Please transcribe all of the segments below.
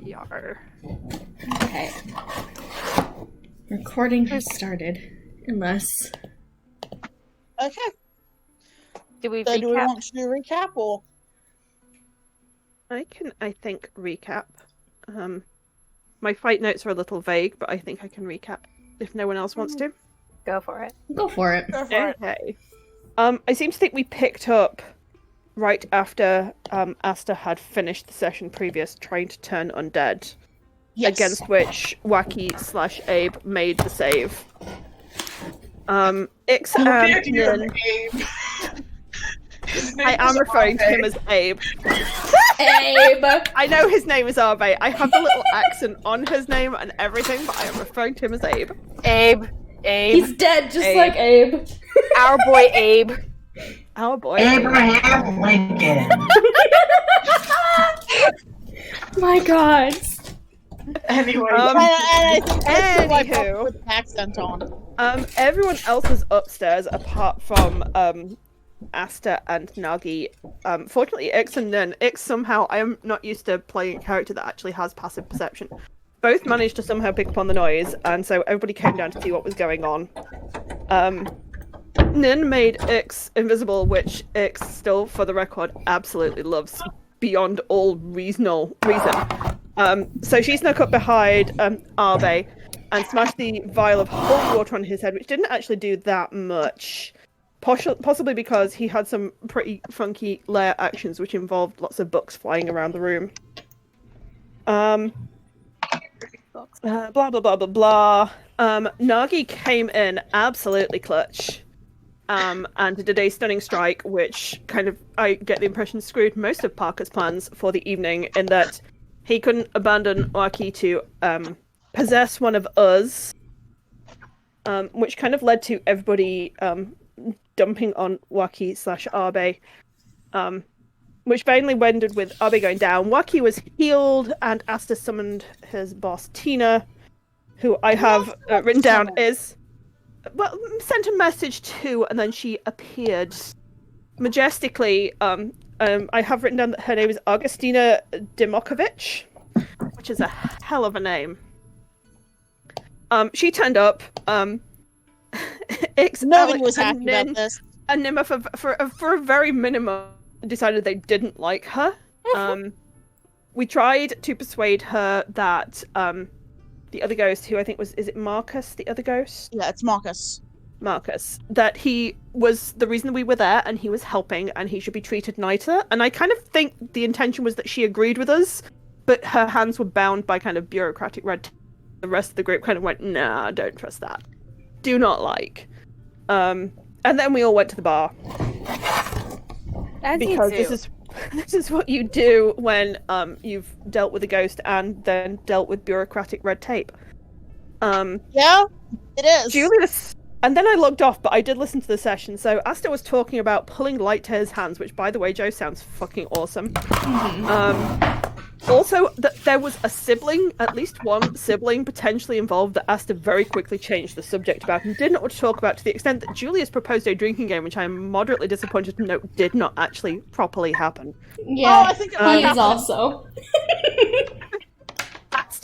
Yar. Okay. Recording has started. Unless... Okay. Do we So recap? do we want to do a recap or? I think, recap. My fight notes are a little vague, but I think I can recap if no one else wants to. Go for it. Go for it. Go for it. Okay. I seem to think we picked up right after Asta had finished the session previous trying to turn undead. Yes. Against which Wacky/Abe made the save. Ix and Nin. I am referring to him as Abe. Abe! I know his name is Arbe. I have the little accent on his name and everything, but I am referring to him as Abe. Abe. He's dead just Abe. like Abe. Our boy Abe. Our boy. Abraham Lincoln. My god. Anyway, And I think that's the white Anywho. book with the accent on. Everyone else is upstairs apart from Asta and Nagi. Fortunately, Ix and Nin. Ix somehow, I am not used to playing a character that actually has passive perception. Both managed to somehow pick up on the noise, and so everybody came down to see what was going on. Nin made Ix invisible, which Ix still, for the record, absolutely loves beyond all reason. So she snuck up behind Arbe and smashed the vial of holy water on his head, which didn't actually do that much. Possibly because he had some pretty funky lair actions, which involved lots of books flying around the room. Blah blah blah blah blah. Nagi came in absolutely clutch, and did a stunning strike, which kind of, I get the impression, screwed most of Parker's plans for the evening, in that he couldn't abandon Waki to possess one of us, which kind of led to everybody dumping on Waki/Arbe, which finally ended with Arbe going down. Waki was healed, and Asta summoned his boss Tina, who I have written down is, well, sent a message to, and then she appeared majestically. I have written down that her name is Augustina Dimokovic, which is a hell of a name. She turned up. Nobody was happy about this. And Nima, for a very minimum, decided they didn't like her. We tried to persuade her that the other ghost, who I think is it Marcus, the other ghost? Yeah, it's Marcus. Marcus, that he was the reason we were there and he was helping and he should be treated nicer. And I kind of think the intention was that she agreed with us, but her hands were bound by kind of bureaucratic red tape. The rest of the group kind of went, nah, don't trust that. Do not like. And then we all went to the bar. As Because you do. this is what you do when you've dealt with a ghost and then dealt with bureaucratic red tape. Yeah, it is. Julius, and then I logged off, but I did listen to the session. So Asta was talking about pulling light to his hands, which, by the way, Joe, sounds fucking awesome. Also, that there was a sibling, at least one sibling, potentially involved that Asta very quickly changed the subject about and didn't want to talk about, to the extent that Julius proposed a drinking game, which I am moderately disappointed to note did not actually properly happen. Yeah, Oh, I think it he might is happen. also.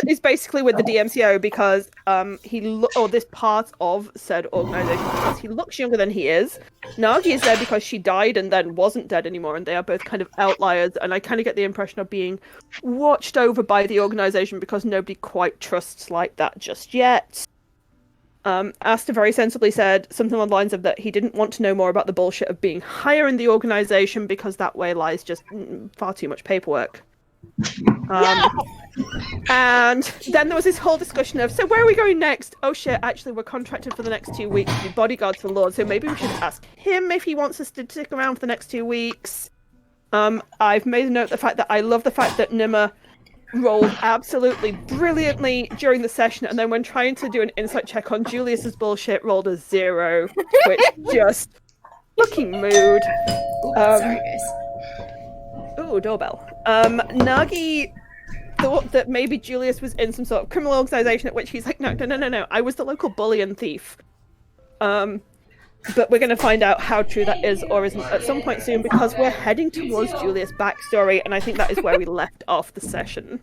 Is basically with the DMCO because or this part of said organization, because he looks younger than he is. Nagi is there because she died and then wasn't dead anymore, and they are both kind of outliers, and I kind of get the impression of being watched over by the organization because nobody quite trusts like that just yet. Asta very sensibly said something along the lines of that he didn't want to know more about the bullshit of being higher in the organization because that way lies just far too much paperwork. And then there was this whole discussion of, so where are we going next? Oh shit, actually we're contracted for the next 2 weeks to be bodyguards for Lord, so maybe we should ask him if he wants us to stick around for the next 2 weeks. I've made a note of the fact that I love the fact that Nima rolled absolutely brilliantly during the session, and then when trying to do an insight check on Julius's bullshit, rolled a 0, which just fucking mood. Sorry, guys. Ooh, doorbell. Nagi thought that maybe Julius was in some sort of criminal organization, at which he's like, no, I was the local bully and thief. but we're going to find out how true that is or isn't at some point soon, because we're heading towards Julia's backstory, and I think that is where we left off the session.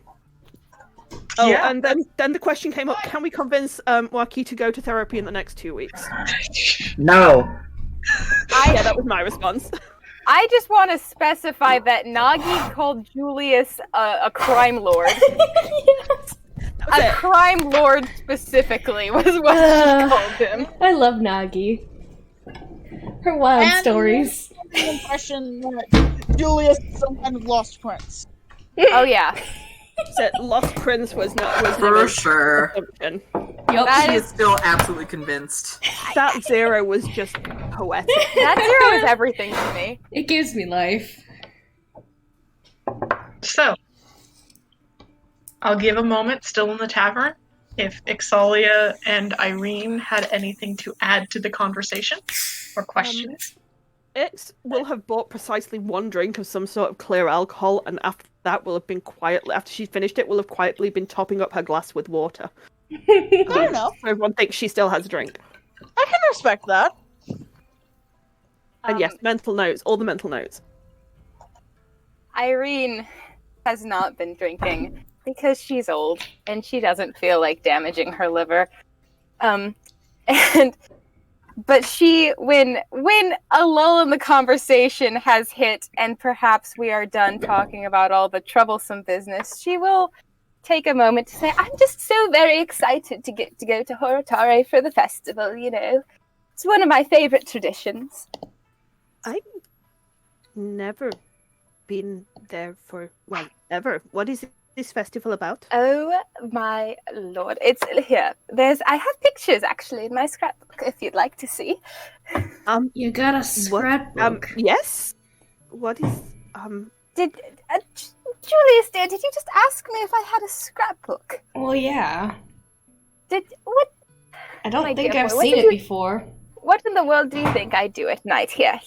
Oh, Yeah. and then the question came up: can we convince Waki to go to therapy in the next 2 weeks? No. Yeah, that was my response. I just want to specify that Nagi called Julius a crime lord. Yes. A crime lord specifically was what she called him. I love Nagi. Her wild And stories. The impression that Julius is some kind of lost prince. Oh yeah. So Lost Prince was For never sure. assumption. Yup. That She is is still absolutely convinced. That Zero was just poetic. that zero is everything to me. It gives me life. So, I'll give a moment still in the tavern if Ixalia and Irene had anything to add to the conversation or questions. It will have bought precisely one drink of some sort of clear alcohol, and after that will have been quietly, after she's finished it, will have quietly been topping up her glass with water. Fair enough. So everyone thinks she still has a drink. I can respect that. And yes, mental notes, all the mental notes. Irene has not been drinking because she's old and she doesn't feel like damaging her liver. But she, when a lull in the conversation has hit and perhaps we are done talking about all the troublesome business, she will take a moment to say, I'm just so very excited to get to go to Horatare for the festival, you know. It's one of my favorite traditions. I've never been there for, well, ever. What is this festival about? Oh my lord. It's here. I have pictures actually in my scrapbook if you'd like to see. You got a scrapbook. Yes? What is, Did Julius dear, did you just ask me if I had a scrapbook? Well, yeah. What I don't My think dear I've boy, what seen did it you- before. what in the world do you think I do at night? Here.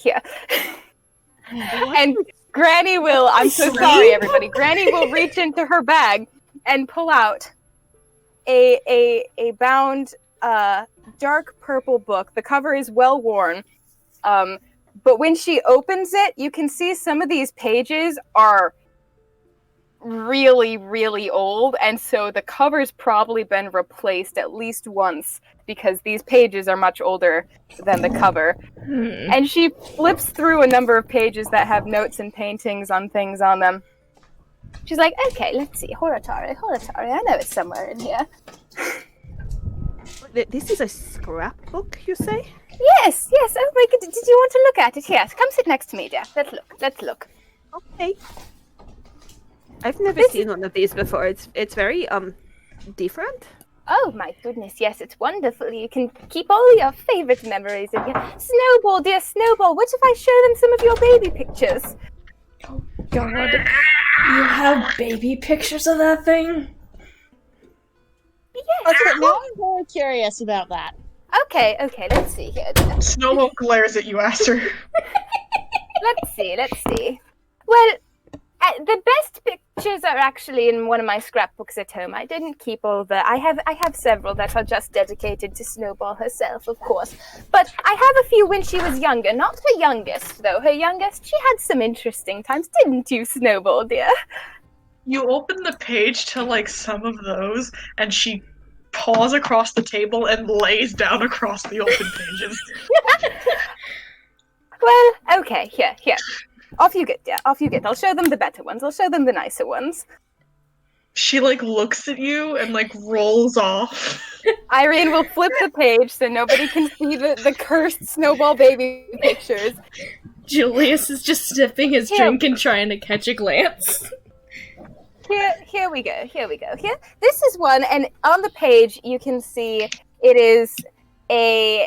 And Granny will, I'm so sorry everybody, Granny will reach into her bag and pull out a bound dark purple book. The cover is well worn. But when she opens it, you can see some of these pages are really, really old, and so the cover's probably been replaced at least once because these pages are much older than the cover. And she flips through a number of pages that have notes and paintings on things on them. She's like, okay, let's see, Horatare, I know it's somewhere in here. this is a scrapbook, you say? Yes, oh my god, did you want to look at it? Yes, come sit next to me, dear. Let's look. Okay. I've never seen one of these before. It's very, different. Oh my goodness, yes, it's wonderful. You can keep all your favorite memories of your Snowball, dear Snowball. What if I show them some of your baby pictures? God. You have baby pictures of that thing? Yes. Okay, now I'm very curious about that. Okay, let's see here. Dear. Snowball glares at you, Aster. Let's see. Well, the best pictures are actually in one of my scrapbooks at home. I didn't keep all the... I have several that are just dedicated to Snowball herself, of course. But I have a few when she was younger. Not her youngest, though. Her youngest, she had some interesting times, didn't you, Snowball, dear? You open the page to, like, some of those, and she paws across the table and lays down across the open pages. Well, okay, here. Off you get, dear. Off you get. I'll show them the better ones. I'll show them the nicer ones. She, like, looks at you and, like, rolls off. Irene will flip the page so nobody can see the cursed Snowball baby pictures. Julius is just sipping his drink and trying to catch a glance. Here we go. Here, this is one, and on the page you can see it is a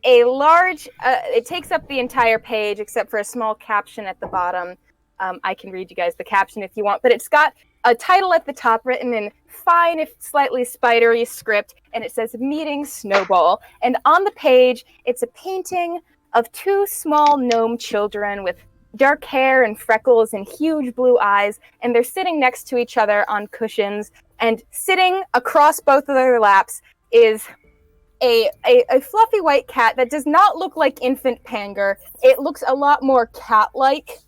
large. It takes up the entire page except for a small caption at the bottom. I can read you guys the caption if you want, but it's got a title at the top written in fine, if slightly spidery script, and it says "Meeting Snowball." And on the page, it's a painting of two small gnome children with dark hair and freckles and huge blue eyes, and they're sitting next to each other on cushions, and sitting across both of their laps is a fluffy white cat that does not look like infant Panger. It looks a lot more cat-like.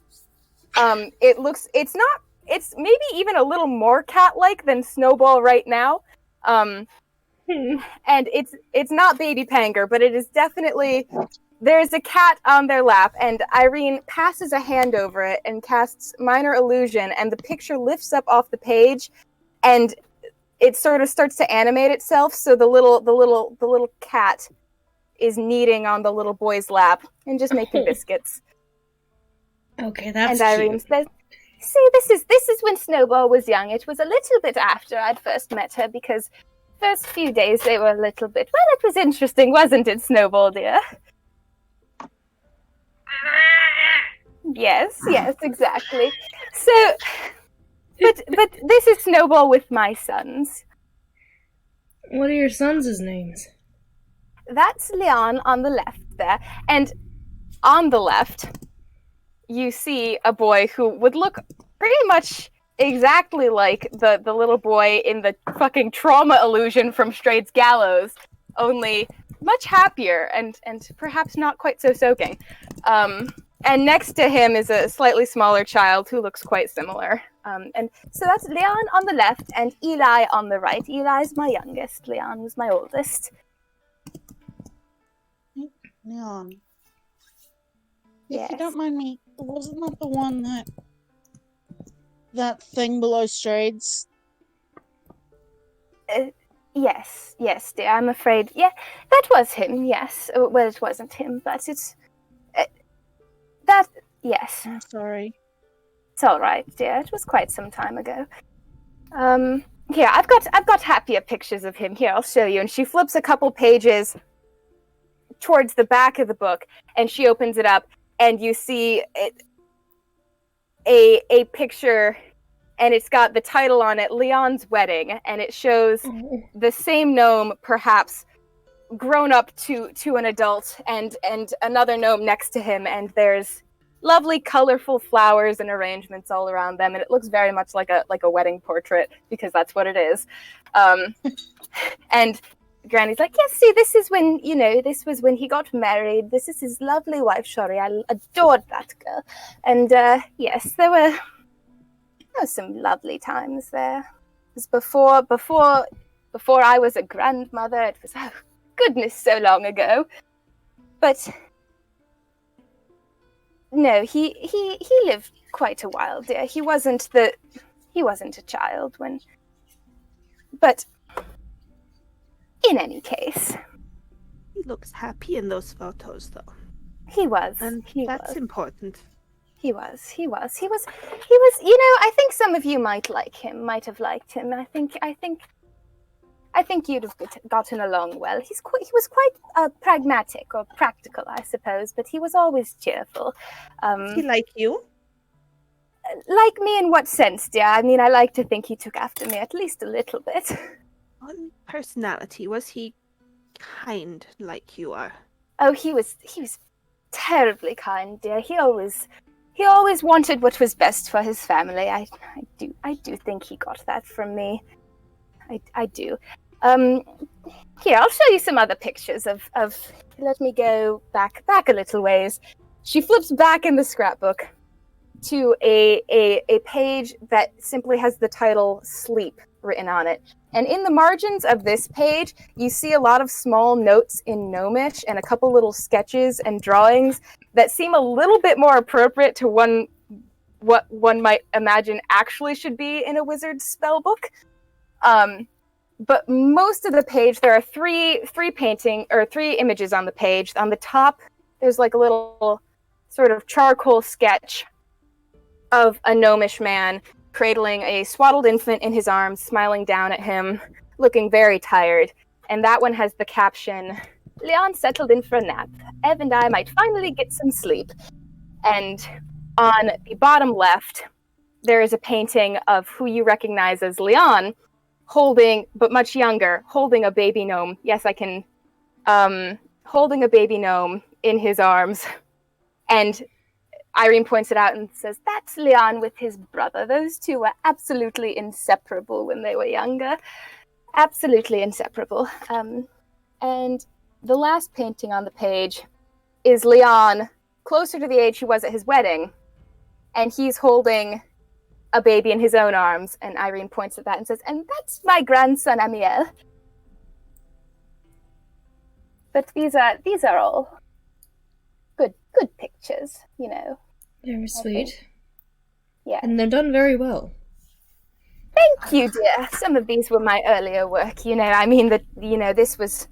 It's maybe even a little more cat-like than Snowball right now. And it's not baby Panger, but it is definitely, there's a cat on their lap, and Irene passes a hand over it and casts Minor Illusion, and the picture lifts up off the page, and it sort of starts to animate itself, so the little cat is kneading on the little boy's lap and just making biscuits. Okay, that's And Irene says, "See, this is when Snowball was young. It was a little bit after I'd first met her, because first few days they were a little bit, well, it was interesting, wasn't it, Snowball, dear?" Yes, exactly. So, but this is Snowball with my sons. What are your sons' names? That's Leon on the left there, and on the left, you see a boy who would look pretty much exactly like the little boy in the fucking trauma illusion from Strait's Gallows, only much happier and perhaps not quite so soaking. And next to him is a slightly smaller child who looks quite similar. And so that's Leon on the left and Eli on the right. Eli's my youngest. Leon was my oldest. Leon. Yes. If you don't mind me, wasn't that the one that thing below Strayed's? Yes, dear, I'm afraid. Yeah, that was him, yes. Well, it wasn't him, but it's... yes. I'm sorry. It's all right, dear. It was quite some time ago. Here, I've got happier pictures of him. Here, I'll show you. And she flips a couple pages towards the back of the book, and she opens it up, and you see a picture, and it's got the title on it, Leon's Wedding, and it shows the same gnome, perhaps grown up to an adult, and another gnome next to him, and there's lovely colorful flowers and arrangements all around them, and it looks very much like a wedding portrait, because that's what it is. And Granny's like, yes, see, this is when, this was when he got married. This is his lovely wife, Shori. I adored that girl. And yes, there were some lovely times there. It was before I was a grandmother. It was, oh, goodness, so long ago. But no, he lived quite a while, dear. He wasn't a child when. But in any case, He looks happy in those photos, though. he was. And that's important. He was. I think some of you might have liked him. I think you'd have gotten along well. He was quite pragmatic or practical, I suppose, but he was always cheerful. He like you? Like me in what sense, dear? I mean, I like to think he took after me at least a little bit. On personality, was he kind like you are? Oh, he was terribly kind, dear. He always wanted what was best for his family. I do think he got that from me. I do. Here, I'll show you some other pictures of let me go back a little ways. She flips back in the scrapbook to a page that simply has the title Sleep written on it. And in the margins of this page, you see a lot of small notes in Gnomish and a couple little sketches and drawings that seem a little bit more appropriate to what one might imagine actually should be in a wizard's spell book. But most of the page, there are three images on the page. On the top, there's like a little sort of charcoal sketch of a gnomish man cradling a swaddled infant in his arms, smiling down at him, looking very tired. And that one has the caption, Leon settled in for a nap. Ev and I might finally get some sleep. And on the bottom left, there is a painting of who you recognize as Leon, holding, but much younger, holding a baby gnome. Yes, I can, holding a baby gnome in his arms. And Irene points it out and says, that's Leon with his brother. Those two were absolutely inseparable when they were younger. Absolutely inseparable. And the last painting on the page is Leon, closer to the age he was at his wedding, and he's holding a baby in his own arms, and Irene points at that and says, "And that's my grandson, Amiel." But these are all good pictures, you know. Very sweet. Yeah. And they're done very well. Thank you, dear. Some of these were my earlier work, you know. I mean, this was,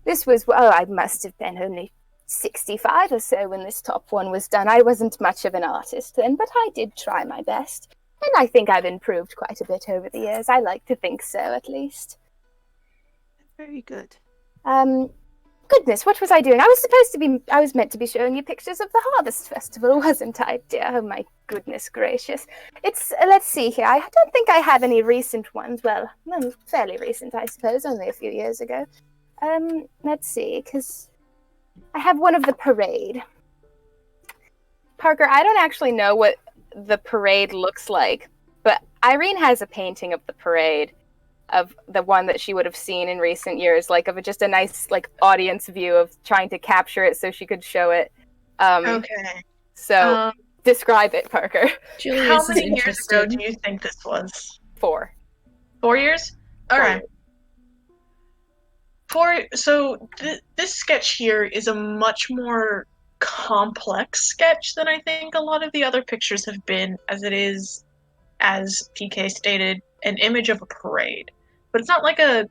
I must have been only 65 or so when this top one was done. I wasn't much of an artist then, but I did try my best. And I think I've improved quite a bit over the years. I like to think so, at least. Very good. Goodness, what was I doing? I was meant to be showing you pictures of the Harvest Festival, wasn't I, dear? Oh my goodness gracious. Let's see here. I don't think I have any recent ones. Well, fairly recent, I suppose, only a few years ago. Let's see, because I have one of the parade. Parker, I don't actually know what the parade looks like, but Irene has a painting of the parade, of the one that she would have seen in recent years, like of just a nice audience view of trying to capture it so she could show it. Okay. So describe it, Parker. Julius How is many years ago interested. do you think this was? 4. 4 years? All 4 right. This sketch here is a much more complex sketch than I think a lot of the other pictures have been, as it is, as PK stated, an image of a parade. But it's not like a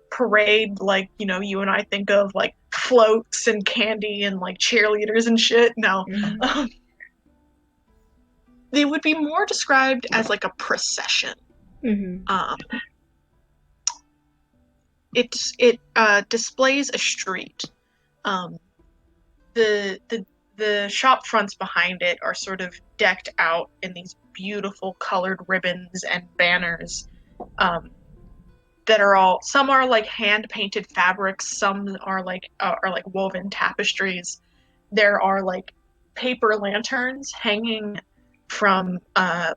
parade like, you and I think of, like floats and candy and like cheerleaders and shit. No. Mhm. They would be more described as like a procession. Mhm. It displays a street. The shop fronts behind it are sort of decked out in these beautiful colored ribbons and banners that are all, some are like hand painted fabrics, some are like woven tapestries. There are like paper lanterns hanging from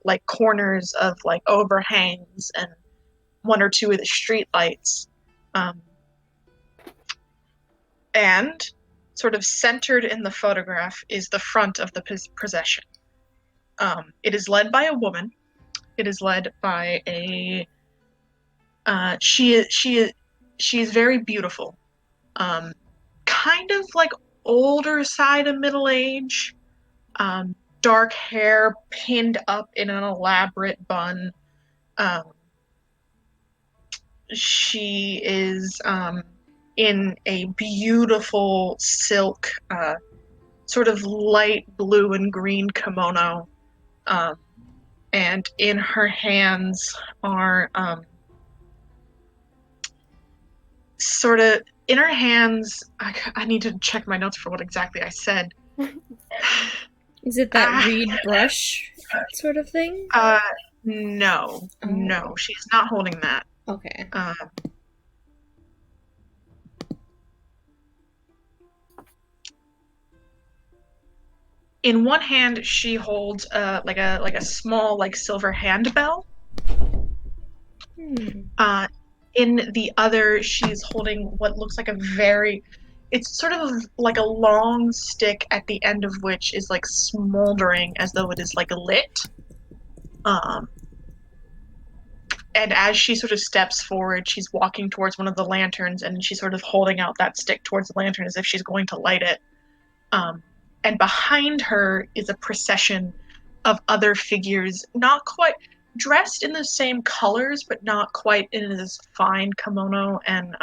like corners of like overhangs and one or two of the street lights. And sort of centered in the photograph is the front of the procession. It is led by a woman. It is led by a she is very beautiful. Kind of like older side of middle age. Dark hair pinned up in an elaborate bun. She is in a beautiful silk, sort of light blue and green kimono. And in her hands are I need to check my notes for what exactly I said. Is it that reed brush sort of thing? No, Oh. no, she's not holding that. Okay. In one hand, she holds like a small like silver handbell. In the other, she's holding what looks like it's sort of like a long stick at the end of which is like smoldering as though it is like lit. And as she sort of steps forward, she's walking towards one of the lanterns and she's sort of holding out that stick towards the lantern as if she's going to light it. And behind her is a procession of other figures, not quite dressed in the same colors, but not quite in this fine kimono and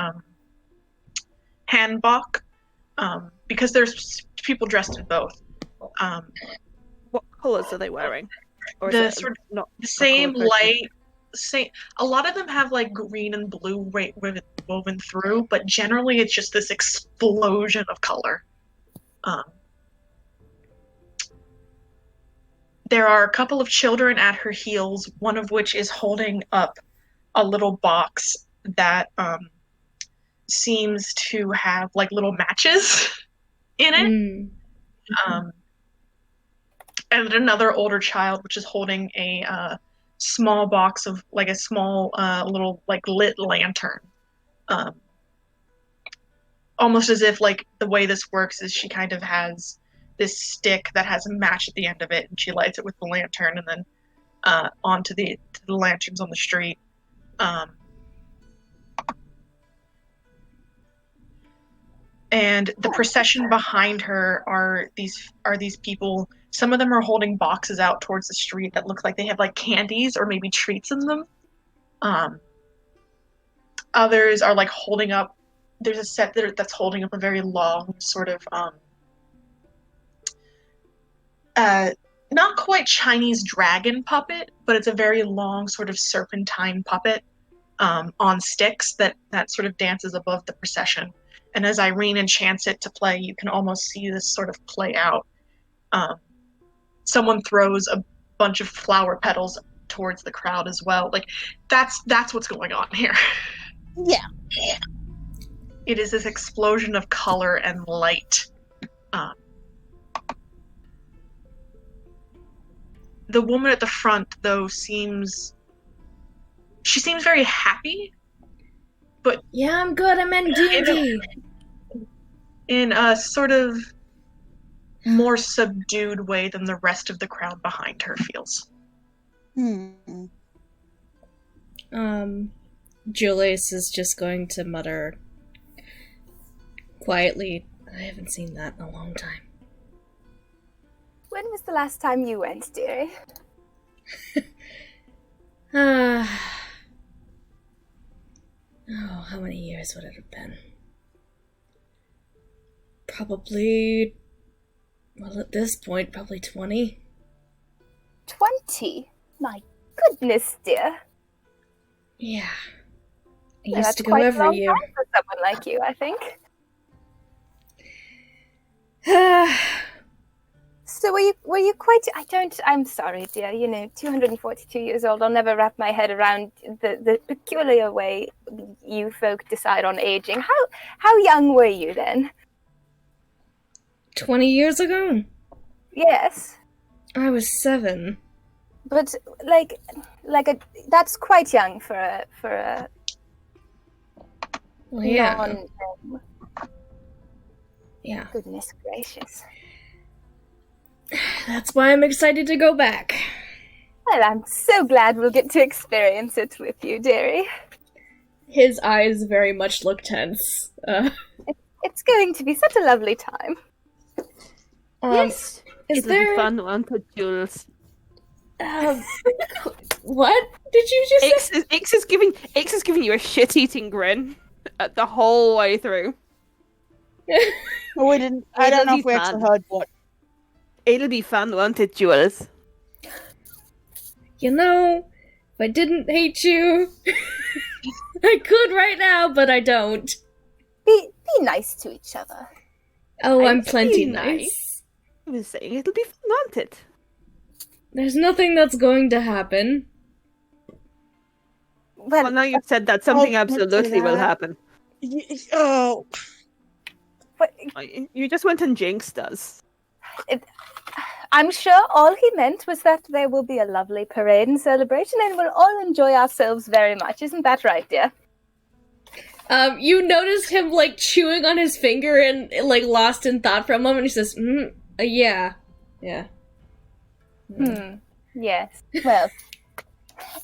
hanbok, because there's people dressed in both. What colours are they wearing? Or The is it sort of not The same colour person? light, a lot of them have like green and blue woven through, but generally it's just this explosion of color. There are a couple of children at her heels, one of which is holding up a little box that seems to have like little matches in it. And another older child, which is holding a small box of like a small little like lit lantern. almost as if like the way this works is she kind of has this stick that has a match at the end of it, and she lights it with the lantern, and then onto the lanterns on the street. And the procession behind her are these people. Some of them are holding boxes out towards the street that look like they have like candies or maybe treats in them. Others are like holding up. There's a set that's holding up a very long sort of not quite Chinese dragon puppet, but it's a very long sort of serpentine puppet on sticks that sort of dances above the procession. And as Irene enchants it to play, you can almost see this sort of play out. Someone throws a bunch of flower petals towards the crowd as well. Like, that's what's going on here. Yeah. It is this explosion of color and light. The woman at the front, though, seems very happy, but Yeah, I'm good. I'm in D&D. in a sort of more subdued way than the rest of the crowd behind her feels. Julius is just going to mutter quietly, I haven't seen that in a long time. When was the last time you went, dearie? Oh, how many years would it have been? Probably, well, at this point, probably 20. 20? My goodness, dear. Yeah. I Yeah, used that's to go quite a every long year. time for someone like you, I think. So were you quite... I'm sorry, dear, 242 years old, I'll never wrap my head around the peculiar way you folk decide on aging. How young were you then? 20 years ago? Yes, I was 7. but that's quite young for a Well, yeah. non... Yeah. Goodness gracious. That's why I'm excited to go back. Well, I'm so glad we'll get to experience it with you, dearie. His eyes very much look tense. It's going to be such a lovely time. Is It'll there... be fun, won't it, Jules? What did you just say? Ix is giving you a shit-eating grin the whole way through. Oh, we didn't. I don't It'll know be if we actually fun. heard what. It'll be fun, won't it, Jules? You know, if I didn't hate you, I could right now, but I don't. Be nice to each other. Oh, I'm I'd plenty be nice. I was saying it'll be fun, won't it? There's nothing that's going to happen. Well, now you've said that, something don't say absolutely will that. happen. Oh, But You just went and jinxed us. I'm sure all he meant was that there will be a lovely parade and celebration and we'll all enjoy ourselves very much. Isn't that right, dear? You notice him, like, chewing on his finger and, like, lost in thought for a moment. He says, yeah. Yeah. Yes. Well,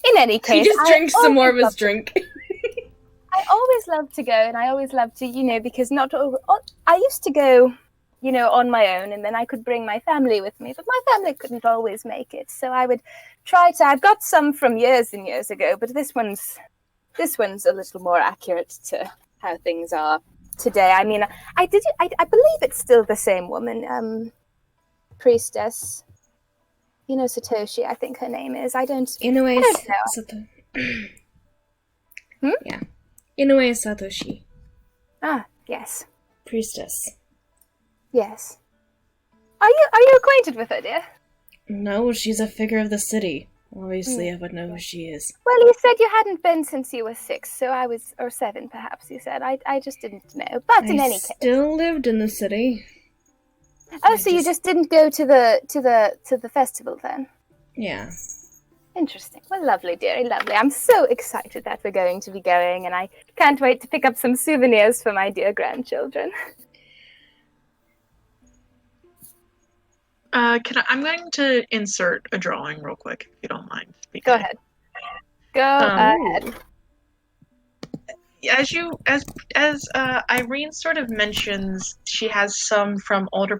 in any case... He just drinks some more of his drink. I always love to go, and I always love to, because I used to go, on my own, and then I could bring my family with me, but my family couldn't always make it, so I would try to... I've got some from years and years ago, but this one's a little more accurate to how things are today. I mean, I believe it's still the same woman, priestess, Satoshi, I think her name is. Inoue know. Yeah. Inoue Satoshi. Ah, yes. Priestess. Yes. Are you acquainted with her, dear? No, she's a figure of the city. Obviously, I would know who she is. Well, you said you hadn't been since you were 6, so I was, or 7 perhaps, you said. I just didn't know. But in any case. Still lived in the city. Oh, so you just didn't go to the festival then? Yeah. Interesting. Well, lovely, dearie, lovely. I'm so excited that we're going to be going, and I can't wait to pick up some souvenirs for my dear grandchildren. I'm going to insert a drawing real quick, if you don't mind. Go ahead. Go ahead. As Irene sort of mentions, she has some from older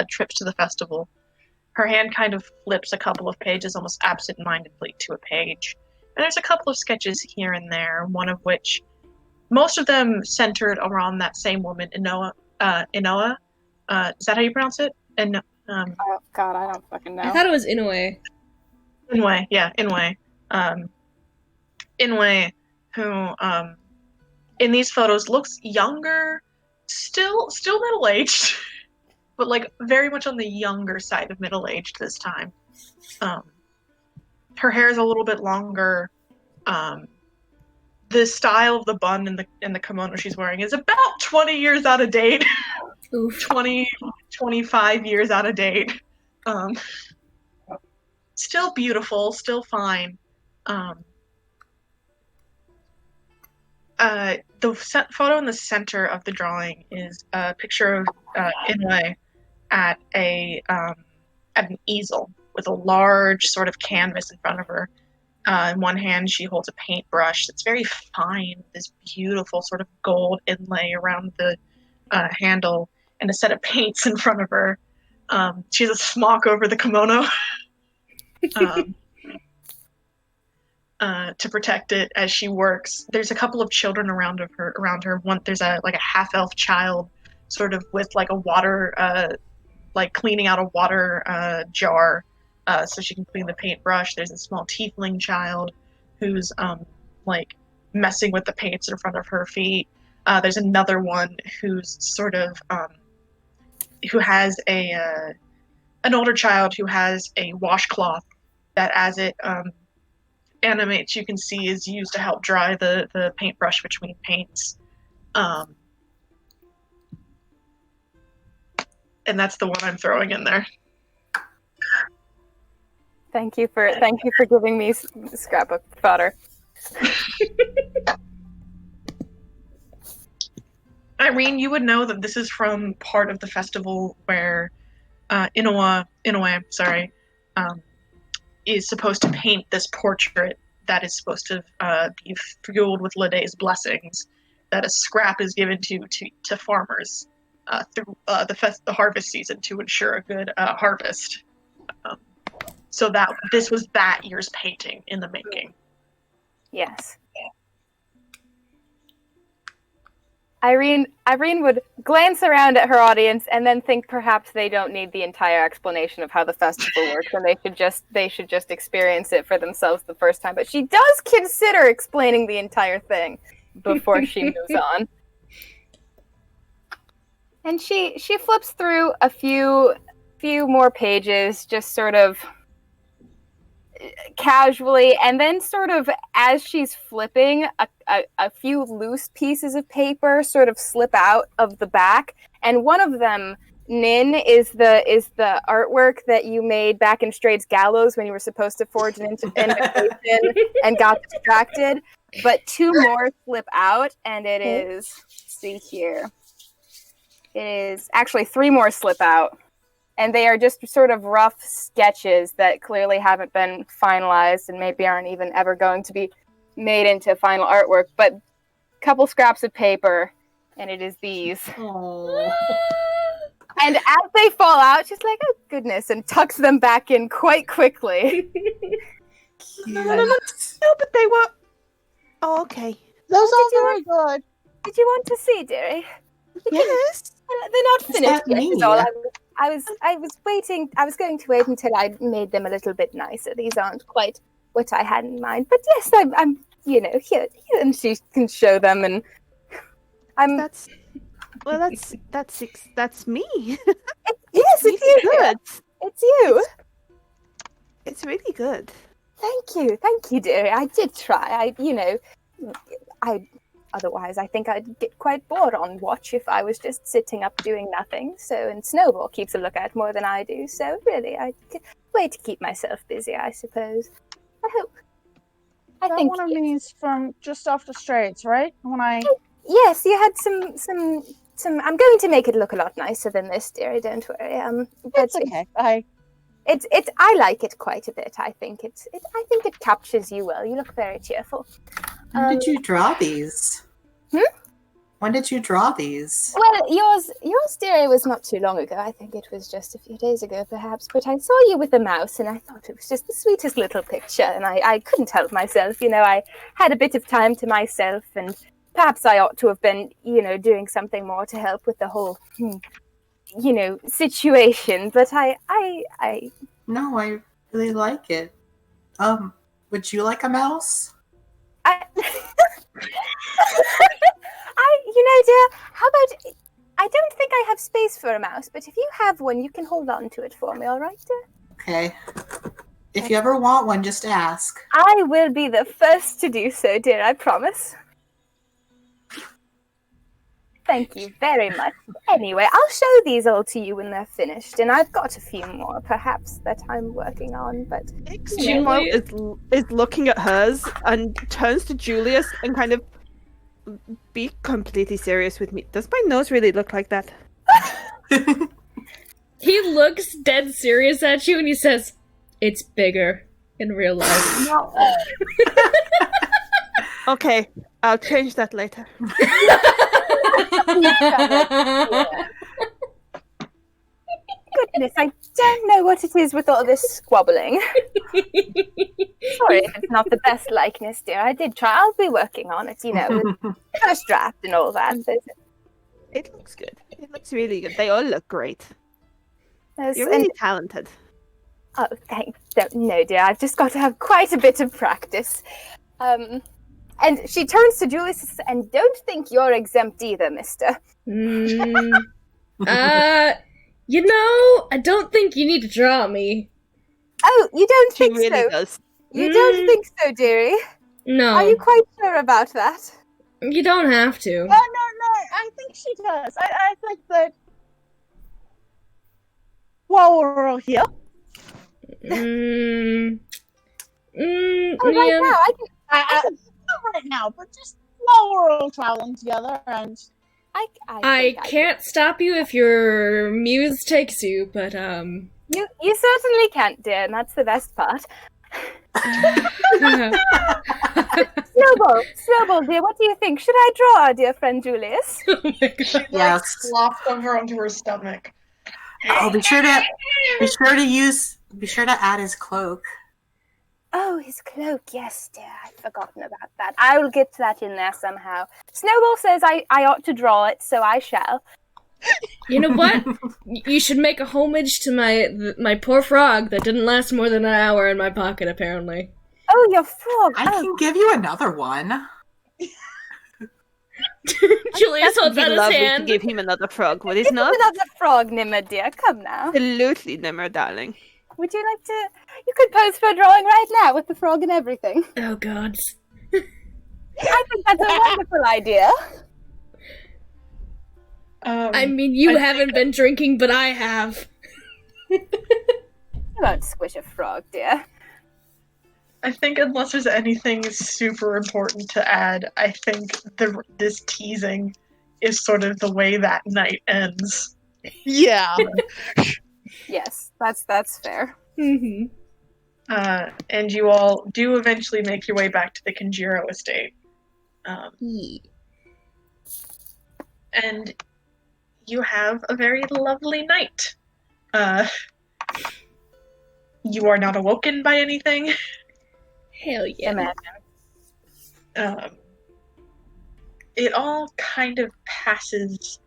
trips to the festival. Her hand kind of flips a couple of pages almost absent-mindedly to a page, and there's a couple of sketches here and there. One of which, most of them centered around that same woman, Inoa. Inoa, is that how you pronounce it? And Oh God, I don't fucking know. I thought it was Inoue. Inwe, yeah, Inwe. Inwe, who in these photos looks younger, still middle-aged, but like very much on the younger side of middle-aged this time. Her hair is a little bit longer. The style of the bun and the kimono she's wearing is about 20 years out of date. Oof. 25 years out of date. Still beautiful, still fine. The photo in the center of the drawing is a picture of Inwe at an easel with a large sort of canvas in front of her. In one hand, she holds a paintbrush that's very fine, this beautiful sort of gold inlay around the handle, and a set of paints in front of her. She has a smock over the kimono to protect it as she works. There's a couple of children around her. There's a half elf child, sort of with like a water, like cleaning out a water jar, so she can clean the paintbrush. There's a small tiefling child who's like messing with the paints in front of her feet. There's another one who's sort of who has an older child who has a washcloth that, as it animates, you can see is used to help dry the paintbrush between paints. And that's the one I'm throwing in there. Thank you for giving me scrapbook fodder. Irene, you would know that this is from part of the festival where Inoue, is supposed to paint this portrait that is supposed to be fueled with Lede's blessings, that a scrap is given to farmers through the harvest season to ensure a good harvest. So that this was that year's painting in the making. Yes. Irene would glance around at her audience and then think perhaps they don't need the entire explanation of how the festival works, and they should just experience it for themselves the first time. But she does consider explaining the entire thing before she moves on. And she flips through a few more pages, just sort of casually, and then sort of as she's flipping, a few loose pieces of paper sort of slip out of the back, and one of them, Nin, is the artwork that you made back in Strade's Gallows when you were supposed to forge an invitation and got distracted. But two more slip out, and it is, let's see here, it is actually three more slip out. And they are just sort of rough sketches that clearly haven't been finalized and maybe aren't even ever going to be made into final artwork. But a couple scraps of paper, and it is these. Aww. And as they fall out, she's like, oh goodness, and tucks them back in quite quickly. No, but they were. Oh, okay. Those Did you are very good. Did you want to see, dearie? Yes. They're not Is finished that yet. me? Is all. I was waiting. I was going to wait until I made them a little bit nicer. These aren't quite what I had in mind, but yes, I'm here, and she can show them, and I'm. That's me. Yes, it's you. Good. It's you. It's really good. Thank you, dearie. I did try. Otherwise, I think I'd get quite bored on watch if I was just sitting up doing nothing. So, and Snowball keeps a lookout more than I do. So, really, way to keep myself busy, I suppose. I hope. I That think one of these from just off the straits, right? When I yes, you had some. I'm going to make it look a lot nicer than this, dearie. Don't worry. But it's okay. I like it quite a bit. I think I think it captures you well. You look very cheerful. When did you draw these? When did you draw these? Well, yours, dearie, was not too long ago. I think it was just a few days ago, perhaps. But I saw you with a mouse, and I thought it was just the sweetest little picture, and I couldn't help myself. You know, I had a bit of time to myself, and perhaps I ought to have been, doing something more to help with the whole, situation. But I No, I really like it. Would you like a mouse? Dear, how about, I don't think I have space for a mouse, but if you have one, you can hold on to it for me, all right, dear? Okay. If you ever want one, just ask. I will be the first to do so, dear, I promise. Thank you very much. Anyway, I'll show these all to you when they're finished, and I've got a few more, perhaps, that I'm working on, but... Meanwhile, is looking at hers and turns to Julius and kind of be completely serious with me. Does my nose really look like that? He looks dead serious at you and he says, "It's bigger in real life." Okay, I'll change that later. Goodness, I don't know what it is with all this squabbling. Sorry if it's not the best likeness, dear. I did try. I'll be working on it, with first draft and all that. It looks good. It looks really good. They all look great. There's- You're really talented. Oh, thanks. No, dear, I've just got to have quite a bit of practice. And she turns to Julius and don't think you're exempt either, mister. I don't think you need to draw me. Oh, you don't She think really so? does. You don't think so, dearie? No. Are you quite sure about that? You don't have to. no, I think she does. I think that while we're all here, Right Yeah. now, not right now, but just while we're all traveling together, and I can't stop you if your muse takes you, but You certainly can't, dear, and that's the best part. Snowball, dear, what do you think? Should I draw our dear friend Julius? Oh my god. Yes. Flopped over onto her stomach. Oh, be sure to add his cloak. Oh, his cloak, yes, dear, I'd forgotten about that. I will get that in there somehow. Snowball says I ought to draw it, so I shall. You know what? You should make a homage to my poor frog that didn't last more than an hour in my pocket, apparently. Oh, your frog! I can give you another one. Julius holds It'd out be his lovely to hand. give him another frog, would it Give not? him another frog, Nimmer, dear. Come now. Absolutely, Nimmer, darling. Would you like to... You could pose for a drawing right now with the frog and everything. Oh god. I think that's a wonderful idea. I mean, you haven't been drinking, but I have. You won't squish a frog, dear. I think unless there's anything super important to add, I think this teasing is sort of the way that night ends. yeah. Yes, that's fair. Mm-hmm. And you all do eventually make your way back to the Kinjiro estate. And you have a very lovely night. You are not awoken by anything. Hell yeah. It all kind of passes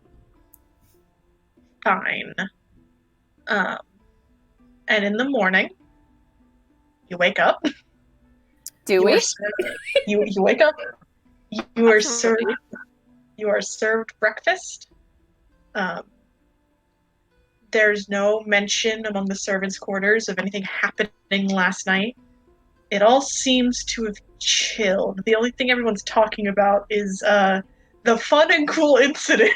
fine. And in the morning, you wake up. Do You we? are served- you wake up. You are served. Absolutely. You are served breakfast. There's no mention among the servants' quarters of anything happening last night. It all seems to have chilled. The only thing everyone's talking about is the fun and cool incident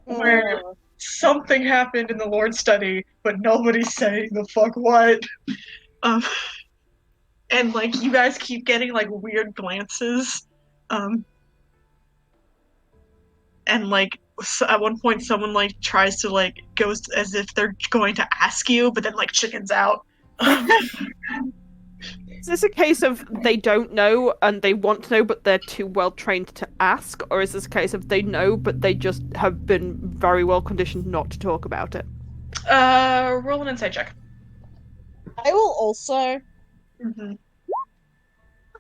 where something happened in the Lord study, but nobody's saying the fuck what. Um, and like you guys keep getting like weird glances. And like at one point someone like tries to like goes as if they're going to ask you, but then like chickens out. Is this a case of they don't know and they want to know, but they're too well trained to ask, or is this a case of they know but they just have been very well conditioned not to talk about it? Roll an insight check. I will also. Mm-hmm.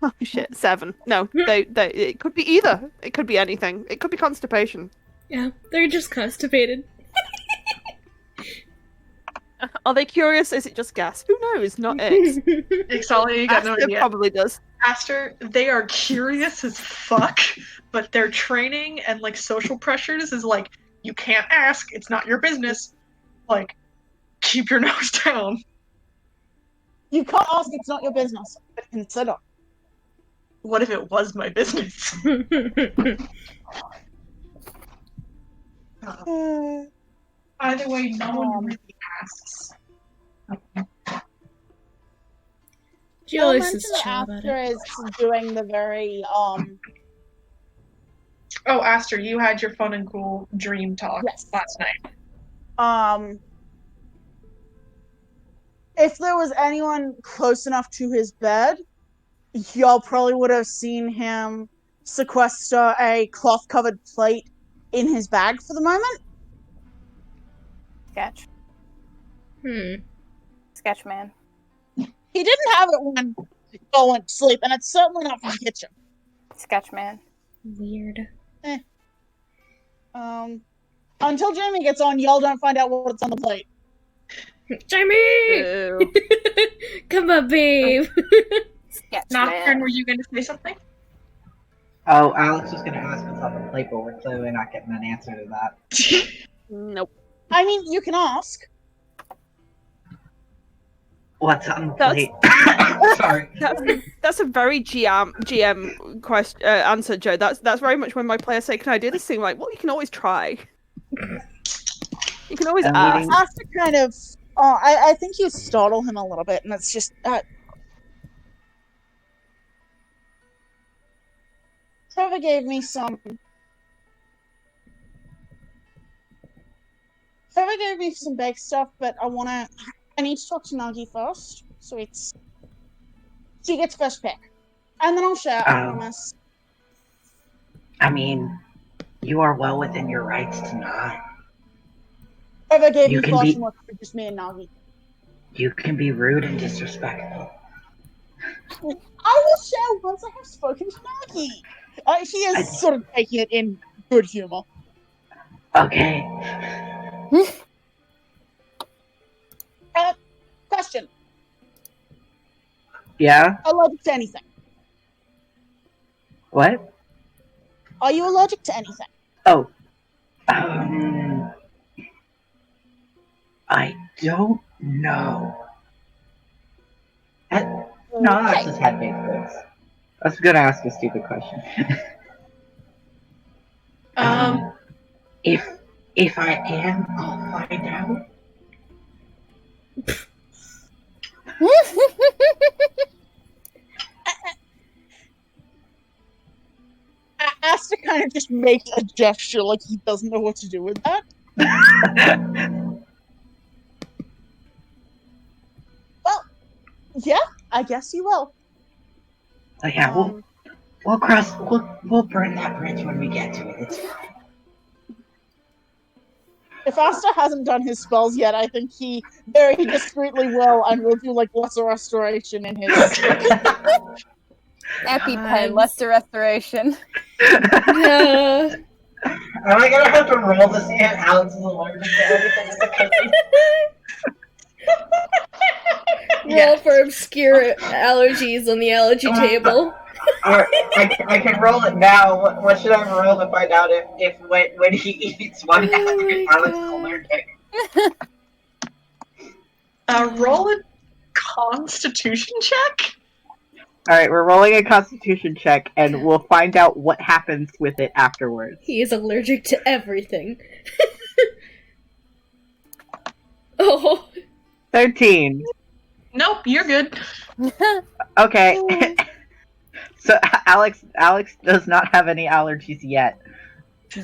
Oh shit, 7. No, they it could be either. It could be anything. It could be constipation. Yeah, they're just constipated. Are they curious? Is it just gas? Who knows? Not X. Ixalia, you got no Aster idea. probably does. Aster, they are curious as fuck, but their training and like social pressures is like, you can't ask, it's not your business. Like, keep your nose down. You can't ask, it's not your business, but consider. What if it was my business? Either way, no one really asks. Joyce I'll is mention chill about Aster it. is doing the very Oh, Aster, you had your fun and cool dream talk Yes. last night. If there was anyone close enough to his bed, y'all probably would have seen him sequester a cloth-covered plate in his bag for the moment. Sketch. Hmm. Sketch man. He didn't have it when y'all went to sleep, and it's certainly not from the kitchen. Sketch man. Weird. Until Jamie gets on, y'all don't find out what's on the plate. Jamie! Ew. Come on, babe. Sketch Nocturne, man. were you going to say something? Oh, Alex was gonna ask what's on the plate, but we're clearly not getting an answer to that. Nope. I mean, you can ask. What's on the That's- plate? Sorry. That's a very GM question answer, Joe. That's very much when my players say, "Can I do this thing?" Like, well, you can always try. You can always I'm ask. eating- Aster kind of. I think you startle him a little bit, and it's just. Trevor gave me some. Trevor gave me some baked stuff, but I need to talk to Nagi first, so she gets first pick, and then I'll share. I Oh. promise. I mean, you are well within your rights to not. Trevor gave You me can first be- and what's for just me and Nagi. You can be rude and disrespectful. I will share once I have spoken to Nagi. He is sort of taking it in good humor. Okay. Question: Yeah? allergic to anything? What? Are you allergic to anything? Oh. I don't know. No, that's just head baked goods. I was gonna ask a stupid question. If I am, I'll find out. Aster kind of just makes a gesture like he doesn't know what to do with that. Well, yeah, I guess you will. Yeah, we'll burn that bridge when we get to it. It's fine. If Aster hasn't done his spells yet, I think he very discreetly will, and will do like lesser restoration in his. EpiPen, lesser restoration. Yeah. Am I gonna have to roll to see if Alex is allergic to everything in the kitchen? Roll for obscure allergies on the allergy table. Alright, I can roll it now. What should I roll to find out if when he eats one Oh my Alex is God. allergic? Roll a Constitution check. Alright, we're rolling a constitution check and we'll find out what happens with it afterwards. He is allergic to everything. Oh. 13. Nope, you're good. Okay. So Alex does not have any allergies yet.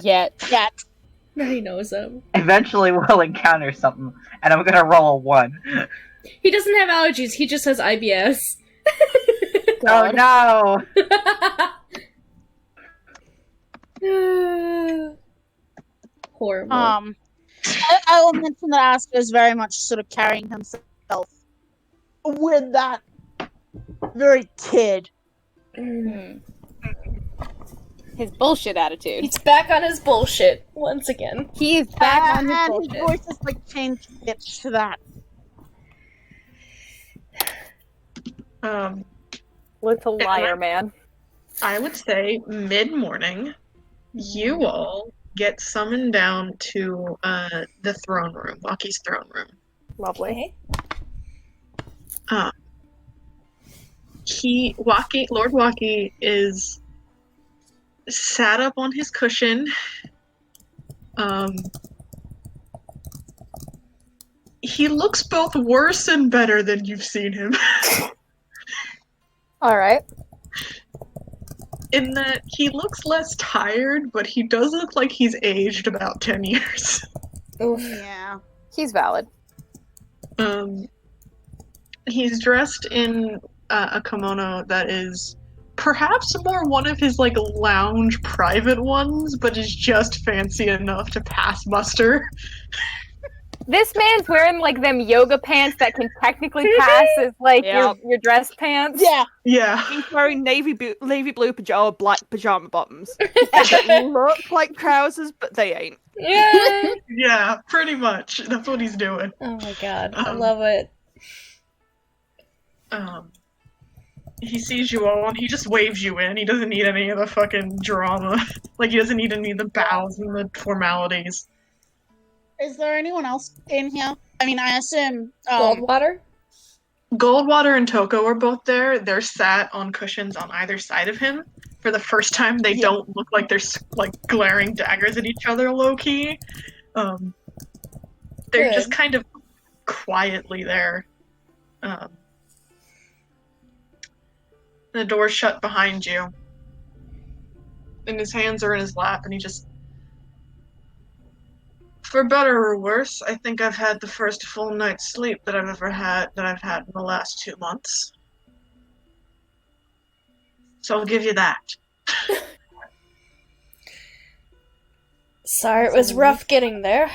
Yet. Yeah. Now he knows him. Eventually we'll encounter something, and I'm gonna roll a 1. He doesn't have allergies, he just has IBS. Oh no! Horrible. I will mention that Aster is very much sort of carrying himself with that very kid. His bullshit attitude. He's back on his bullshit once again. He is back on his And bullshit. his voice is like changed pitch to that. Little liar, man. I would say mid-morning, you all get summoned down to the throne room, Waki's throne room. Lovely. Lord Waki is sat up on his cushion. He looks both worse and better than you've seen him. All right. In that he looks less tired, but he does look like he's aged about 10 years. Oof. Yeah. He's valid. He's dressed in a kimono that is perhaps more one of his like lounge private ones, but is just fancy enough to pass muster. This man's wearing like them yoga pants that can technically pass as like Yep. your dress pants. Yeah. Yeah. He's wearing navy blue black pajama bottoms. That look like trousers, but they ain't. Yeah. Yeah, pretty much. That's what he's doing. Oh my god, I love it. He sees you all and he just waves you in. He doesn't need any of the fucking drama. Like, he doesn't need any of the bows and the formalities. Is there anyone else in here? I mean, I assume. Goldwater? Goldwater and Toko are both there. They're sat on cushions on either side of him. For the first time, they don't look like they're like glaring daggers at each other, low key. They're Good. just kind of quietly there. The door's shut behind you, and his hands are in his lap, and he just. For better or worse, I think I've had the first full night's sleep that I've had in the last 2 months. So I'll give you that. Sorry, it was rough getting there.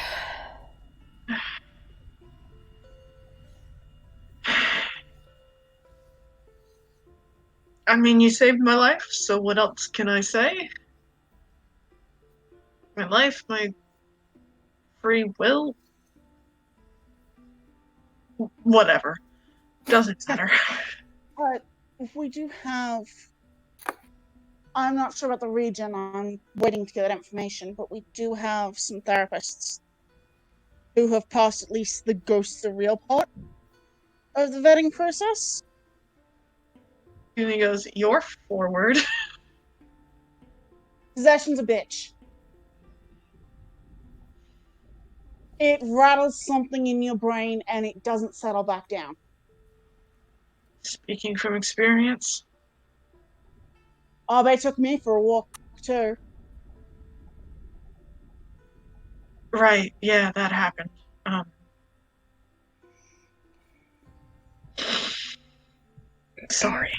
I mean, you saved my life, so what else can I say? My life, my free will? Whatever. Doesn't matter. But we do have. I'm not sure about the region. I'm waiting to get that information, but we do have some therapists who have passed at least the ghost surreal part of the vetting process. And he goes, "You're forward." Possession's a bitch. It rattles something in your brain and it doesn't settle back down. Speaking from experience. Oh, they took me for a walk too. Right, yeah, that happened. Sorry.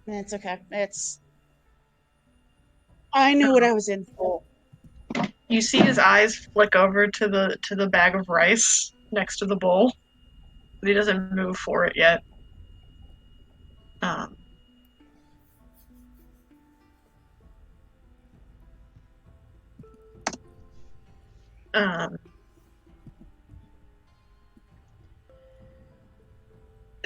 It's okay. I knew what I was in for. You see his eyes flick over to the bag of rice next to the bowl, but he doesn't move for it yet.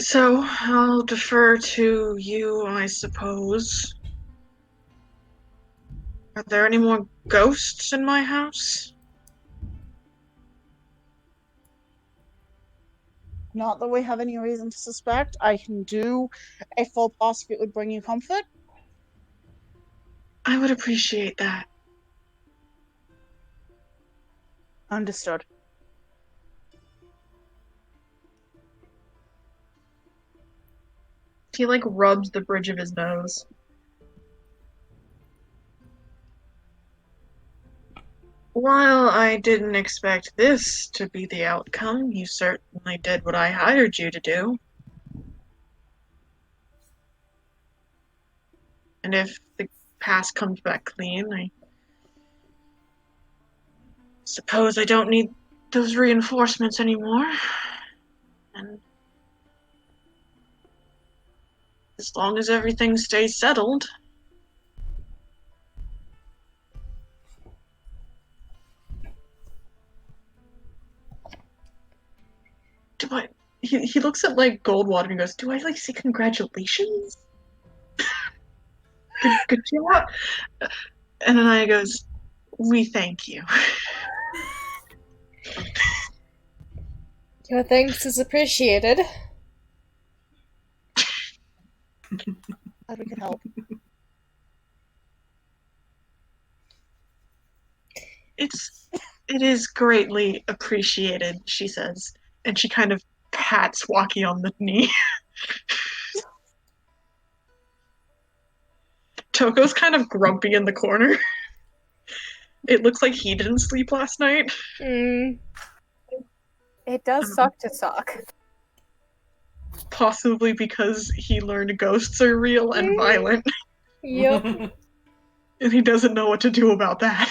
So I'll defer to you, I suppose. Are there any more ghosts in my house? Not that we have any reason to suspect. I can do a full pass if it would bring you comfort. I would appreciate that. Understood. He like rubs the bridge of his nose. While I didn't expect this to be the outcome, you certainly did what I hired you to do. And if the pass comes back clean, I suppose I don't need those reinforcements anymore. And as long as everything stays settled. He looks at like Goldwater and goes, do I like say congratulations? good job. And Anaya goes, we thank you. Your thanks is appreciated. Glad we could help. It is greatly appreciated, she says. And she kind of pats Waki on the knee. Toko's kind of grumpy in the corner. It looks like he didn't sleep last night. Mm. It does suck to suck. Possibly because he learned ghosts are real and violent. Yup. And he doesn't know what to do about that.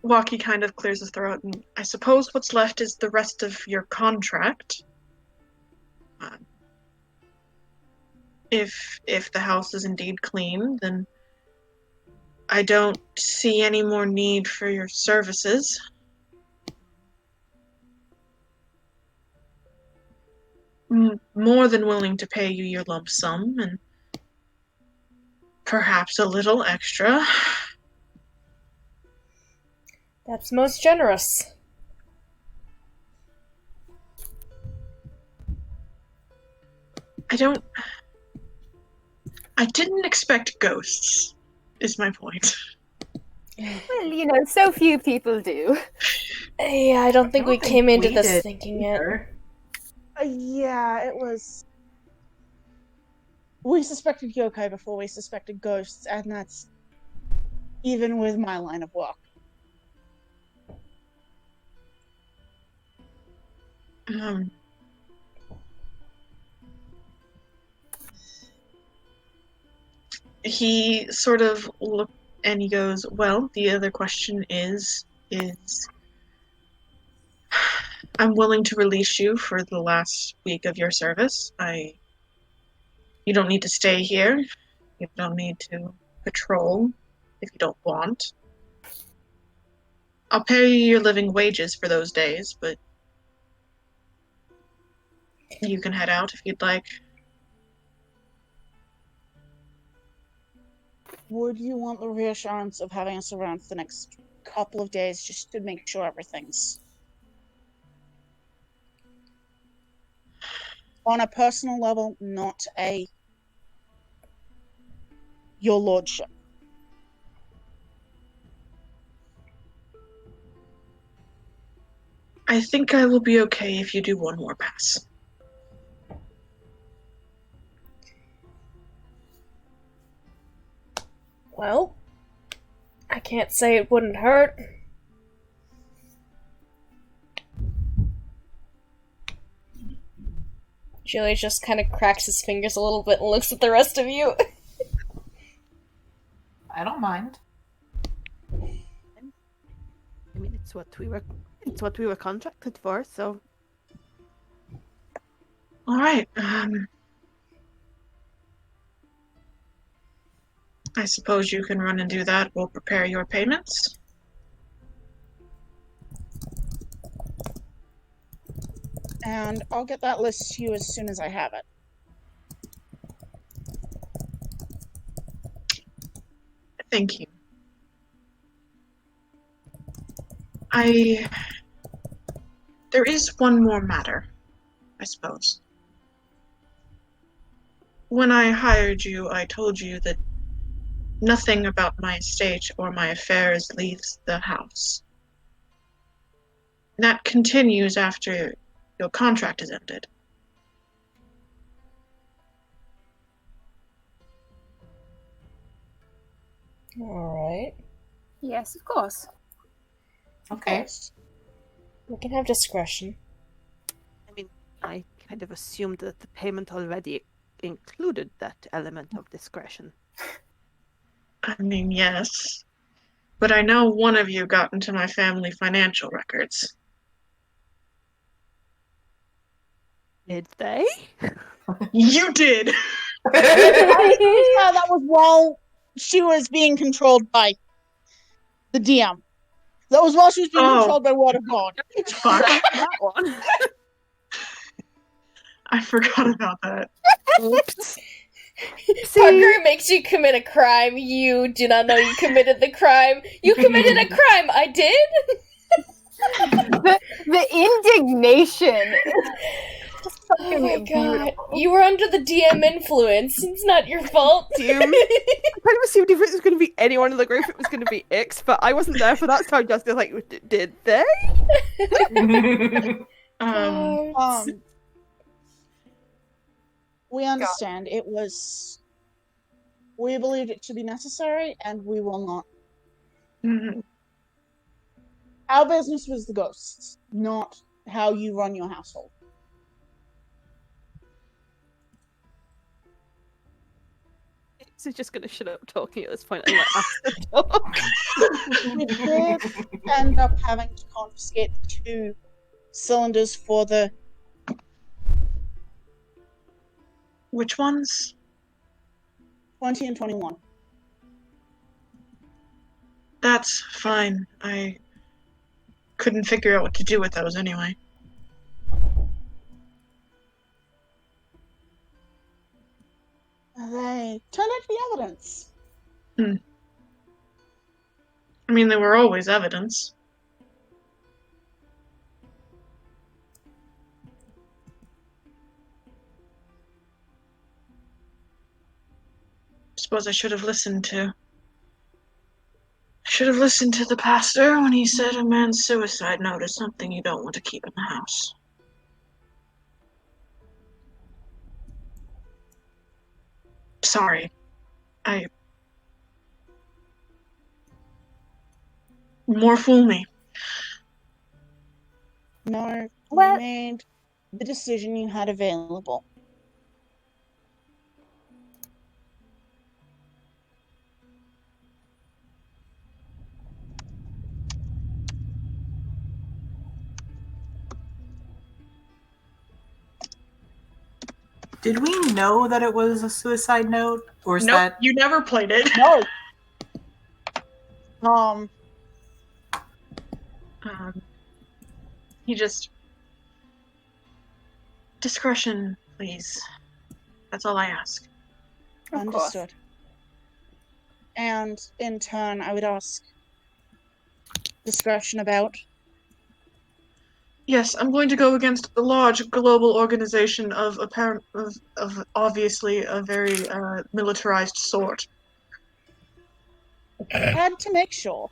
Waki kind of clears his throat, and I suppose what's left is the rest of your contract. If the house is indeed clean, then I don't see any more need for your services. More than willing to pay you your lump sum, and perhaps a little extra. That's most generous. I didn't expect ghosts, is my point. Well, you know, so few people do. Yeah, I don't think we came into this did thinking it. either. Yeah, it was. We suspected yokai before we suspected ghosts, and that's even with my line of work. He sort of looked and he goes, well, the other question is I'm willing to release you for the last week of your service. You don't need to stay here. You don't need to patrol if you don't want. I'll pay you your living wages for those days, but you can head out if you'd like. Would you want the reassurance of having us around for the next couple of days just to make sure everything's on a personal level, not a your lordship? I think I will be okay if you do one more pass. Well, I can't say it wouldn't hurt. Julie just kind of cracks his fingers a little bit and looks at the rest of you. I don't mind. I mean, it's what we were contracted for, so. All right. I suppose you can run and do that. We'll prepare your payments. And I'll get that list to you as soon as I have it. Thank you. There is one more matter, I suppose. When I hired you, I told you that nothing about my estate or my affairs leaves the house. That continues after your contract is ended. Alright. Yes, of course. Okay. We can have discretion. I mean, I kind of assumed that the payment already included that element of discretion. I mean, yes. But I know one of you got into my family financial records. Did they? You did! That was while she was being controlled by the DM. That was while she was being controlled by Word of God. Fuck. That one. I forgot about that. Oops. Parker makes you commit a crime. You do not know you committed the crime. You committed a crime. I did? The indignation. Just Oh fucking my god. beautiful. You were under the DM influence. It's not your fault. I kind of assumed if it was going to be anyone in the group, it was going to be Ix, but I wasn't there for that, so I'm just like, did they? We understand it was. We believed it to be necessary, and we will not. Mhm. Our business was the ghosts, not how you run your household. Ix is just going to shut up talking at this point and let us talk. We did end up having to confiscate the 2 cylinders for the. Which ones? 20 and 21. That's fine. I couldn't figure out what to do with those anyway. They turned out to be evidence. I mean, they were always evidence. Suppose I should have listened to. I should have listened to the pastor when he said a man's suicide note is something you don't want to keep in the house. Sorry. More fool me. No, What? you made the decision you had available. Did we know that it was a suicide note, or is Nope, that? you never played it. No. He just... Discretion, please. That's all I ask. Of course. Understood. And in turn, I would ask discretion about. Yes, I'm going to go against a large global organization of obviously a very militarized sort. Had to make sure.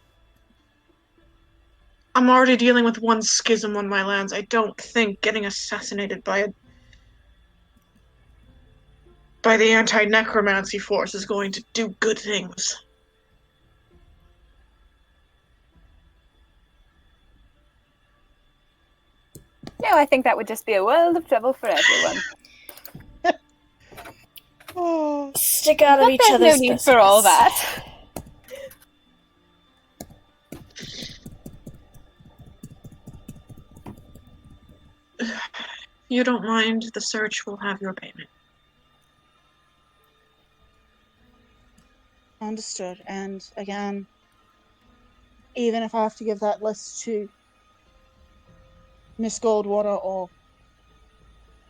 I'm already dealing with one schism on my lands. I don't think getting assassinated by the anti-necromancy force is going to do good things. No, I think that would just be a world of trouble for everyone. Stick out of But each there's other's no need business. for all that. You don't mind, the search will have your payment. Understood. And again, even if I have to give that list to Miss Goldwater or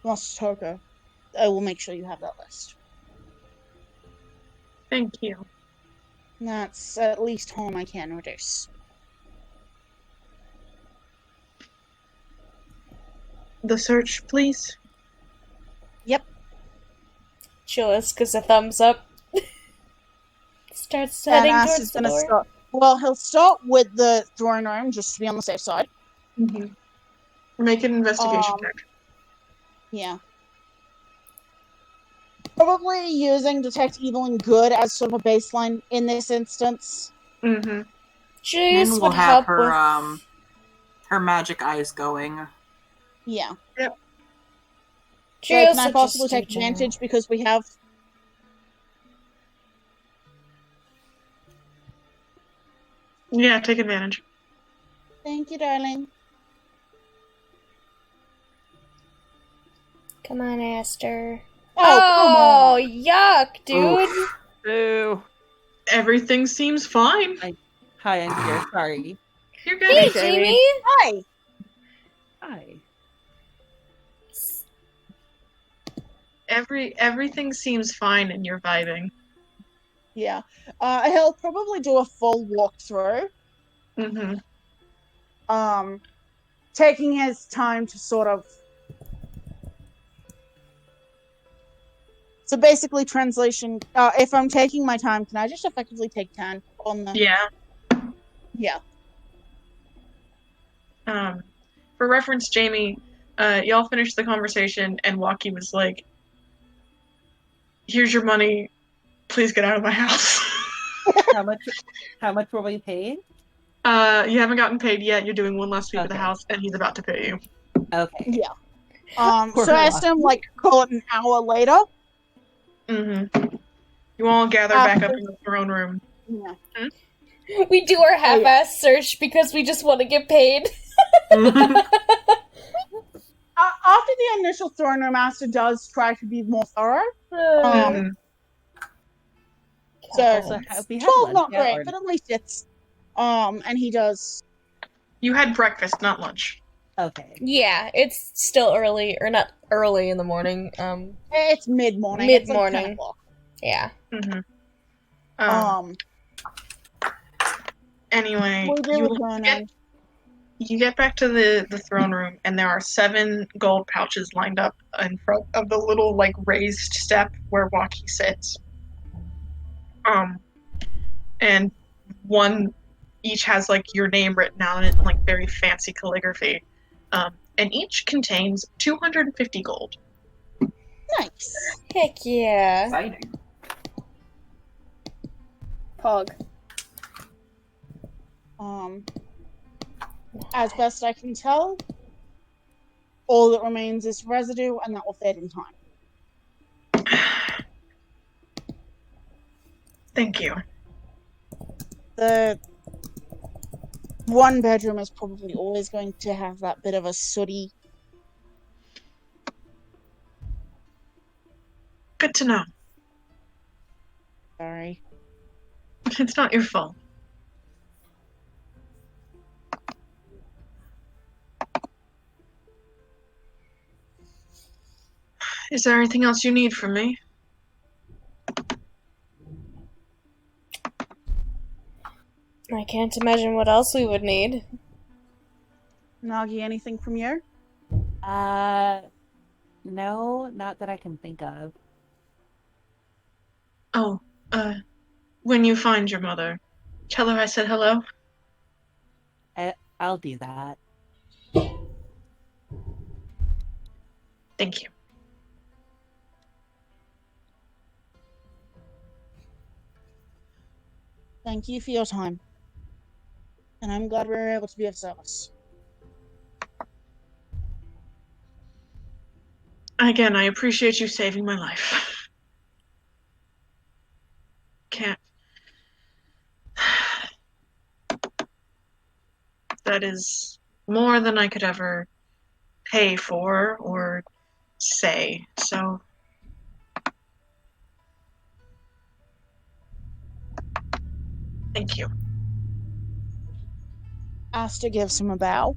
Master Toka, I will make sure you have that list. Thank you. And that's at least harm I can reduce. The search, please. Chillis gives a thumbs up. Starts And heading Ass towards is the gonna door. start. Well, he'll start with the throne room just to be on the safe side. Mm-hmm. Make an investigation check. Yeah. Probably using Detect Evil and Good as sort of a baseline in this instance. Mm-hmm. Min Julius will would have help her with. her magic eyes going. Yeah. So Julius can I would possibly just do take general. advantage because we have... Yeah, take advantage. Thank you, darling. Come on, Aster. Oh, come on. Yuck, dude. Oof. Boo. Everything seems fine. Hi, I'm here. Sorry. You're good. Hey, Jamie. Jamie. Hi. Hi. Everything seems fine and you're vibing. Yeah. He'll probably do a full walkthrough. Mm-hmm. Taking his time to sort of... So basically, translation, if I'm taking my time, can I just effectively take 10 on the... Yeah. Yeah. For reference, Jamie, y'all finished the conversation and Waki was like, "Here's your money. Please get out of my house." How much were we paid? You haven't gotten paid yet. You're doing one last sweep of the Okay. house, and he's about to pay you. Okay. Yeah. Poor So I assume, like, call it an hour later. Mm-hmm. You all gather back up in the throne room. Yeah. We do our half-ass search because we just want to get paid. After the initial throne room, Master does try to be more thorough. Mhm. So Also, we have 12 lunch not yet, great, or- but at least it's and he does. You had breakfast, not lunch. Okay. Yeah, it's still early, or not early in the morning. It's mid-morning. Mid-morning. It's like 10 o'clock. Yeah. Mm-hmm. Anyway, we do return and you get back to the throne room, and there are 7 gold pouches lined up in front of the little, like, raised step where Waki sits. And one each has, like, your name written on it in, like, very fancy calligraphy. And each contains 250 gold. nice. Heck yeah. Exciting. Pog. As best I can tell, all that remains is residue, and that will fade in time. Thank you. The one bedroom is probably always going to have that bit of a sooty. Good to know. Sorry. It's not your fault. Is there anything else you need from me? I can't imagine what else we would need. Nagi, anything from you? No, not that I can think of. Oh, when you find your mother, tell her I said hello. I'll do that. Thank you. Thank you for your time. And I'm glad we were able to be of service. Again, I appreciate you saving my life. Can't. That is more than I could ever pay for or say, so. Thank you. Asta gives him a bow.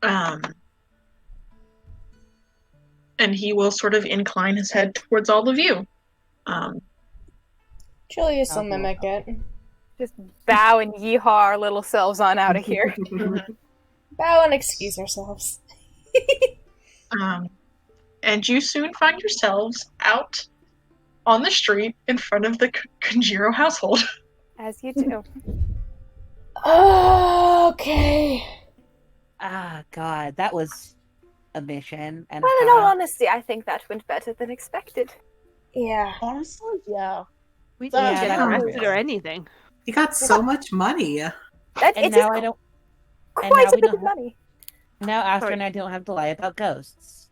And he will sort of incline his head towards all of you. Julius will mimic it. Just bow and yeehaw our little selves on out of here. Bow and excuse ourselves. And you soon find yourselves out on the street in front of the Kanjiro household. As you do. Okay. Ah, God, that was a mission and Well, a in all half. honesty, I think that went better than expected. Yeah. Honestly, yeah. We That- didn't get yeah, that was arrested good. or anything. You got so much money. That And it now is I don't. quite now a we bit don't of money. Now Aster Sorry. and I don't have to lie about ghosts.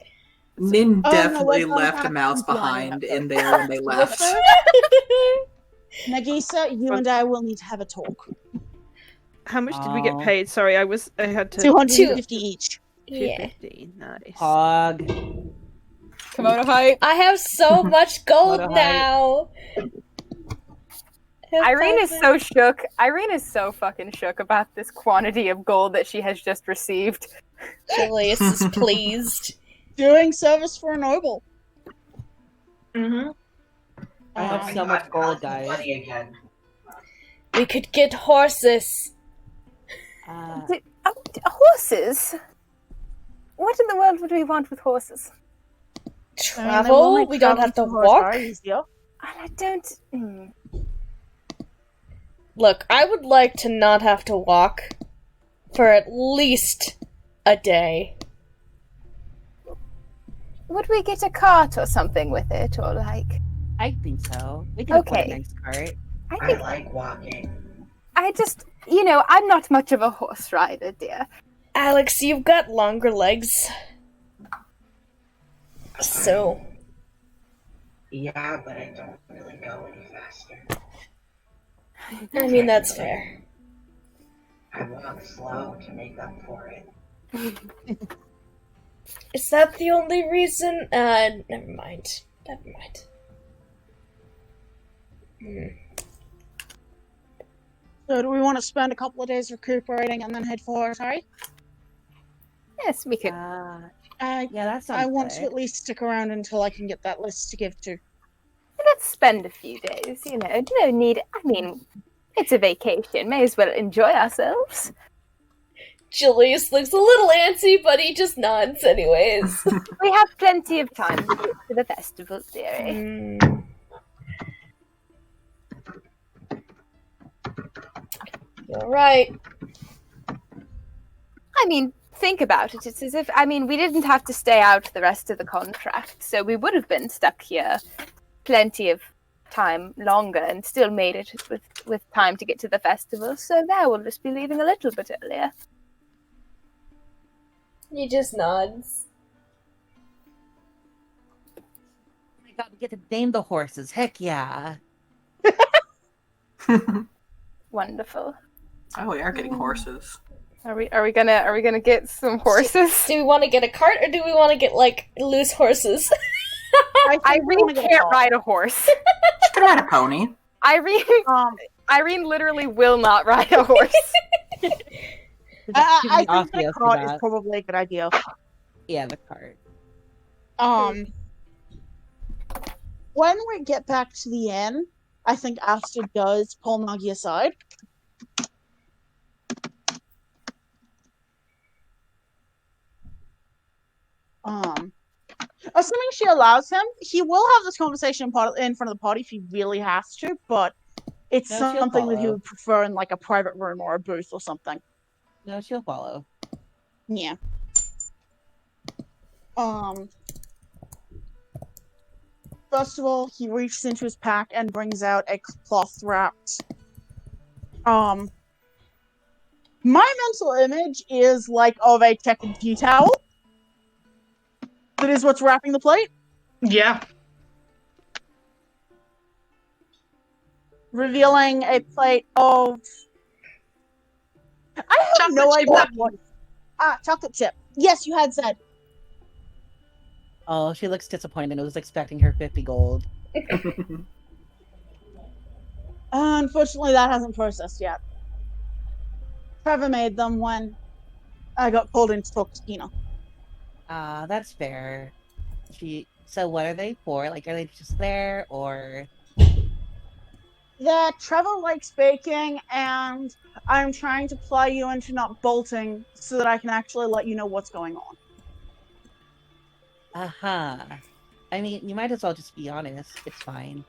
Nin Oh, no, definitely we're not left a mouse actually lying behind about in there when they left. Nagisa, you and I will need to have a talk. How much did we get Oh. paid? Sorry, I had to 250 each. Yeah. 250. Nice. Hog. Kimono hype. I have so much gold What a hype. now. Irene is so shook. Irene is so fucking shook about this quantity of gold that she has just received. Julius is pleased. Doing service for a noble. Mm-hmm. I have so much gold, guys. Money again. We could get horses. Horses? What in the world would we want with horses? Travel? We don't have to walk? I don't. Look, I would like to not have to walk for at least a day. Would we get a cart or something with it, or like? I think so. We can afford Okay. a nice cart. I I think like walking. I just, I'm not much of a horse rider, dear. Alex, you've got longer legs. So, Yeah, but I don't really go any faster. I mean, that's fair. I walk slow to make up for it. Is that the only reason? Never mind. Never mind. So do we want to spend a couple of days recuperating and then head for Atari? Yes, we could. I Yeah, that sounds I want to good. at least stick around until I can get that list to give to. Let's spend a few days. No need. I mean, it's a vacation. May as well enjoy ourselves. Julius looks a little antsy, but he just nods anyways. We have plenty of time to get to the festival, dearie. You're right. I mean, think about it. It's as if, we didn't have to stay out the rest of the contract, so we would have been stuck here plenty of time longer and still made it with time to get to the festival, so now we'll just be leaving a little bit earlier. He just nods. Oh my god, we get to name the horses. Heck yeah. Wonderful. Oh, we are getting horses. Are we gonna get some horses? Do we want to get a cart or do we want to get like loose horses? Irene can't ride a horse. She could ride a pony. Irene literally will not ride a horse. I think Osteos that a for cart is that. probably a good idea. Yeah, the cart. When we get back to the inn, I think Asta does pull Nagi aside. Assuming she allows him, he will have this conversation in front of the party if he really has to, but it's No, she'll something that he follow. would prefer in like a private room or a booth or something. No, she'll follow. Yeah. First of all, he reaches into his pack and brings out a cloth wrapped. My mental image is like of a Tekken tea towel. That is what's wrapping the plate. Yeah. Revealing a plate of. I have Chocolate no chip. idea what. Chocolate chip. Yes, you had said. Oh, she looks disappointed. I was expecting her 50 gold. Unfortunately, that hasn't processed yet. Trevor made them when I got pulled in to talk to Tina. That's fair. So what are they for? Like, are they just there, or? That Trevor likes baking, and I'm trying to ply you into not bolting so that I can actually let you know what's going on. Uh-huh. I mean, you might as well just be honest. It's fine.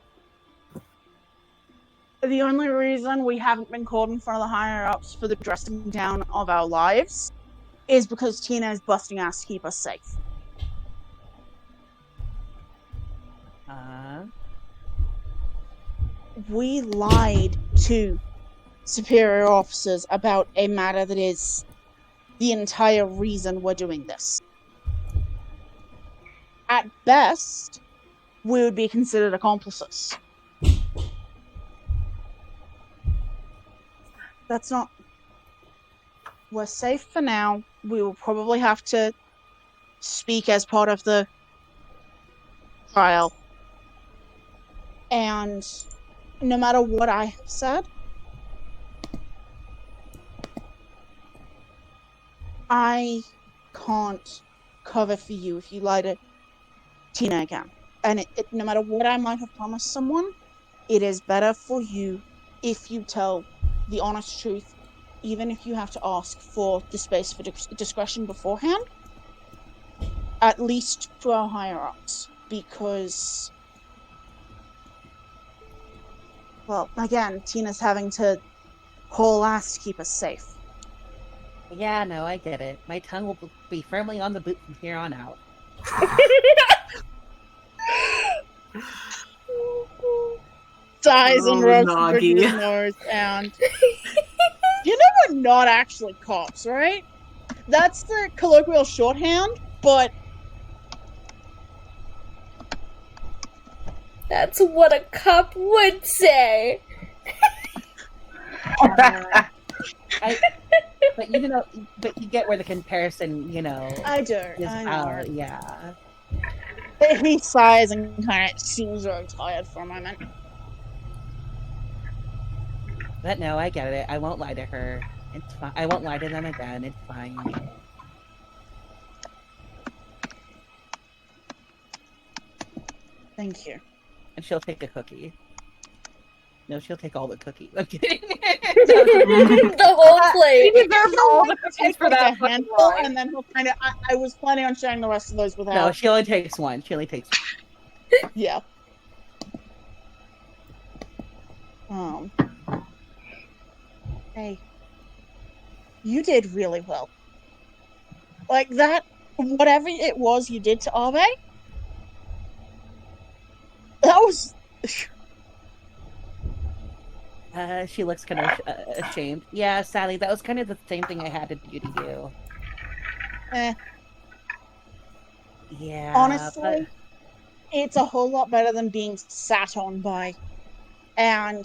The only reason we haven't been called in front of the higher-ups for the dressing down of our lives is because Tina is busting ass to keep us safe. We lied to superior officers about a matter that is the entire reason we're doing this. At best, we would be considered accomplices. That's not... We're safe for now. We will probably have to speak as part of the trial. And no matter what I have said, I can't cover for you if you lie to Tina again. And no matter what I might have promised someone, it is better for you if you tell the honest truth, even if you have to ask for the space for discretion beforehand, at least to our higher-ups, because, well, again, Tina's having to haul ass to keep us safe. Yeah, no, I get it. My tongue will be firmly on the boot from here on out. Sighs and rubs Nagi. Bridget's nose, and you know we're not actually cops, right? That's the colloquial shorthand, but That's what a cop would say. But you get where the comparison, I do. is I know. out. Yeah. He sighs and kind of seems very tired for a moment. But no, I get it. I won't lie to her. It's fine. I won't lie to them again. It's fine. Thank you. And she'll take a cookie. No, she'll take all the cookies. I'm kidding. The whole plate. You deserve all the cookies for that. A handful, and then he'll kind of. I was planning on sharing the rest of those with her. No, she only takes one. She only takes one. Yeah. Hey, you did really well. Like that, whatever it was you did to Abe, that was. She looks kind of ashamed. Yeah, Sally, that was kind of the same thing I had to do to you. Yeah. Honestly, it's a whole lot better than being sat on by. And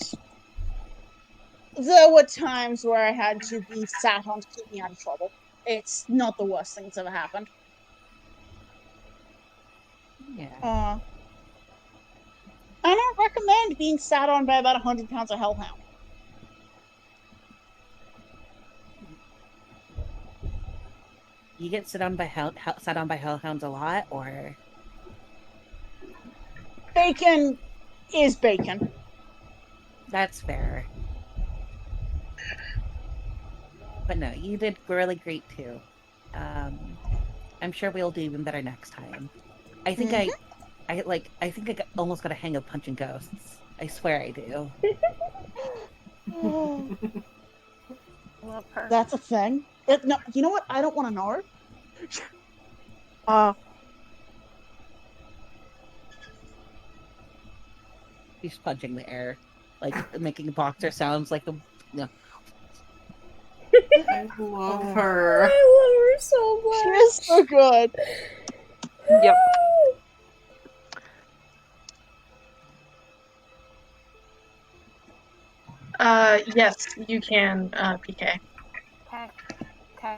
there were times where I had to be sat on to keep me out of trouble. It's not the worst thing that's ever happened. Yeah. I don't recommend being sat on by about 100 pounds of hellhound. You get sat on by hellhounds a lot, or? Bacon is bacon. That's fair. But no, you did really great too. I'm sure we'll do even better next time. I think I think I almost got a hang of punching ghosts. I swear I do. Love her. That's a thing. No, you know what? I don't want to know her. She's punching the air, like making boxer sounds like the. No. I love her. I love her so much. She is so good. Yep. Yes, you can, PK. Okay.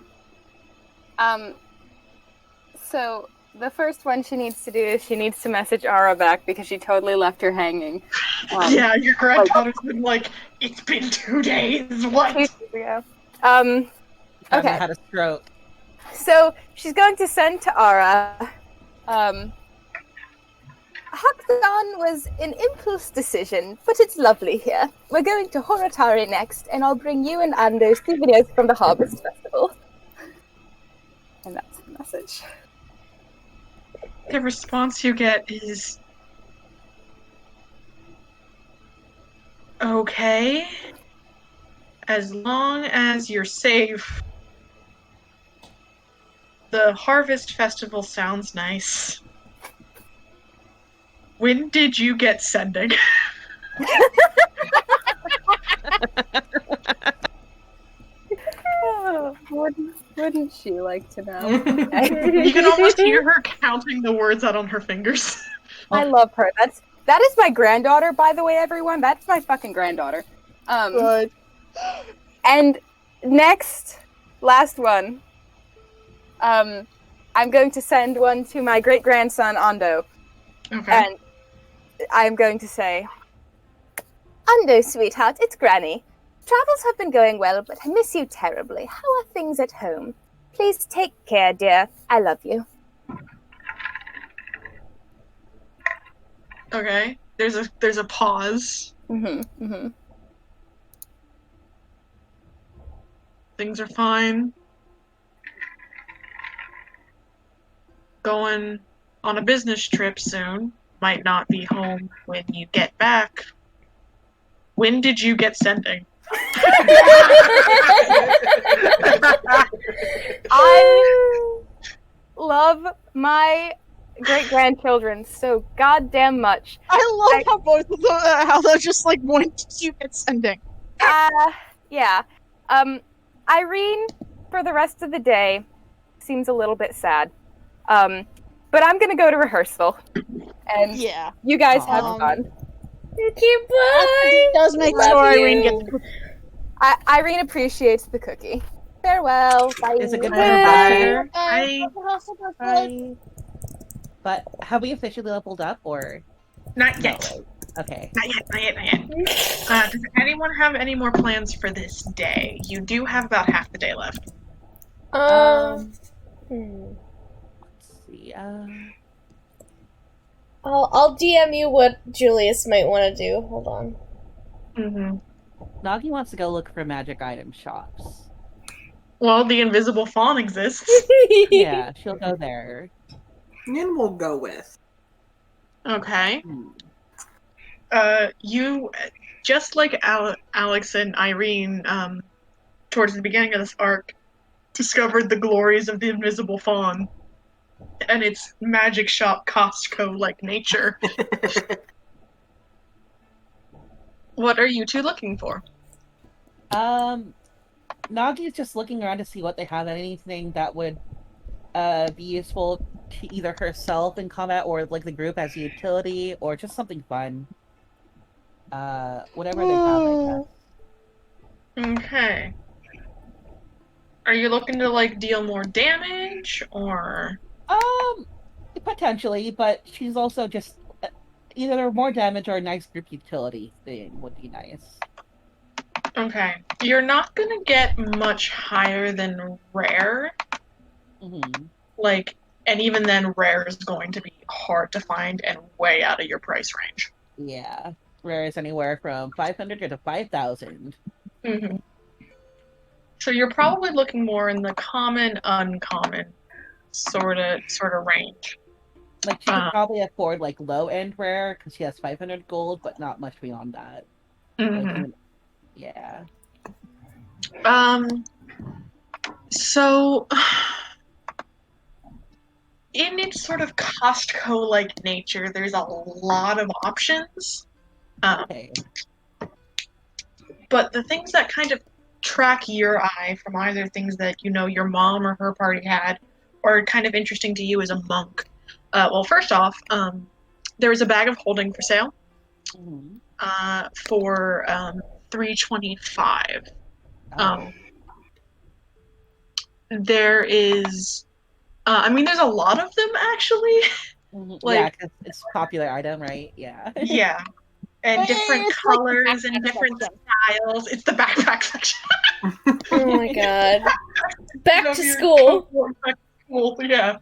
So the first one she needs to do is she needs to message Ara back because she totally left her hanging. Yeah, your granddaughter's been like, it's been 2 days, what? 2 days ago. Found Okay. out how to stroke. So she's going to send to Ara. Hakdan was an impulse decision, but it's lovely here. We're going to Horatari next, and I'll bring you and Anders souvenirs from the Harvest Festival. And that's the message. The response you get is, Okay. As long as you're safe. The Harvest Festival sounds nice. When did you get sending? Oh, wouldn't she like to know? You can almost hear her counting the words out on her fingers. I love her. That is my granddaughter, by the way, everyone. That's my fucking granddaughter. Good. And next, last one. I'm going to send one to my great grandson Ando, Okay. and I'm going to say, Ando, sweetheart, it's Granny. Travels have been going well, but I miss you terribly. How are things at home? Please take care, dear. I love you. Okay. There's a pause. Things are fine. Going on a business trip soon. Might not be home when you get back. When did you get sending? I love my great grandchildren so goddamn much. I love how both of them, how they're just like, when did you get sending? Yeah. Irene, for the rest of the day, seems a little bit sad. But I'm gonna go to rehearsal, and Yeah. you guys have Um, fun. Okay, bye. It does make Love sure Irene you. gets the cookie. Irene appreciates the cookie. Farewell. Bye. Is it good for Bye. her better? I But have we officially leveled up or not no? yet. Okay. Not yet. Does anyone have any more plans for this day? You do have about half the day left. Hmm. Let's see. I'll DM you what Julius might want to do. Hold on. Mm-hmm. Nagi wants to go look for magic item shops. Well, the invisible fawn exists. Yeah, she'll go there. And we'll go with. Okay. Hmm. You, just like Alex and Irene, towards the beginning of this arc, discovered the glories of the invisible fawn and its magic shop Costco-like nature. What are you two looking for? Nagi's just looking around to see what they have, anything that would be useful to either herself in combat or like the group as a utility or just something fun. Whatever they have, I guess. Okay. Are you looking to like deal more damage or? Potentially, but she's also just either more damage or a nice group utility thing would be nice. Okay. You're not gonna get much higher than rare. Mm-hmm. Like, and even then, rare is going to be hard to find and way out of your price range. Yeah. Rare is anywhere from 500 to 5,000. Mm-hmm. So you're probably looking more in the common, uncommon sort of range. Like, she could probably afford, like, low-end rare, because she has 500 gold, but not much beyond that. Mm-hmm. Like, yeah. So, in its sort of Costco-like nature, there's a lot of options. Okay. But the things that kind of track your eye from either things that, you know, your mom or her party had, or kind of interesting to you as a monk. Well, first off, there was a bag of holding for sale. Mm-hmm. For $325. There is, there's a lot of them actually. Mm-hmm. Like, yeah, because it's a popular item, right? Yeah. Yeah, and different It's like the colors and backpack different section. styles. It's the backpack section. Oh my god. Back Of to your school. Cool, yeah.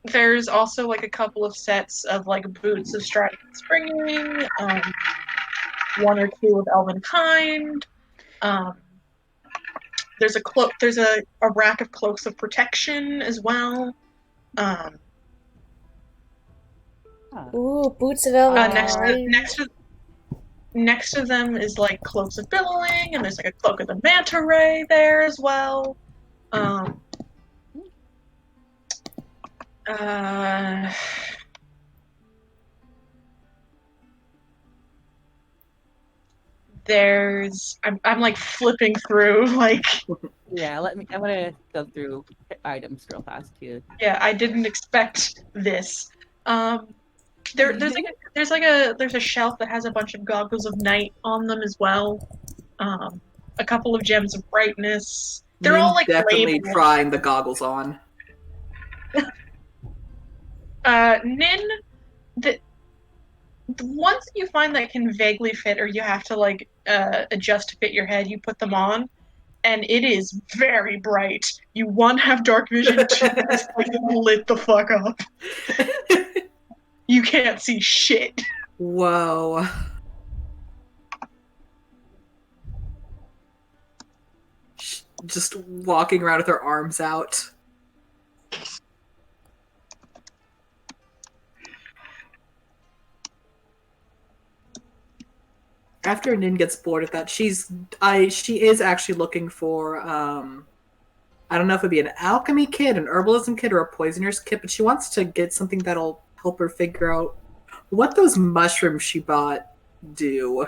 There's also like a couple of sets of like boots of Striding and Springing, one or two of Elvenkind. There's a cloak. There's a rack of cloaks of protection as well. Ooh, boots of elven Next kind. next to them is like cloaks of billowing, and there's like a cloak of the manta ray there as well. Uh, I'm like flipping through like Yeah, I'm gonna go through items real fast too. yeah, I didn't expect this. There's a shelf that has a bunch of goggles of night on them as well. A couple of gems of brightness. They're all like definitely labeled. trying the goggles on. Nin, the ones that you find that can vaguely fit, or you have to like adjust to fit your head, you put them on, and it is very bright. You one have dark vision, two it's like lit the fuck up. You can't see shit. Whoa. Just walking around with her arms out. After Nin gets bored of that, she is actually looking for I don't know if it'd be an alchemy kit, an herbalism kit, or a poisoner's kit, but she wants to get something that'll help her figure out what those mushrooms she bought do.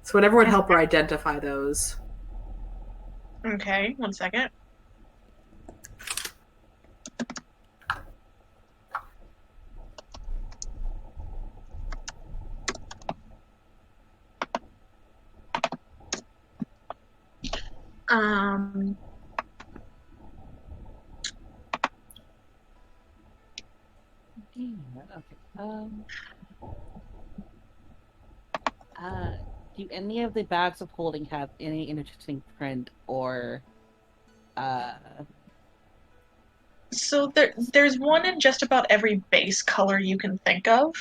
So whatever would help her identify those. Okay, 1 second. Do any of the bags of holding have any interesting print or So there's one in just about every base color you can think of,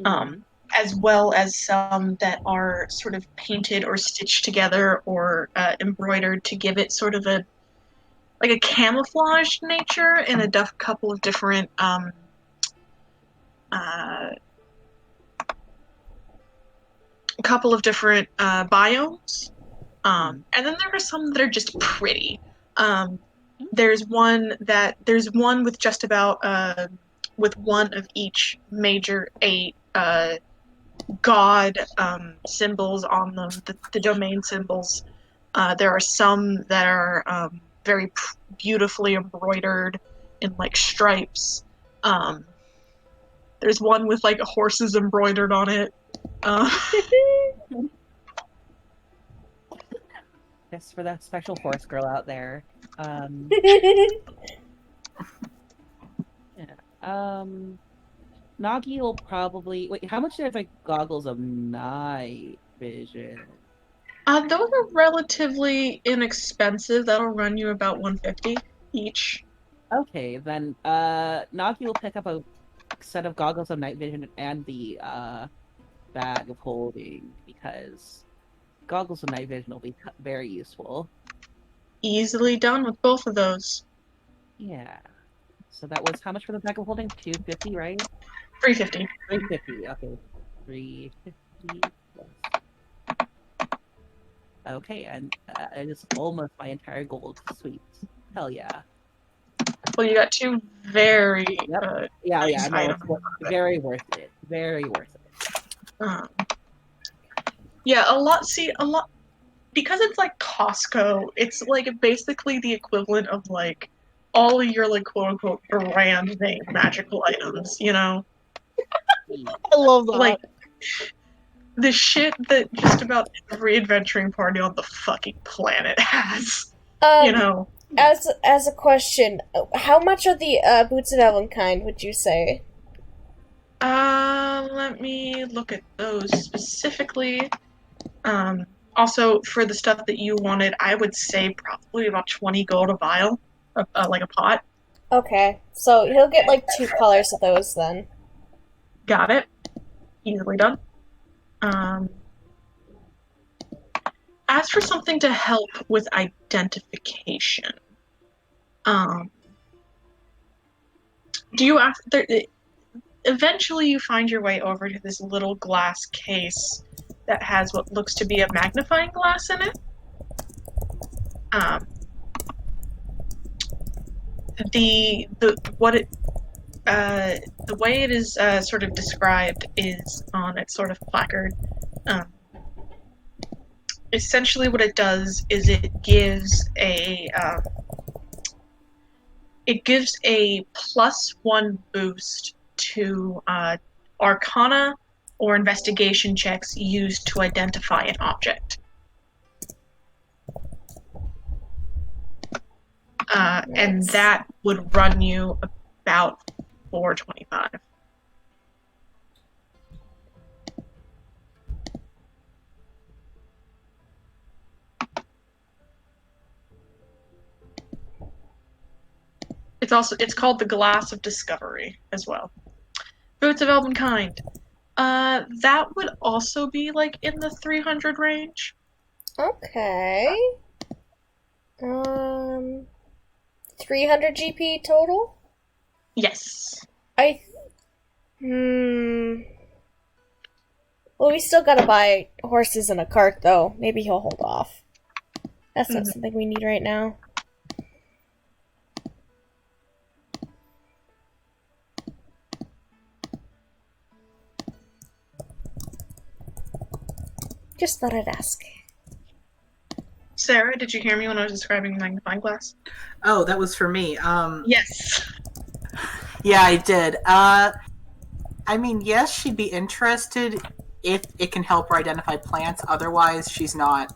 as well as some that are sort of painted or stitched together or embroidered to give it sort of a camouflaged nature in a couple of different biomes. And then there are some that are just pretty. There's one with just about with one of each major 8 god symbols on them, the domain symbols. There are some that are very beautifully embroidered in like stripes. There's one with like horses embroidered on it. Just for that special horse girl out there. Nagi will probably wait. How much are like goggles of night vision? Those are relatively inexpensive. That'll run you about 150 each. Okay, then Nagi will pick up a set of goggles of night vision and the bag of holding because goggles of night vision will be very useful. Easily done with both of those. Yeah. So that was how much for the bag of holding? 250, right? 350. 350. Okay. 350 plus. Okay, and it is almost my entire gold. Sweet. Hell yeah. Well, you got 2 very nice items. Very worth it. Very worth it. Yeah, a lot because it's like Costco, it's like basically the equivalent of like all of your like quote unquote brand name magical items, you know? I love that. Like the shit that just about every adventuring party on the fucking planet has. You know. As a question, how much are the boots of elven kind, would you say? Let me look at those specifically. Also, for the stuff that you wanted, I would say probably about 20 gold a vial, like a pot. Okay, so he'll get like 2 colors of those then. Got it. Easily done. As for something to help with identification, do you eventually you find your way over to this little glass case that has what looks to be a magnifying glass in it. The way it is sort of described is on its sort of placard. Essentially, what it does is it gives a +1 boost to Arcana or investigation checks used to identify an object. And that would run you about $4.25. It's called the Glass of Discovery as well. Boots of Elvenkind. That would also be like in the 300 range. Okay. 300 GP total? Yes. Well, we still gotta buy horses and a cart, though. Maybe he'll hold off. That's not something we need right now. Just thought I'd ask. Sarah, did you hear me when I was describing the magnifying glass? Oh, that was for me. Yes. Yeah, I did. I mean, yes, she'd be interested if it can help her identify plants. Otherwise, she's not.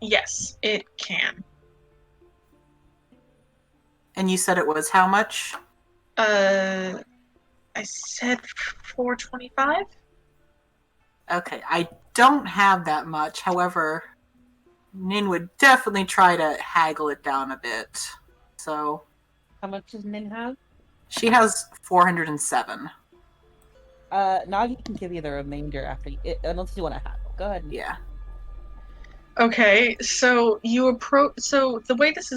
Yes, it can. And you said it was how much? I said $4.25. Okay, I don't have that much. However, Nin would definitely try to haggle it down a bit. So, How much does Nin have? she has 407. Nagi can give you the remainder after unless you want to haggle. Go ahead. Yeah. Okay, so you approach. So the way this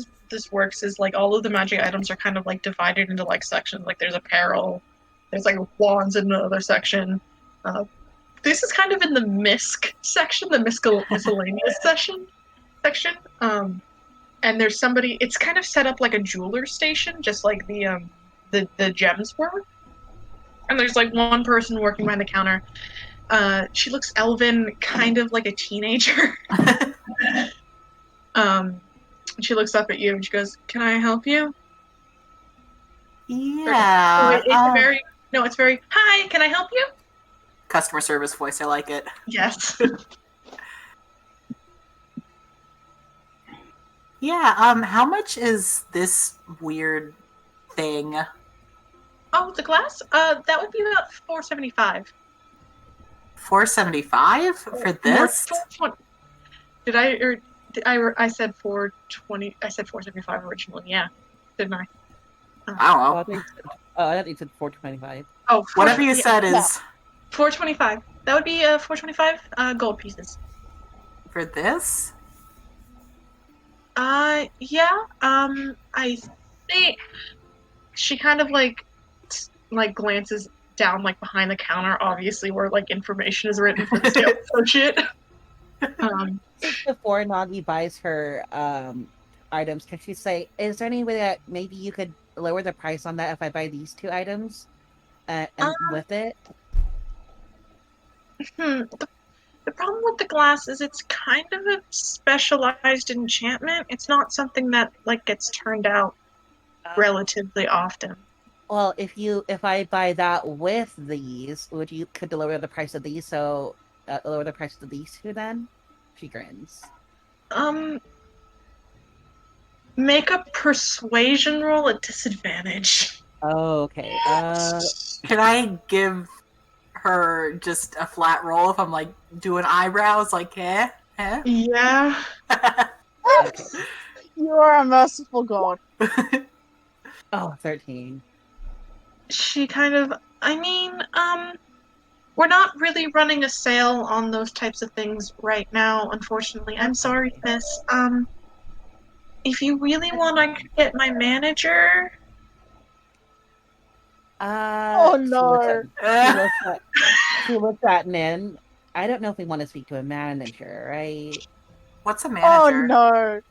works is like all of the magic items are kind of like divided into like sections. Like there's apparel, there's like wands in another section. This is kind of in the misc section, the miscellaneous section. And there's somebody. It's kind of set up like a jeweler station, just like the gems were. And there's like one person working behind the counter. She looks elven, kind of like a teenager. She looks up at you and she goes, "Can I help you?" Yeah. It's very, "Hi, can I help you?" Customer service voice, I like it. Yes. Yeah, how much is this weird thing? Oh, the glass? That would be about $4.75. $4.75 for this? Did I I said $4.20? I said $4.75 originally. Yeah, didn't I? I don't know. I thought you said $4.25. Oh, whatever you said is $4.25. That would be $4.25 gold pieces. for this. Yeah. I think she kind of like glances down like behind the counter, obviously where like information is written for the sales associate. Before Nagi buys her items, can she say, "Is there any way that maybe you could lower the price on that if I buy these 2 items and with it?" The problem with the glass is it's kind of a specialized enchantment. It's not something that like gets turned out relatively often. Well, if I buy that with these, could lower the price of these? So lower the price of these 2 then? She grins. Make a persuasion roll at disadvantage. Oh, okay. Can I give her just a flat roll if I'm like doing eyebrows, like eh? Yeah. Okay. You are a merciful god. Oh, 13. She kind of, we're not really running a sale on those types of things right now, unfortunately. I'm sorry, miss. If you really want, I could get my manager Oh, She no. looks at Nin. I don't know if we want to speak to a manager, right? What's a Oh manager? no.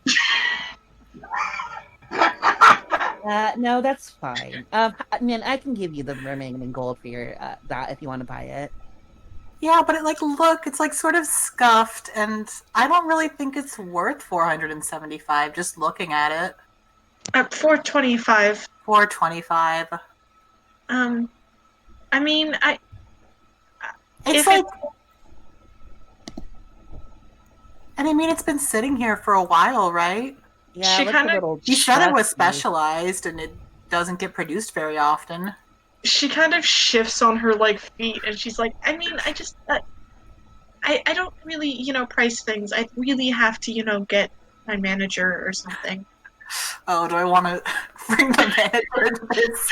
No, that's fine. Nin, I can give you the remaining gold for your that if you want to buy it. Yeah, but it's like sort of scuffed, and I don't really think it's worth 475 just looking at it. At 425. 425. I mean, It's if like, and I mean, it's been sitting here for a while, right? Yeah, She it looks kinda- a little You said it was dusty. specialized, and it doesn't get produced very often. she kind of shifts on her like feet, and she's like, I mean, I just, I don't really, price things. I really have to, get my manager or something. Oh, do I want to bring the manager into this?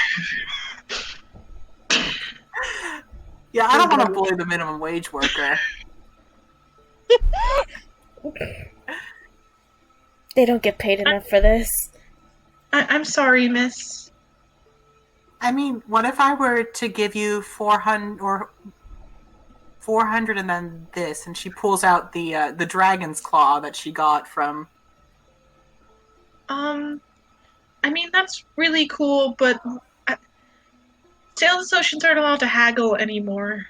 Yeah, I don't want to bully the minimum wage worker. They don't get paid enough for this. I'm sorry, miss. I mean, what if I were to give you 400 and then this, and she pulls out the dragon's claw that she got from. I mean, that's really cool, but sales associates aren't allowed to haggle anymore.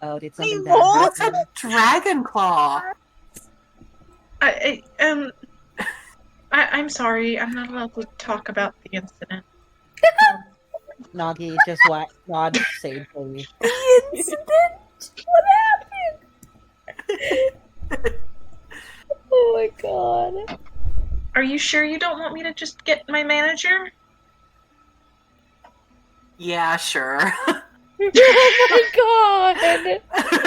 Oh, did something What? bad What's a happen? dragon claw? I'm sorry, I'm not allowed to talk about the incident. Nagi, just what? Nod sagely. The incident? What happened? Oh my god. Are you sure you don't want me to just get my manager? Yeah, sure. Oh my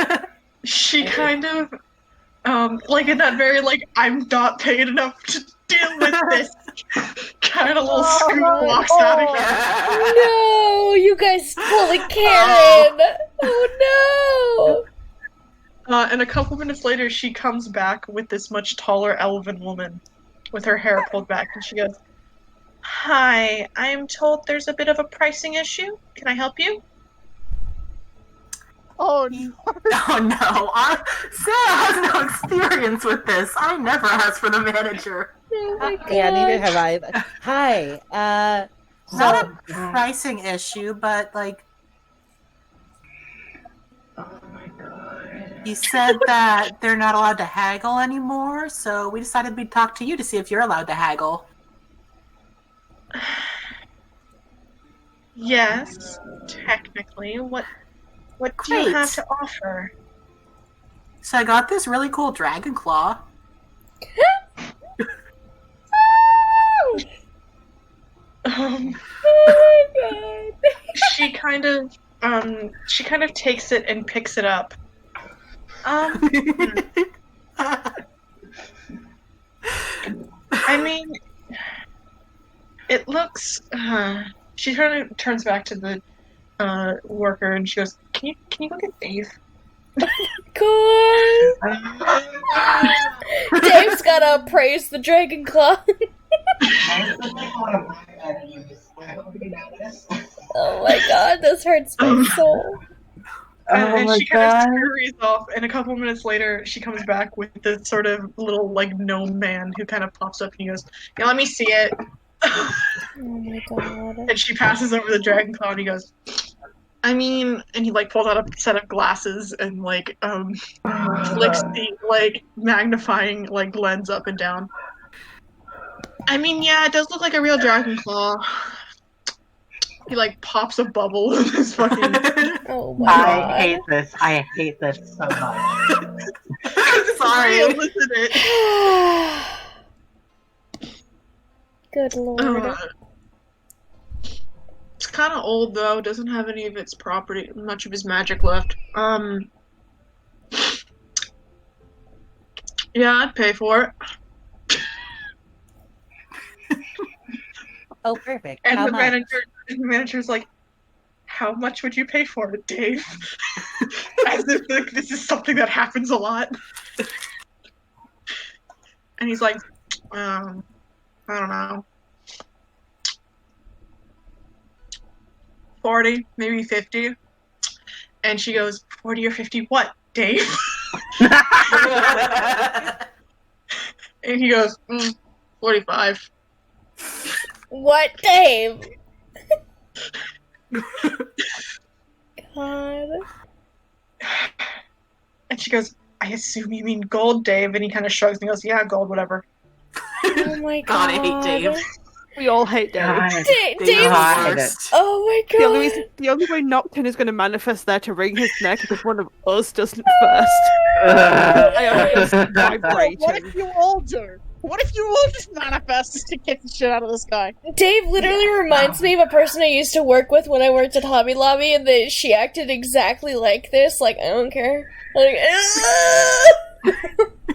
god. She kind of, like in that very, like, I'm not paid enough to deal with this kind of little scoot walks out of here. No, you guys pulled a Karen. Oh no. And a couple minutes later, she comes back with this much taller elven woman with her hair pulled back, and she goes, "Hi, I'm told there's a bit of a pricing issue. Can I help you?" Oh no. Oh no, Sarah has no experience with this. I never asked for the manager. Oh my god. Yeah, neither have I. Hi. Not a pricing issue, but like, Oh my god. you said that they're not allowed to haggle anymore, so we decided we'd talk to you to see if you're allowed to haggle. Yes, technically. What do you Great. have to offer? So I got this really cool dragon claw. Um, Oh my god. she kind of takes it and picks it up. I mean, it looks. She kind of turns back to the worker and she goes, "Can you go get Dave?" God. Dave's gotta praise the dragon claw. I still like one of my managers. I hope you notice. Oh my god, this hurts my soul. And she kind of scurries off, and a couple minutes later, she comes back with this sort of little, like, gnome man who kind of pops up and he goes, "Yeah, let me see it." Oh my god. And she passes over the dragon claw and he goes, I mean, and he, like, pulls out a set of glasses and, like, flicks the, like, magnifying, like, lens up and down. I mean, yeah, it does look like a real dragon claw. He, like, pops a bubble in his fucking... Oh my god. I hate this. I hate this so much. Sorry. Real, isn't it? Good lord. It's kind of old though. Doesn't have any of its property, much of his magic left. Yeah, I'd pay for it. Oh, perfect. And How the much? manager's like, "How much would you pay for it, Dave?" As if like, this is something that happens a lot. And he's like, I don't know. 40, maybe 50. And she goes, 40 or 50 what, Dave? And he goes, 45. What, Dave? God. And she goes, I assume you mean gold, Dave. And he kind of shrugs and goes, yeah, gold, whatever. Oh my God, god. I hate Dave. We all hate Dave. God. Dave. Dave's God. the worst. Oh my The only, god. the only way Nocturne is going to manifest there to wring his neck is if one of us does it first. I am just What vibrating. if you all do? What if you all just manifest to kick the shit out of this guy? Dave literally reminds me of a person I used to work with when I worked at Hobby Lobby, and she acted exactly like this. Like, I don't care. Like,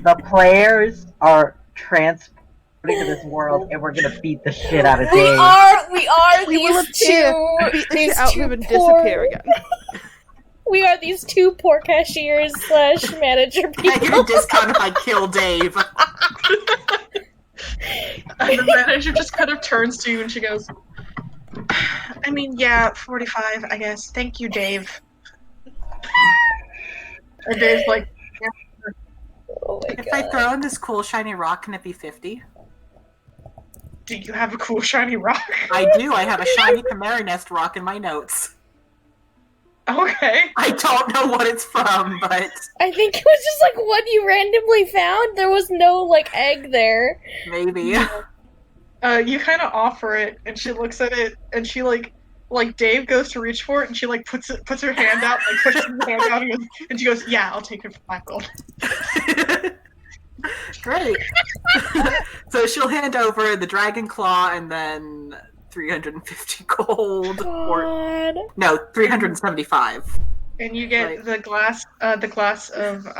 The players are transporting to this world, and we're gonna beat the shit out of we Dave. are We will these appear, two. beat the These shit out of two him and poor. disappear again. We are these two poor cashiers / manager Yeah, people. you're discounted if I kill Dave. And the manager just kind of turns to you and she goes, I mean, yeah, 45, I guess. Thank you, Dave. And Dave's like, Oh my If I god. throw in this cool shiny rock, can it be 50? do you have a cool shiny rock? I do. I have a shiny Chimera Nest rock in my notes. Okay. I don't know what it's from, but I think it was just like one you randomly found. There was no like egg there. maybe. You kind of offer it, and she looks at it, and she like Dave goes to reach for it, and she like puts her hand out, like pushes her hand out, and she goes, "Yeah, I'll take it for 5 gold." Great. So she'll hand over the dragon claw and then 350 gold, or God. no, 375. And you get Right. the glass of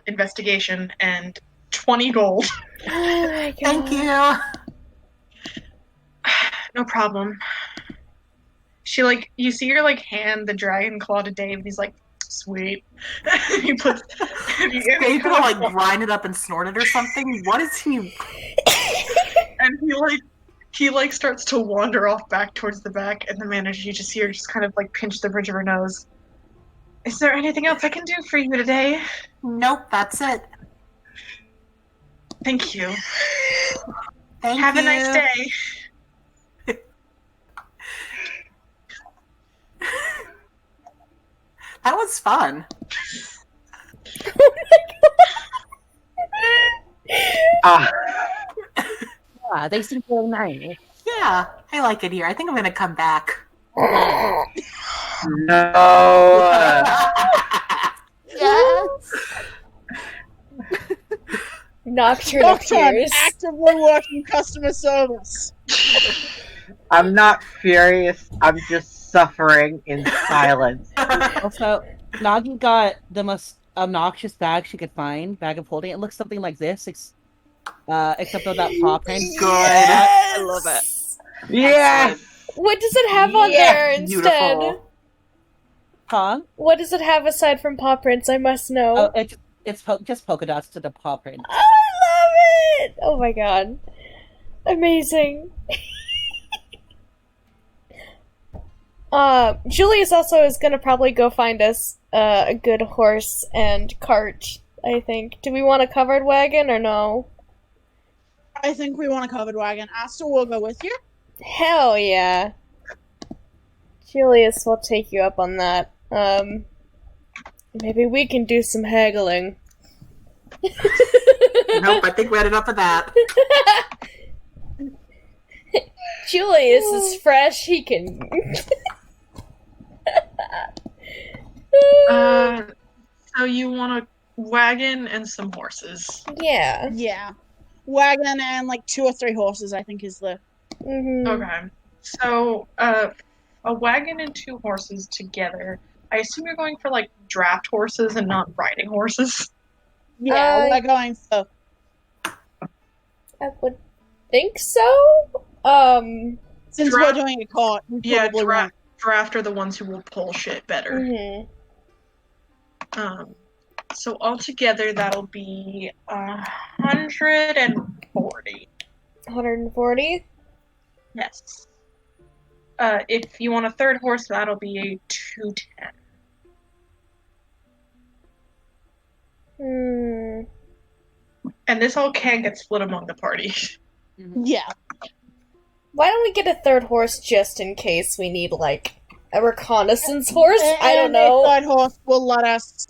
investigation and 20 gold. Oh my god. Thank you. No problem. She you see her hand the dragon claw to Dave, and he's like, sweet. He puts. Dave's gonna like grind it up and snort it or something. What is he? And he starts to wander off back towards the back, and the manager, you just hear just kind of pinch the bridge of her nose. Is there anything else I can do for you today? Nope, that's it. Thank you. Thank Have you. a nice day. That was fun. Ah, Yeah, they seem really nice. Yeah, I like it here. I think I'm gonna come back. no. Yes. Nocturne Nocturne appears. actively working customer service. I'm not furious. I'm just suffering in silence. Also, Nagi got the most obnoxious bag she could find, bag of holding. It looks something like this, except without paw prints. Good. I love it. Yeah. What does it have on Yeah, there instead? Beautiful. Huh? What does it have aside from paw prints? I must know. Oh, it's just polka dots to the paw print. Oh, I love it! Oh my god. Amazing. Julius also is gonna probably go find us a good horse and cart, I think. Do we want a covered wagon or no? I think we want a covered wagon. Asta will go with you. Hell yeah. Julius will take you up on that. Maybe we can do some haggling. Nope, I think we had enough of that. Julius is fresh, he can... So you want a wagon and some horses. Yeah. Yeah. Wagon and 2 or 3 horses, I think, is the. Mm-hmm. Okay. So, a wagon and 2 horses together. I assume you're going for draft horses and not riding horses. Yeah, we're going for. I would think so. Since Draft- we're doing a cart, we Yeah, probably want. draft are the ones who will pull shit better. Mm-hmm. So altogether that'll be 140. 140? Yes. If you want a third horse, that'll be a 210. And this all can get split among the party. Yeah. Why don't we get a third horse just in case we need, like, a reconnaissance horse? I don't And know. a third horse will let us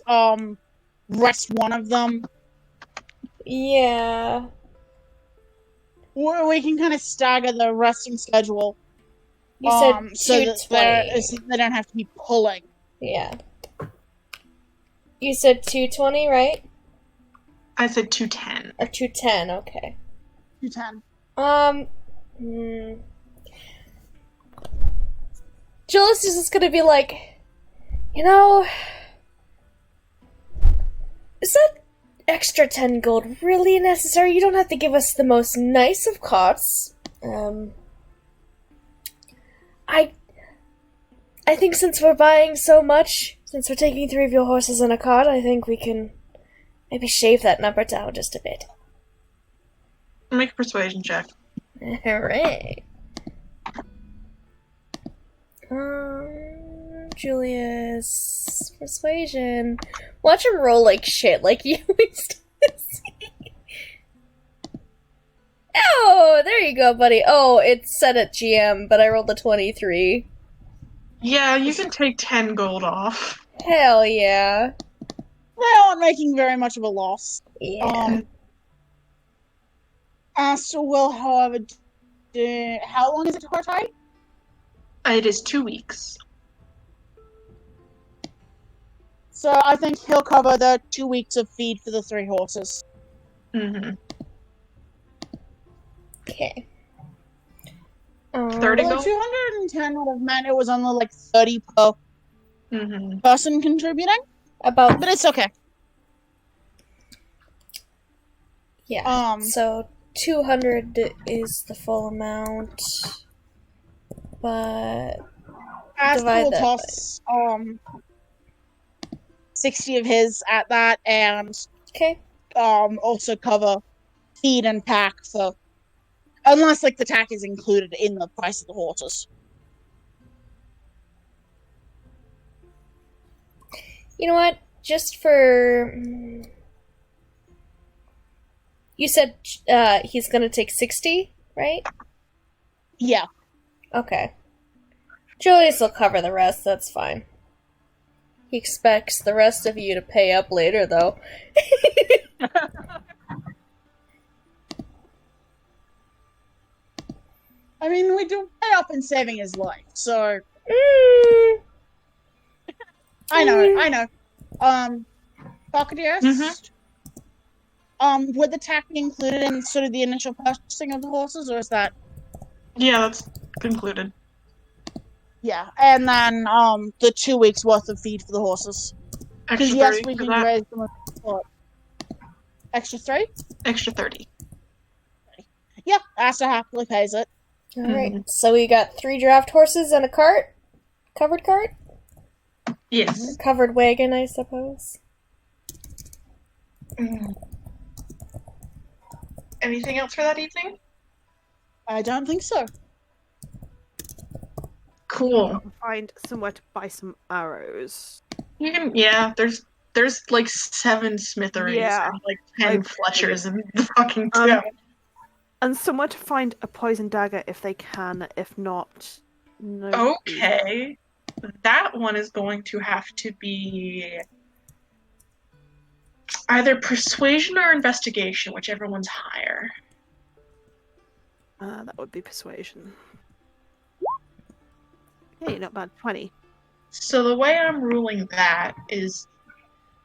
rest one of them. Yeah. Or we can kind of stagger the resting schedule. You said so that 220. they don't have to be pulling. Yeah. You said 220, right? I said 210. Or 210, okay. 210. Julius is just gonna be like, you know, is that extra 10 gold really necessary? You don't have to give us the most nice of cots. I think since we're buying so much, since we're taking 3 of your horses and a cart, I think we can maybe shave that number down just a bit. Make a persuasion check. Hooray. Julius. Persuasion. Watch him roll like shit, like you always do. Oh, there you go, buddy. Oh, it's set at GM, but I rolled a 23. Yeah, you can take 10 gold off. Hell yeah. They aren't making very much of a loss. Yeah. Aster will, however, how long is it to horse ride? It is 2 weeks. So I think he'll cover the 2 weeks of feed for the 3 horses. Mm-hmm. Okay. 30 Well, gold? 210 would have meant it was only like 30 per person contributing. About, But it's okay. yeah. So 200 is the full amount, but Aster divide will that toss 60 of his at that, and okay. Also cover feed and pack for, unless like the tack is included in the price of the horses. You know what? Just for... You said he's gonna take 60, right? Yeah. Okay. Julius will cover the rest, that's fine. He expects the rest of you to pay up later, though. I mean, we do pay up in saving his life, so... I know. Falcadius? Would the tack be included in sort of the initial purchasing of the horses, or is that... Yeah, that's concluded. Yeah, and then, the 2 weeks worth of feed for the horses. Extra Because, yes, 30 we for can that. raise them what? Extra 3? Extra 30. Yeah, Aster happily pays it. Alright, so we got 3 draft horses and a cart? Covered cart? Yes. Covered wagon, I suppose. Anything else for that evening? I don't think so. Cool. Find somewhere to buy some arrows. You can, there's like 7 smitheries and like 10 Fletchers in the fucking town. And somewhere to find a poison dagger if they can. If not, no. Okay. That one is going to have to be either persuasion or investigation, whichever one's higher. That would be persuasion. Hey, not bad. 20. So the way I'm ruling that is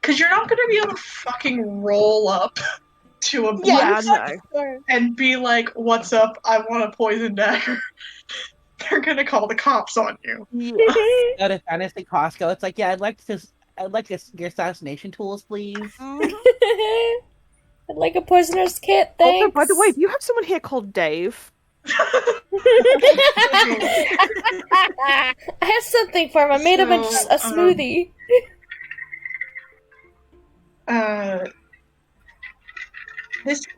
because you're not going to be able to fucking roll up to a Yeah, blacksmith no. and be like, "What's up? I want a poison dagger." They're gonna call the cops on you. Yeah. Go to Fantasy Costco. It's like, yeah, I'd like your assassination tools, please. I'd like a poisoner's kit, thanks. Also, by the way, do you have someone here called Dave? I have something for him. I made him a smoothie.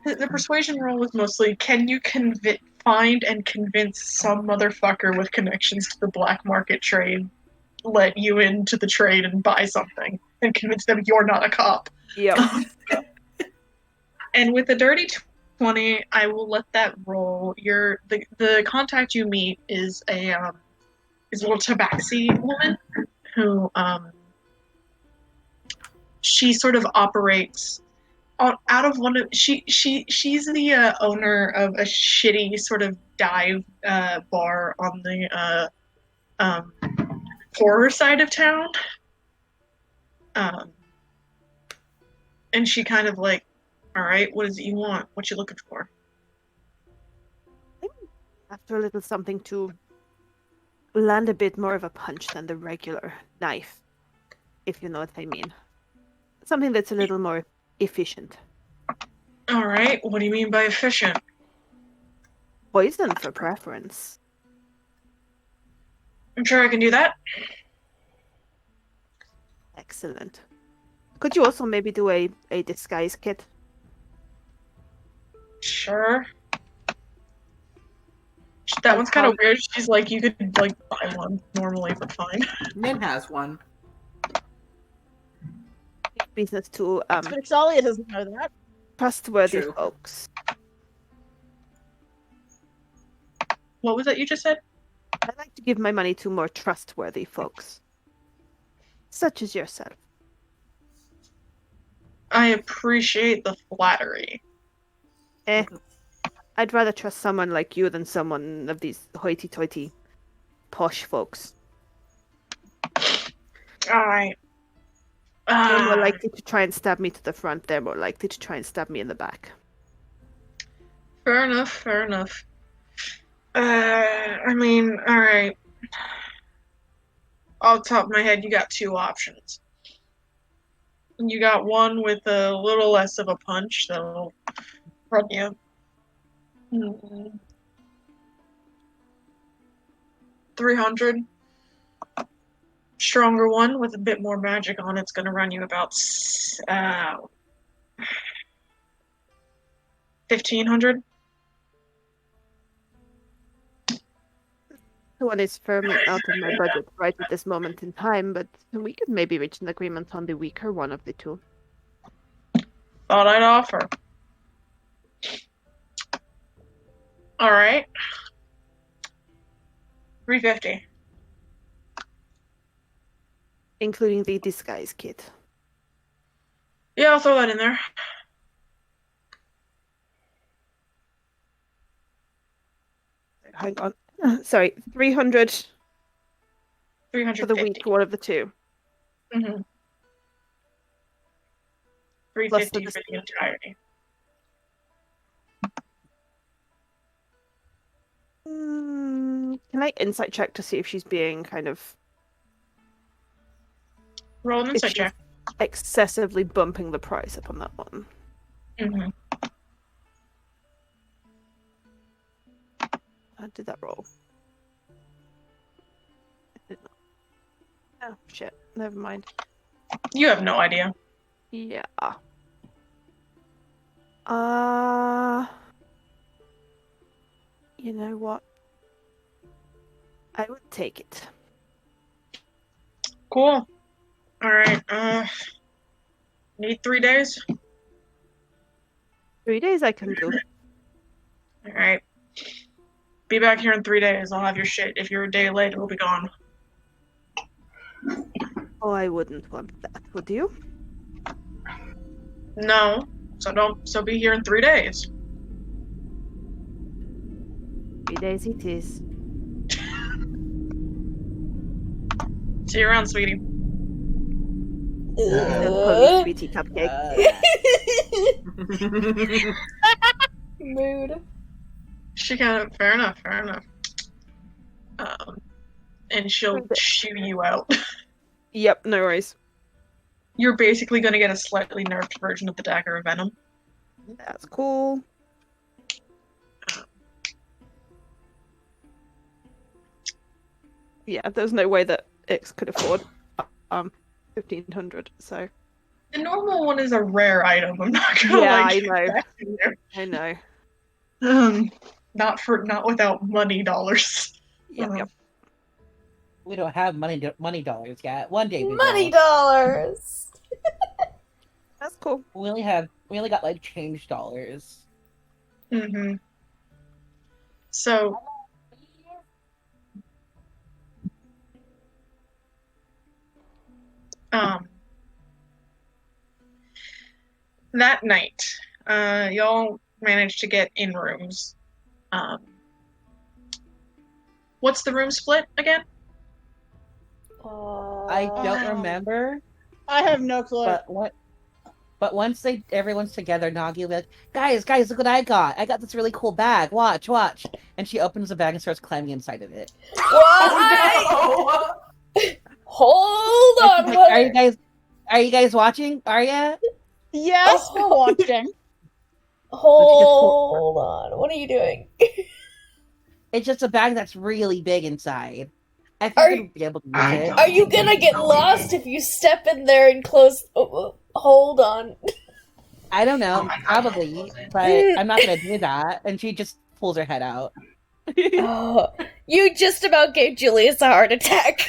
The persuasion roll was mostly, can you find and convince some motherfucker with connections to the black market trade, let you into the trade and buy something, and convince them you're not a cop. Yep. And with a dirty 20, I will let that roll. The contact you meet is a little tabaxi woman who she sort of operates out of one of she's the owner of a shitty sort of dive bar on the poorer side of town. And she kind of like, all right, what is it you want? What you looking for? After a little something to land a bit more of a punch than the regular knife, if you know what I mean. Something that's a little more efficient. All right, what do you mean by efficient? Poison for preference. I'm sure I can do that. Excellent. Could you also maybe do a disguise kit? Sure. That one's kind of weird. She's like, you could like buy one normally, but fine. Min has one. Business to Vixalia doesn't know that. trustworthy True. folks. What was that you just said? I like to give my money to more trustworthy folks, such as yourself. I appreciate the flattery. I'd rather trust someone like you than someone of these hoity-toity posh folks. All right. They're more likely to try and stab me to the front. They're more likely to try and stab me in the back. Fair enough. Fair enough. I mean, all right. Off the top of my head, you got two options. You got one with a little less of a punch that'll run you. 300. Stronger one with a bit more magic on it's going to run you about 1,500. The one is firmly out of my budget right at this moment in time, but we could maybe reach an agreement on the weaker one of the two. Thought I'd offer. All right. 350. Including the disguise kit. Yeah, I'll throw that in there. Hang on. Sorry, 300 for 350. the weak one of the two. Mm-hmm. Plus 350 the for the entirety. Can I insight check to see if she's being kind of Roll an if insight she's check. excessively bumping the price up on that one? Mm-hmm. How did that roll? It did not. Oh shit! Never mind. You have no idea. Yeah. You know what? I would take it. Cool. All right. Need 3 days. 3 days I can do. All right. Be back here in 3 days. I'll have your shit. If you're a day late, it'll be gone. Oh, I wouldn't want that, would you? No. So be here in 3 days. 3 days it is. See you around, sweetie. Don't call me sweetie cupcake. Mood. She kind of fair enough. And she'll shoo you out. Yep, no worries. You're basically gonna get a slightly nerfed version of the Dagger of Venom. That's cool. Yeah, there's no way that Ix could afford 1,500, so. The normal one is a rare item. I'm not gonna Yeah, like. I know. back in there. I know. Not without money dollars. Yep. We don't have money dollars yet. One day we Money will. dollars. That's cool. We only got like change dollars. Mm-hmm. So that night, y'all managed to get in rooms. What's the room split again? I don't remember, I have no clue. but once everyone's together, Nagi will be like, guys, look what I got! I got this really cool bag. Watch. And she opens the bag and starts climbing inside of it. What? Hold on. Like, What? are you guys watching? Are ya? Yes, we're watching. Hold on. What are you doing? It's just a bag that's really big inside. I think Are we'll be able to use it. Are you gonna get lost if you step in there and close? Hold on. I don't know, Oh my God, probably, but I'm not gonna do that. And she just pulls her head out. Oh, you just about gave Julius a heart attack.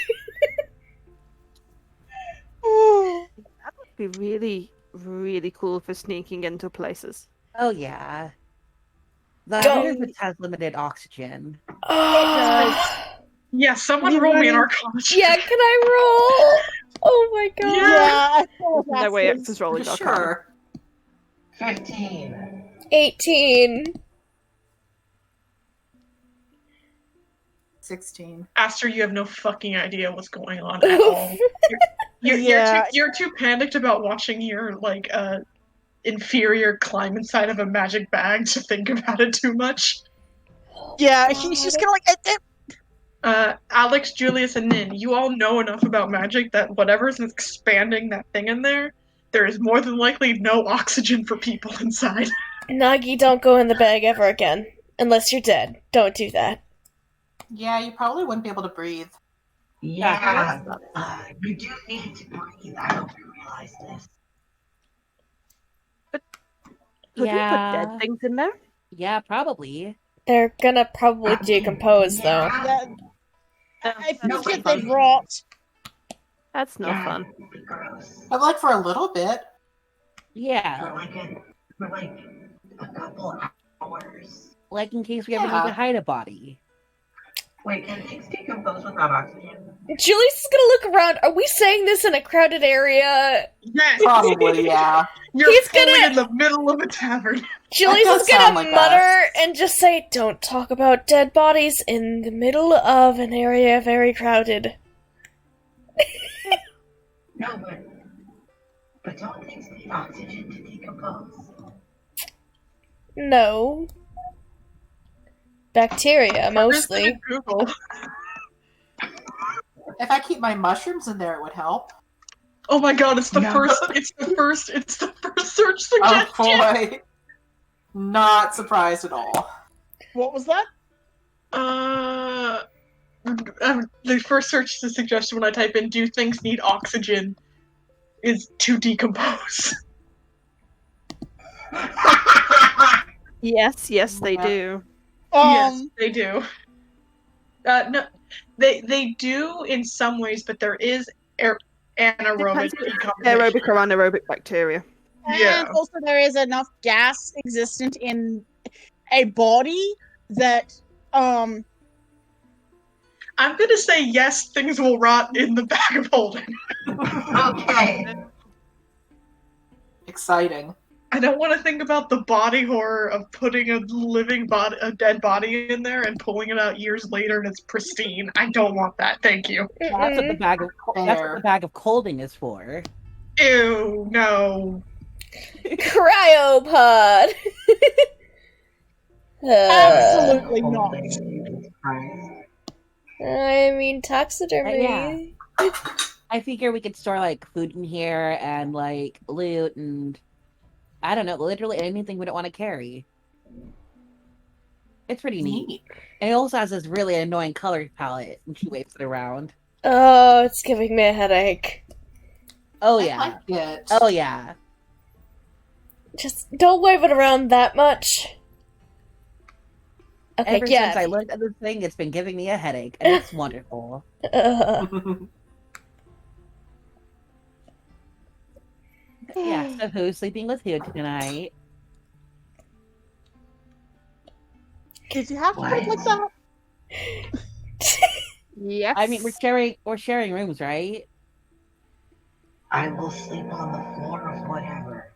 That would be really, really cool for sneaking into places. Oh yeah. The Don't- 100 has limited oxygen. Yeah, someone You roll me an ready? Arcana. Yeah, can I roll? Oh my god. Yeah, I feel like No that's way his- X is rolling Arcana. Sure. 15. 18. 16. Aster, you have no fucking idea what's going on at all. Yeah. You're too panicked about watching your inferior climb inside of a magic bag to think about it too much. Yeah, he's just kind of like, Alex, Julius, and Nin, you all know enough about magic that whatever's expanding that thing in there is more than likely no oxygen for people inside. Nagi, don't go in the bag ever again. Unless you're dead. Don't do that. Yeah, you probably wouldn't be able to breathe. Yeah, you do need to breathe. I hope you realize this. Could you Yeah. put dead things in there? Yeah, probably. They're gonna probably decompose, though. I No, think but- they've rot. That's no Yeah, fun. it'd be gross. But like for a little bit. Yeah. For like a couple hours. Like in case we ever need Yeah. to hide a body. Wait, can things decompose without oxygen? Julius is gonna look around. Are we saying this in a crowded area? Yes, Probably, yeah. you're He's fully gonna- in the middle of a tavern. Julius does is gonna sound like mutter that. and just say, "Don't talk about dead bodies in the middle of an area very crowded." No, but don't things need oxygen to decompose? No. Bacteria, mostly. Google. If I keep my mushrooms in there, it would help. Oh my god, it's the No. first search Oh suggestion. boy. Not surprised at all. What was that? The first search suggestion when I type in "do things need oxygen" is to decompose. Yes, they Yeah. do. Yes, they do. No, they do in some ways, but there is anaerobic Depends if it's decomposition. aerobic or anaerobic bacteria. Yeah. And also there is enough gas existent in a body that I'm gonna say yes, things will rot in the bag of holding. Okay. Exciting. I don't want to think about the body horror of putting a dead body in there and pulling it out years later and it's pristine. I don't want that. Thank you. That's what the Mm-mm. bag of Fair. colding is for. Ew, no. Cryopod. absolutely not. I mean, taxidermy. Yeah. I figure we could store like food in here and like loot and I don't know, literally anything we don't want to carry. It's pretty neat. And it also has this really annoying color palette and she waves it around. Oh, it's giving me a headache. Oh I yeah. like it. Oh yeah. Just don't wave it around that much. Okay, Ever yeah. since I looked at this thing, it's been giving me a headache, and it's wonderful. Yeah, so who's sleeping with who tonight? Did you have to put it like that? Yes. I mean, we're sharing rooms, right? I will sleep on the floor of whatever.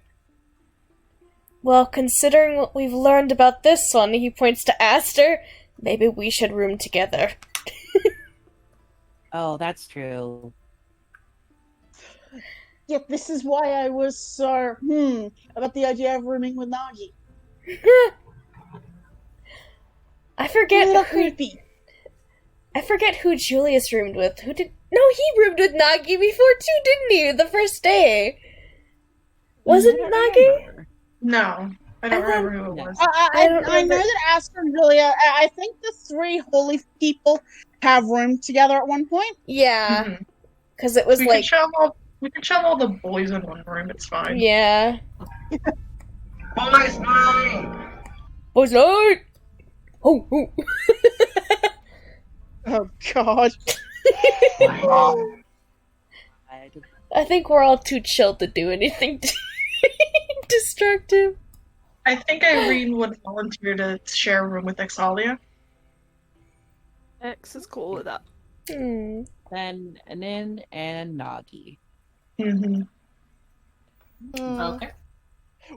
Well, considering what we've learned about this one, he points to Aster, maybe we should room together. Oh, that's true. Yep, this is why I was so about the idea of rooming with Nagi. I A forget little who creepy. Julius roomed with. Who did? No, he roomed with Nagi before too, didn't he? The first day. Was it Nagi? No, I don't I thought- remember who it was. I don't know remember. that Aster and Julia. I think the three holy people have roomed together at one point. Yeah, Mhm. because it was We like, can shove all the boys in one room. It's fine. yeah. Boys night! Boys night. Oh, oh. Oh God. I think we're all too chill to do anything destructive. I think Irene would volunteer to share a room with Exalia. X is cool with that. Hmm. Then Nin and Nagi. Mm-hmm. Okay.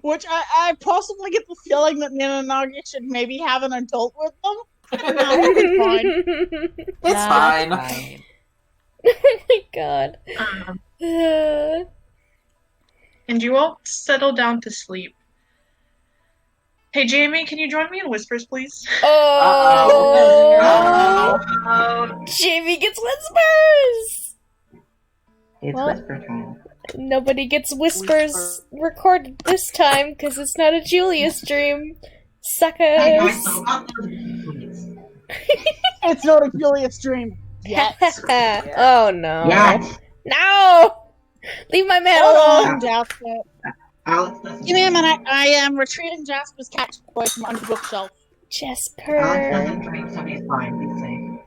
Which I possibly get the feeling that Nin and Nagi should maybe have an adult with them. No, it'll be fine. It's fine. Oh my god. And you all settle down to sleep. Hey, Jamie, can you join me in Whispers, please? Oh! Jamie gets whispers! It's Well, whisper time. nobody gets whispers recorded this time because it's not a Julius dream. Hey guys, Suckers! so about those please. It's not a Julius dream. Yes. Oh no. Yes! No! Leave my man Hold alone! on, Jasper. Alex doesn't Give me a minute. I am retrieving Jasper's cat toy from under the bookshelf. Alex Jasper. doesn't drink, so he's fine. He's safe.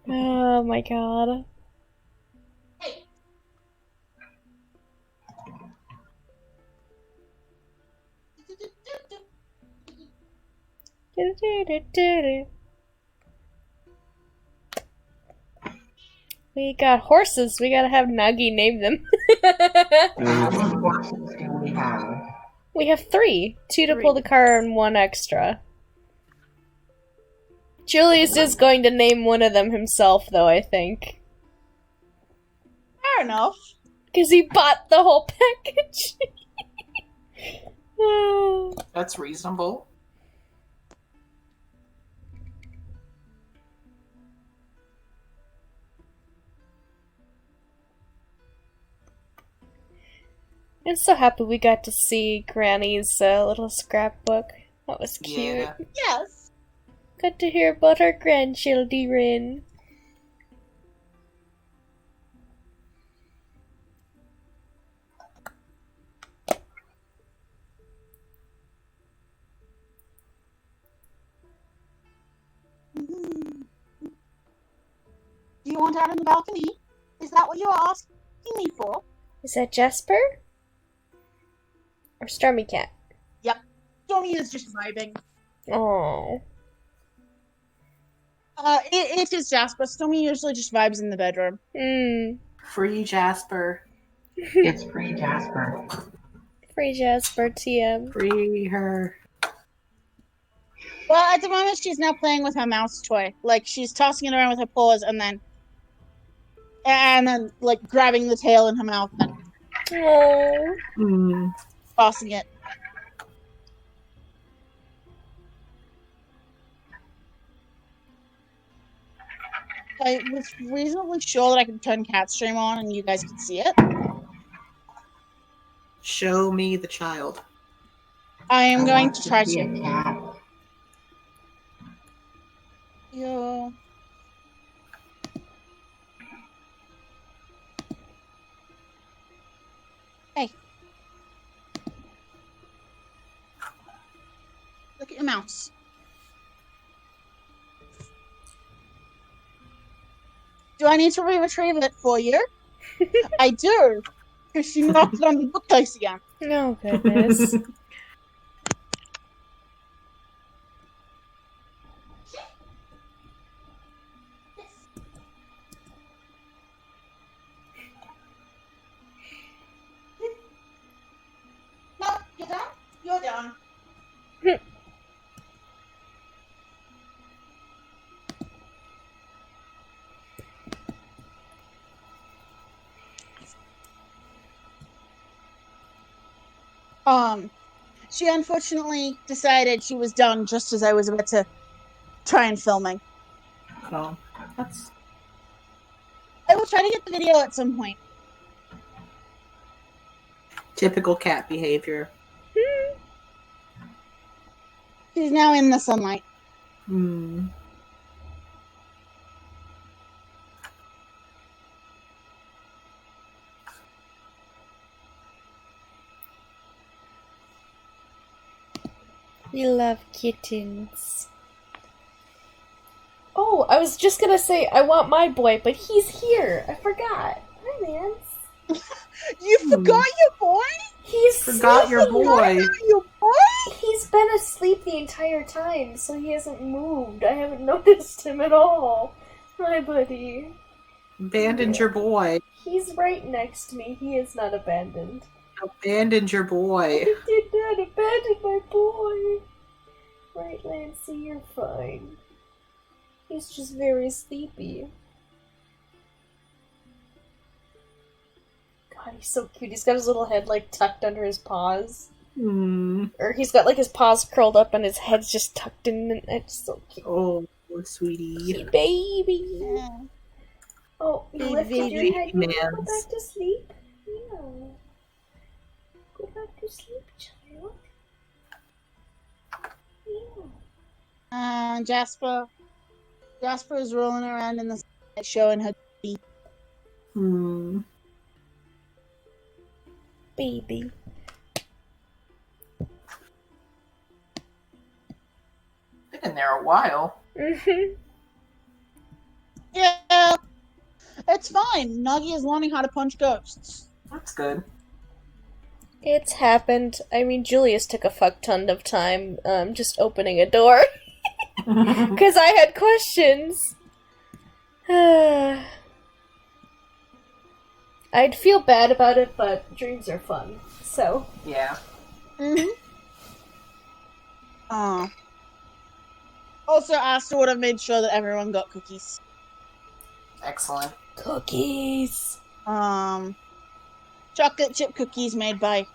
Oh my god. We got horses. We gotta have Nagi name them. How many horses do we have? We have 3. 2 to pull the car and 1 extra. Julius is going to name one of them himself, though, I think. Fair enough. Because he bought the whole package. Oh. That's reasonable. I'm so happy we got to see Granny's little scrapbook. That was cute. Yeah. Yes. Got to hear about our grandchildren. Do you want out on the balcony? Is that what you're asking me for? Is that Jasper? Or Stormy Cat? Stormy is just vibing. Oh. It is Jasper. Stormy usually just vibes in the bedroom. Free Jasper. It's free Jasper. Free Jasper TM. Free her. Well, at the moment, she's now playing with her mouse toy. Like, she's tossing it around with her paws and then, like, grabbing the tail in her mouth and Oh. tossing it. I was reasonably sure that I could turn cat stream on and you guys could see it. Show me the child. I am going want to try see to. a cat. Yo. Hey. Look at your mouse. Do I need to retrieve it for you? I do. Because she knocked it on the bookcase again. No goodness. No, you're done? You're done. She unfortunately decided she was done just as I was about to try and filming. Oh, that's I will try to get the video at some point. typical cat behavior. She's now in the sunlight. Hmm. We love kittens. Oh, I was just gonna say I want my boy, but he's here. I forgot. Hi, Lance. You forgot your boy? He's Forgot your boy. Your boy? He's been asleep the entire time, so he hasn't moved. I haven't noticed him at all. Hi, buddy. Abandoned your boy. He's right next to me. He is not abandoned. Abandoned your boy. I did not abandon my boy. Right, Lancey, you're fine. He's just very sleepy. God, he's so cute. He's got his little head like tucked under his paws. Or he's got like his paws curled up and his head's just tucked in, and it's so cute. Oh, sweetie. Cute baby. Yeah. Oh, you Baby, lifted your head. You wanna go mans. back to sleep? Yeah. Go back to sleep, child. Yeah. Jasper is rolling around in the sunlight showing her teeth. Baby. Been in there a while. Mm-hmm. Yeah. It's fine. Nuggy is learning how to punch ghosts. That's good. It's happened. I mean, Julius took a fuck ton of time just opening a door. Because I had questions. I'd feel bad about it, but dreams are fun. So. Yeah. Mm-hmm. Also, Asta would have made sure that everyone got cookies. Excellent. Cookies! Chocolate chip cookies made by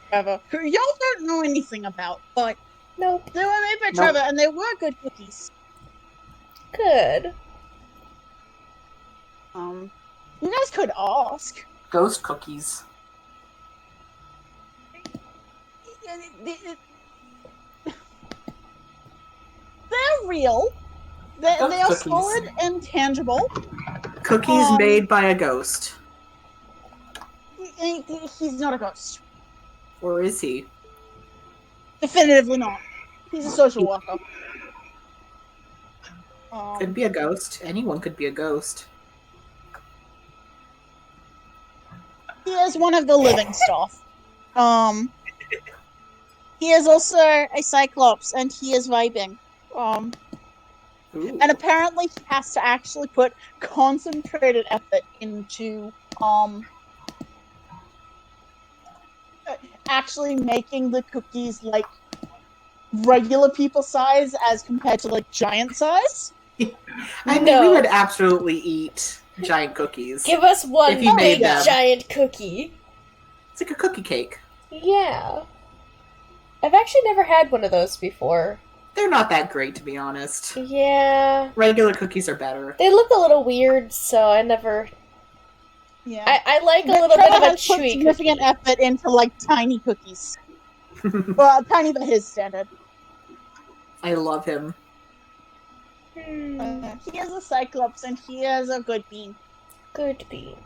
Trevor, who y'all don't know anything about, but Nope. they were made by Nope. Trevor, and they were good cookies. Good. You guys could ask. Ghost cookies. They're real. They Ghost are cookies. solid and tangible. Cookies made by a ghost. He's not a ghost. Or is he? Definitively not. He's a social worker. Could be a ghost. Anyone could be a ghost. He is one of the living stuff. He is also a cyclops, and he is vibing. Ooh. And apparently he has to actually put concentrated effort into actually making the cookies like regular people size as compared to like giant size. I mean, No. we would absolutely eat giant cookies. Give us one If he made big them. giant cookie. It's like a cookie cake. Yeah. I've actually never had one of those before. They're not that great, to be honest. Yeah. Regular cookies are better. They look a little weird, so I never... Yeah. I like a But little bit Trevor of a has put chewy significant cookie. effort into like tiny cookies. Well, tiny by his standard. I love him. He is a cyclops and he is a good bean. Good bean.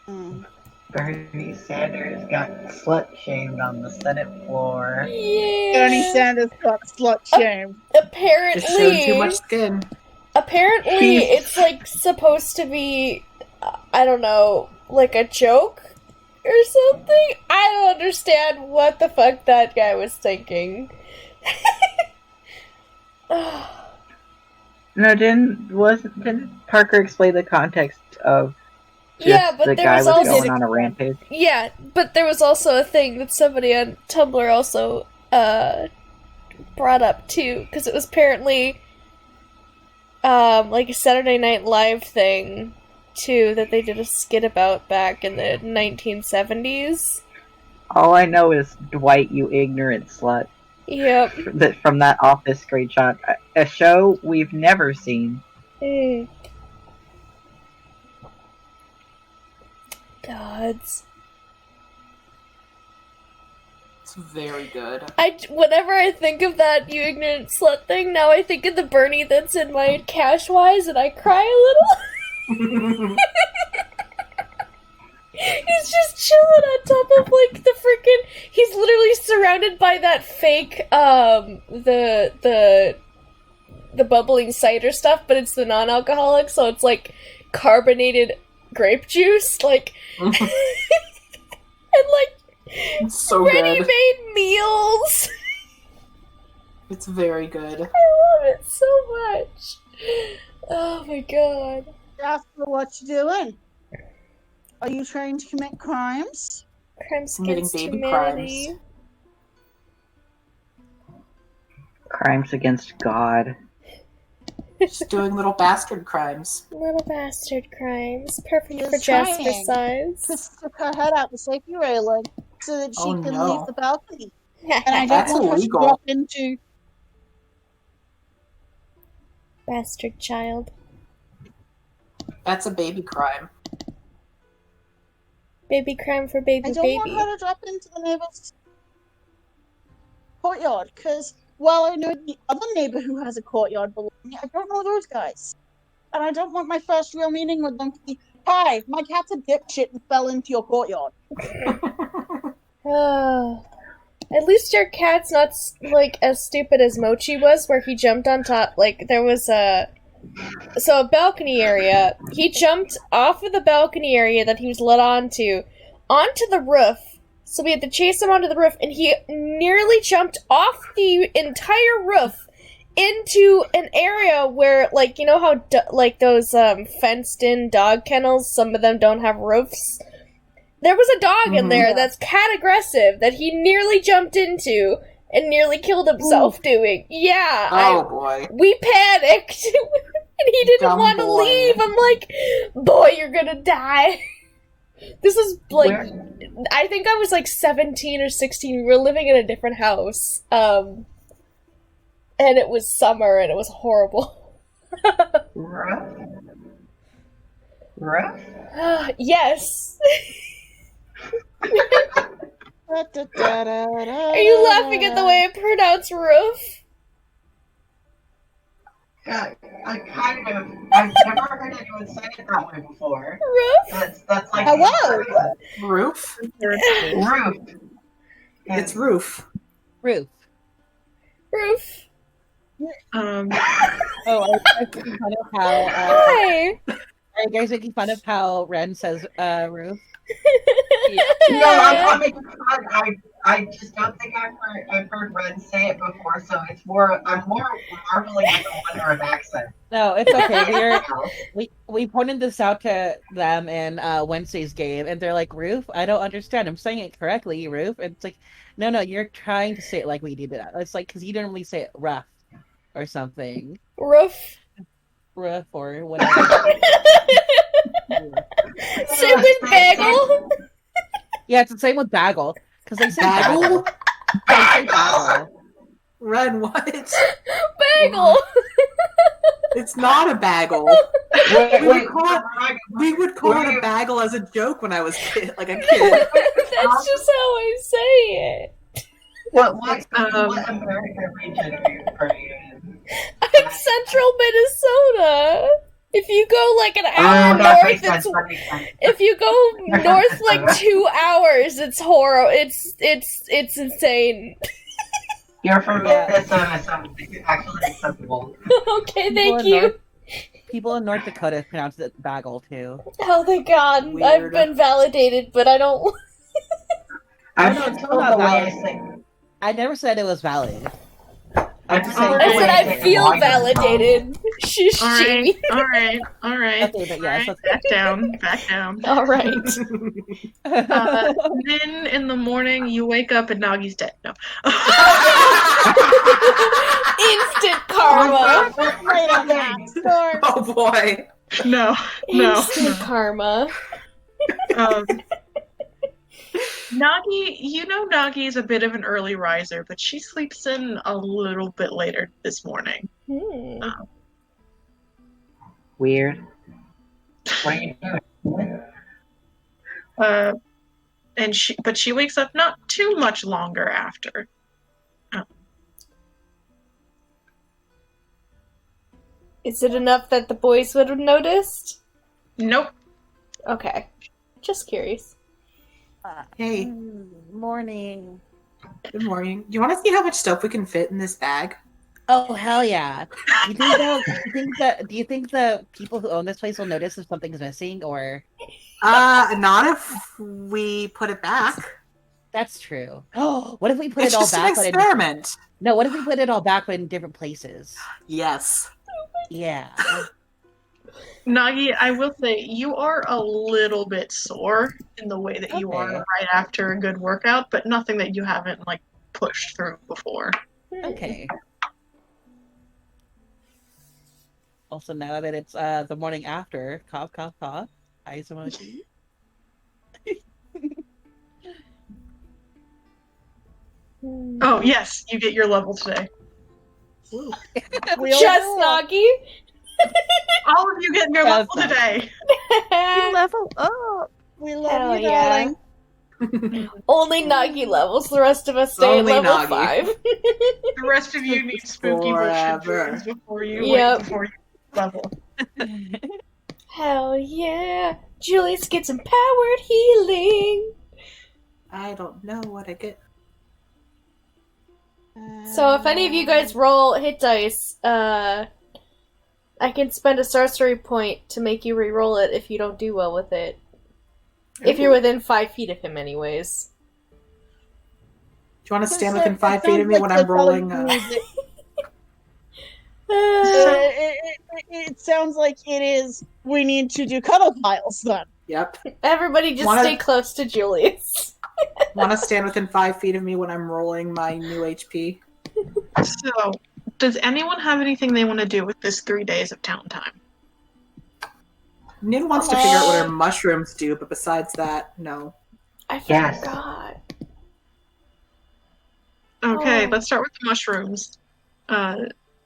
Mm. Bernie Sanders got slut shamed on the Senate floor. Yeah. Bernie Sanders got slut shamed. Just showed too Apparently, much skin. it's like supposed to be, I don't know, like a joke or something. I don't understand what the fuck that guy was thinking. No, didn't Parker explain the context of just Yeah, but the there guy was was also going on a rampage? Yeah, but there was also a thing that somebody on Tumblr also brought up too, because it was apparently like a Saturday Night Live thing too that they did a skit about back in the 1970s. All I know is Dwight, you ignorant slut. Yep. From that Office screenshot. A show we've never seen. Gods. It's very good. Whenever I think of that you ignorant slut thing, now I think of the Bernie that's in my Cashwise and I cry a little. He's just chilling on top of like the freaking. He's literally surrounded by that fake the bubbling cider stuff, but it's the non-alcoholic, so it's like carbonated grape juice, like and like It's so ready-made meals. It's very good. I love it so much. Oh my god. Jasper, what you doing? Are you trying to commit crimes? Crimes Committing against baby humanity. Crimes against God. Just doing little bastard crimes. Little bastard crimes. Perfect You're for Jasper trying size. to stick her head out the safety railing so that she Oh, can no. leave the balcony. And I don't That's want her to illegal. drop into. Bastard child. That's a baby crime. Baby crime for baby I don't baby. want her to drop into the neighbor's courtyard because, well, I know the other neighbor who has a courtyard below me. I don't know those guys. And I don't want my first real meeting with them to be, hi, my cat's a dipshit and fell into your courtyard. At least your cat's not like as stupid as Mochi was, where he jumped on top. Like there was a balcony area. He jumped off of the balcony area that he was led onto the roof. So we had to chase him onto the roof, and he nearly jumped off the entire roof into an area where, like, you know how like those fenced-in dog kennels, some of them don't have roofs. There was a dog in there that's cat aggressive that he nearly jumped into and nearly killed himself doing. Yeah. Oh boy. We panicked. And he didn't Dumb want to boy. leave. I'm like, boy, you're gonna die. This is like, I think I was like 17 or 16. We were living in a different house. And it was summer and it was horrible. Rough? Rough? Yes. Are Are you laughing at the way I pronounce roof? Yeah, I've never heard anyone say it that way before. Roof? That's like Hello? Roof? Roof. It's roof. Roof. Roof. Oh, are you guys making fun of how? Hi. Are you guys making fun of how Ren says roof? No, I'm not making fun. I just don't think I've heard Ren say it before, so I'm more marveling at the wonder of accent. No, it's okay. We pointed this out to them in Wednesday's game, and they're like, "Roof? I don't understand. I'm saying it correctly, roof." And it's like, no, you're trying to say it like we did that. It's like because you didn't really say it rough or something. Roof. Roof or whatever. Same with bagel. Yeah, it's the same with bagel because they say Bagel? bagel. They say bagel. Ren, what? Bagel. It's not a bagel. We would call it a bagel as a joke when I was like a kid. That's just how I say it. What American region are you in? I'm Central Minnesota. If you go like an Oh, hour that north, makes sense. it's That makes sense. if you go north like 2 hours, it's horrible. It's insane. You're from Yeah. Minnesota, so it's actually acceptable. Okay, People thank in you. People in North Dakota pronounce it bagel too. Oh thank God, I've Weird. been validated, but I don't. I'm no, just it's told not the way I valid. say. I never said it was valid. I'm just just saying told I the it way said was I say valid. feel why you're wrong. validated. Shush, All right, Jamie. all right, all right. Okay, but All yes, right, back down, back down. All right. Then in the morning, you wake up and Nagi's dead. No. Instant karma. Right on that. Sure. Oh boy. No, no. Instant karma. Nagi, you know Nagi is a bit of an early riser, but she sleeps in a little bit later this morning. Weird. What are you doing? And she wakes up not too much longer after. Is it enough that the boys would have noticed? Nope. Okay. Just curious. Hey, Morning. good morning. You want to see how much stuff we can fit in this bag? Oh hell yeah! Do you think the people who own this place will notice if something's missing, or? Not if we put it back. That's true. Oh, what if we put It's it all just an back? But experiment. no, what if we put it all back but in different places? Yes. Yeah. Nagi, I will say you are a little bit sore in the way that you are Okay. right after a good workout, but nothing that you haven't like pushed through before. Okay. Also, now that it's the morning after, cough, cough, cough. Eyes emoji. Oh yes, you get your level today. Just Nagi? All of you get your Yes, level today. Level up. We love Hell you, yeah. darling. Only Nagi levels, the rest of us stay Only at level Nagi. 5. The rest of you need spooky bullshit Forever. dreams before you Yep. before you level. Hell yeah. Julius gets empowered healing. I don't know what I get. So if any of you guys roll hit dice, I can spend a sorcery point to make you re-roll it if you don't do well with it. If you're within 5 feet of him, anyways. Do you want to stand within 5 feet of me when I'm rolling? It sounds like it is. We need to do cuddle piles then. Yep. Everybody just Wanna- stay close to Julius. Want to stand within 5 feet of me when I'm rolling my new HP? So, does anyone have anything they want to do with this 3 days of town time? Nin wants to figure out what our mushrooms do, but besides that, no. I Yes. forgot. Okay, Oh. let's start with the mushrooms.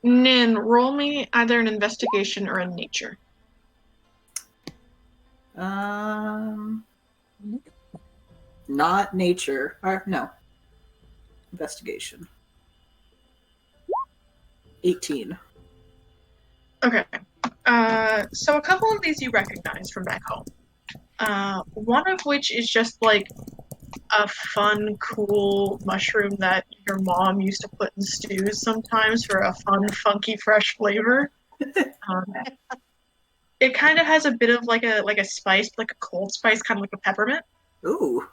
Nin, roll me either an investigation or a nature. Not nature. Or, no. Investigation. 18. Okay. So a couple of these you recognize from back home. One of which is just like a fun, cool mushroom that your mom used to put in stews sometimes for a fun, funky, fresh flavor. It kind of has a bit of like a spice, like a cold spice, kind of like a peppermint. Ooh.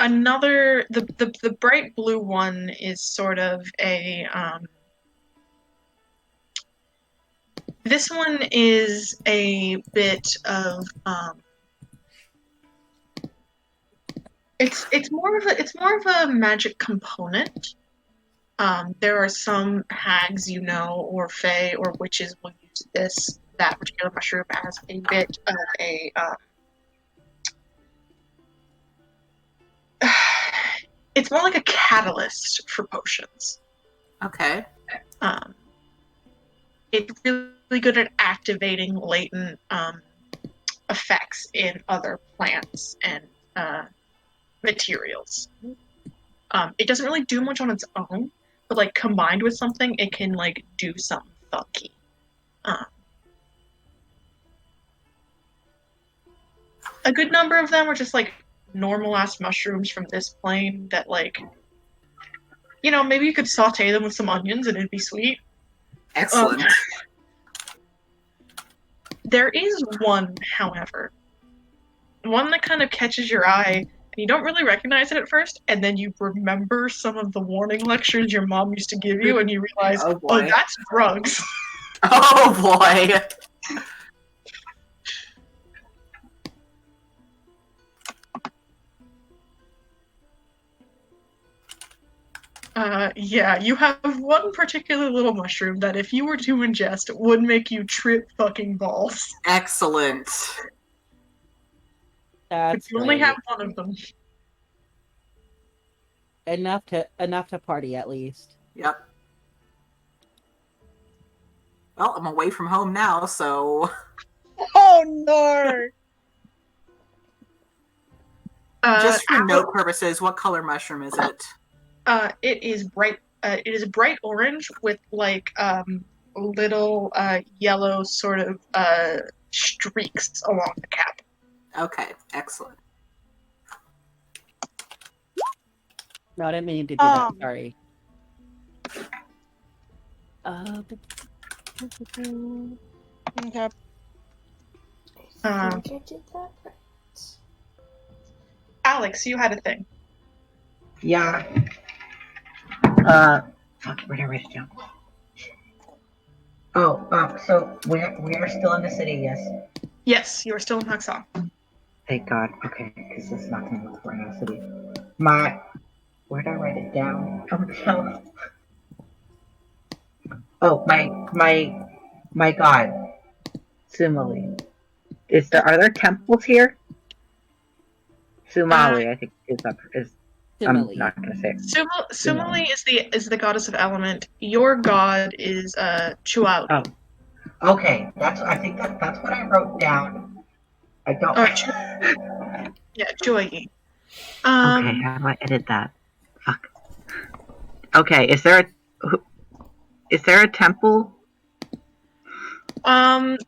Another, the bright blue one is sort of a this one is a bit of it's more of a magic component. There are some hags, or fae or witches will use that particular mushroom as a bit of a it's more like a catalyst for potions. Okay. It's really good at activating latent effects in other plants and materials. It doesn't really do much on its own, but like combined with something, it can like do something funky. A good number of them are just like normal ass mushrooms from this plane that like, you know, maybe you could saute them with some onions and it'd be sweet. Excellent. There is one, however, one that kind of catches your eye, and you don't really recognize it at first, and then you remember some of the warning lectures your mom used to give you, and you realize, Oh, boy. that's drugs. Oh boy. Yeah, you have one particular little mushroom that if you were to ingest would make you trip fucking balls. Excellent. But That's you only great. have one of them. enough to party at least. Yep. Well, I'm away from home now, so Oh no! just for Al- note purposes, what color mushroom is it? It is bright. It is bright orange with like little yellow sort of streaks along the cap. Okay, excellent. No, I didn't mean to do that. Um, Sorry. Okay. I think I did that right. Alex, you had a thing. Yeah. Fuck, where did I write it down? Oh, so we are still in the city, yes? Yes, you are still in Haxaw. Thank God. Okay, because it's not going to look for in the city. Where did I write it down? Oh, my God. Sumali. Are there temples here? Sumali, I think is. I'm not gonna say it. Sumali is the goddess of element. Your god is Chuao. Oh, okay. I think that's what I wrote down. I don't. Yeah, Chuai. Okay, how do I edit that? Fuck. Okay, is there a temple?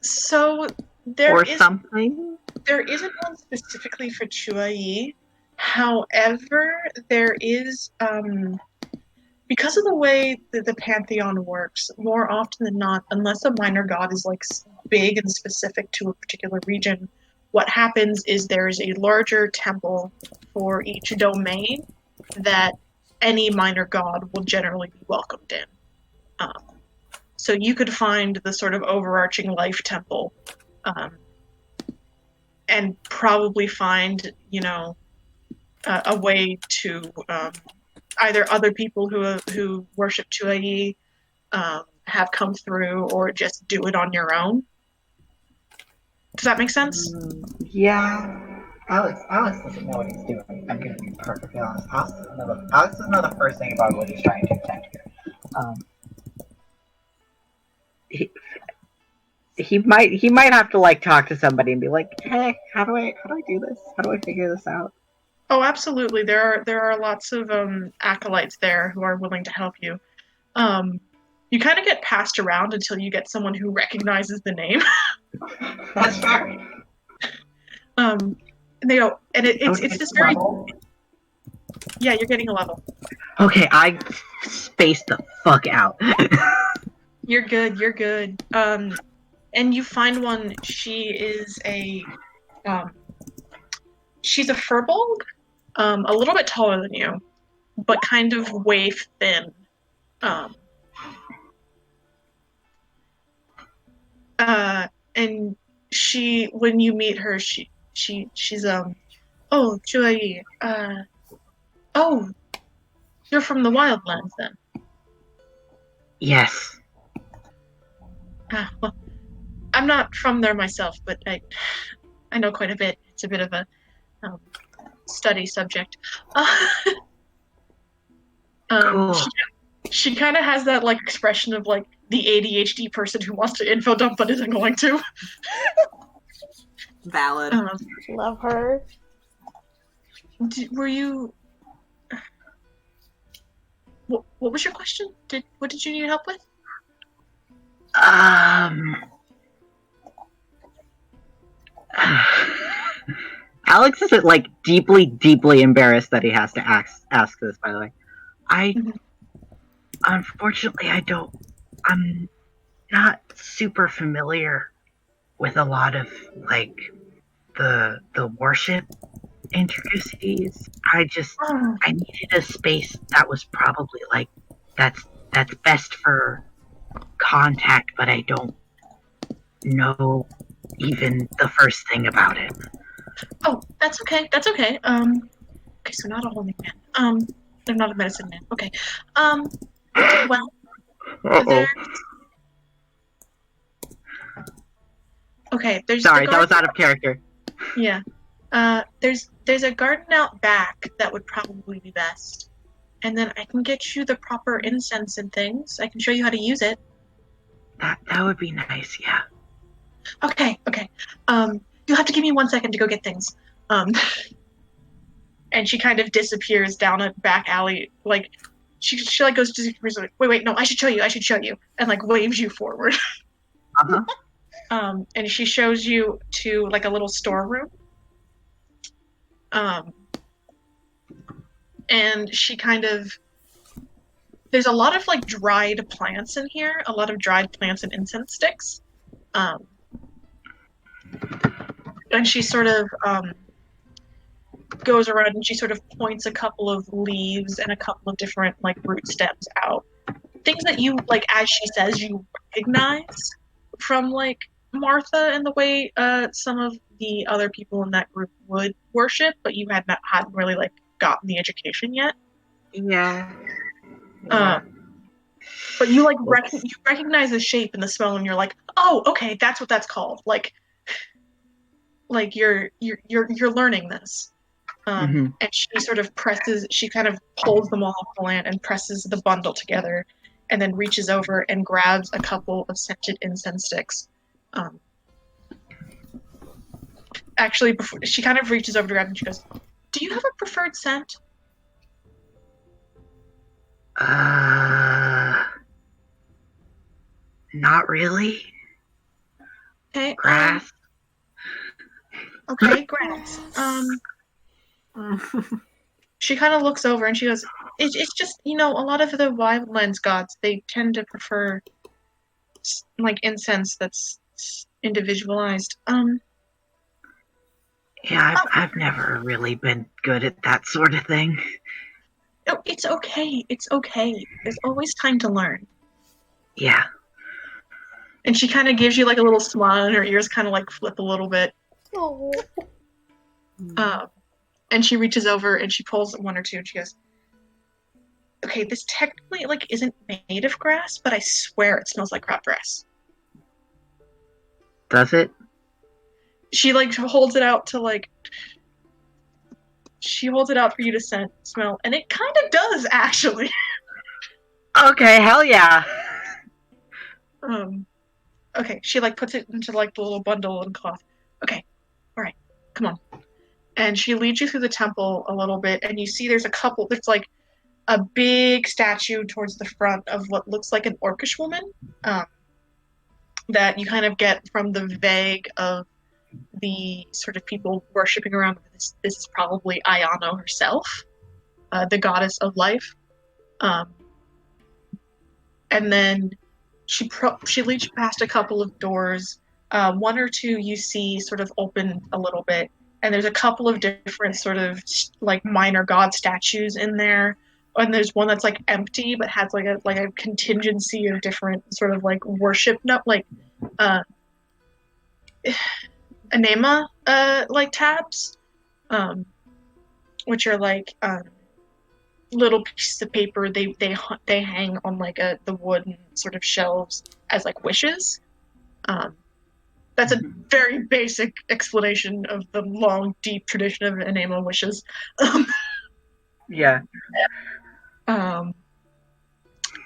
So there or is something? There isn't one specifically for Chuai. However, there is because of the way that the pantheon works, more often than not, unless a minor god is like big and specific to a particular region, what happens is there is a larger temple for each domain that any minor god will generally be welcomed in. So you could find the sort of overarching life temple, and probably find, a way to either other people who worship Chuai have come through, or just do it on your own. Does that make sense? Yeah. Alex doesn't know what he's doing. I'm gonna be perfectly honest. Alex doesn't know the first thing about what he's trying to attempt here. He might have to like talk to somebody and be like, hey, how do I do this? How do I figure this out? Oh, absolutely. There are lots of acolytes there who are willing to help you. You kind of get passed around until you get someone who recognizes the name. That's fair. And they don't, and it's this very. Level? Yeah, you're getting a level. Okay, I spaced the fuck out. You're good. You're good. And you find one. She is she's a furbolg, a little bit taller than you, but kind of waif thin. And she, when you meet her, she's oh, Chuai, oh, you're from the Wildlands then. Yes. Well, I'm not from there myself, but I know quite a bit. It's a bit of a study subject. Cool. She kind of has that like expression of like the ADHD person who wants to info dump but isn't going to. Valid. Love her. what was your question? What did you need help with? Alex is like deeply, deeply embarrassed that he has to ask this. By the way, unfortunately, I'm not super familiar with a lot of like the worship intricacies. I needed a space that was probably like that's best for contact, but I don't know even the first thing about it. Oh, that's okay. That's okay. Okay, so not a holy man. They're not a medicine man. Okay. Well, there's... Okay, there's... Sorry, that was out of character. Yeah. There's a garden out back that would probably be best. And then I can get you the proper incense and things. I can show you how to use it. That would be nice, yeah. Okay. You'll have to give me 1 second to go get things. And she kind of disappears down a back alley. Like, she like goes to disappears. Like, wait, no, I should show you, and like waves you forward. Uh-huh. And she shows you to like a little storeroom. And she kind of, there's a lot of like dried plants in here, a lot of dried plants and incense sticks. And she sort of goes around and she sort of points a couple of leaves and a couple of different like root stems out. Things that you, like, as she says, you recognize from like Martha and the way some of the other people in that group would worship, but you hadn't really like gotten the education yet. Yeah. But you like you recognize the shape and the smell, and you're like, oh, okay, that's what that's called. Like you're learning this. And she sort of she kind of pulls them all off the land and presses the bundle together, and then reaches over and grabs a couple of scented incense sticks. Actually, before she kind of reaches over to grab them, she goes, "Do you have a preferred scent?" Not really. Okay. Grass. Okay, grass. She kind of looks over and she goes, it's just, a lot of the Wildlands gods, they tend to prefer like incense that's individualized. Yeah, I've never really been good at that sort of thing. Oh, it's okay. It's okay. There's always time to learn. Yeah. And she kind of gives you like a little smile, and her ears kind of like flip a little bit. Oh. And she reaches over and she pulls one or two and she goes, okay, this technically like isn't made of grass, but I swear it smells like crabgrass. Does it? She like holds it out to like, she holds it out for you to smell, and it kind of does actually. Okay, hell yeah. Okay, she like puts it into like the little bundle and cloth. Okay, all right, come on. And she leads you through the temple a little bit, and you see there's like a big statue towards the front of what looks like an orcish woman, that you kind of get from the vague of the sort of people worshipping around this. This is probably Ayano herself, the goddess of life. And then she leads you past a couple of doors. One or two you see sort of open a little bit, and there's a couple of different sort of like minor god statues in there. And there's one that's like empty but has like a contingency of different sort of like worship, anema like tabs, which are like little pieces of paper. They hang on like the wooden sort of shelves as like wishes. That's a very basic explanation of the long, deep tradition of enema wishes. Yeah.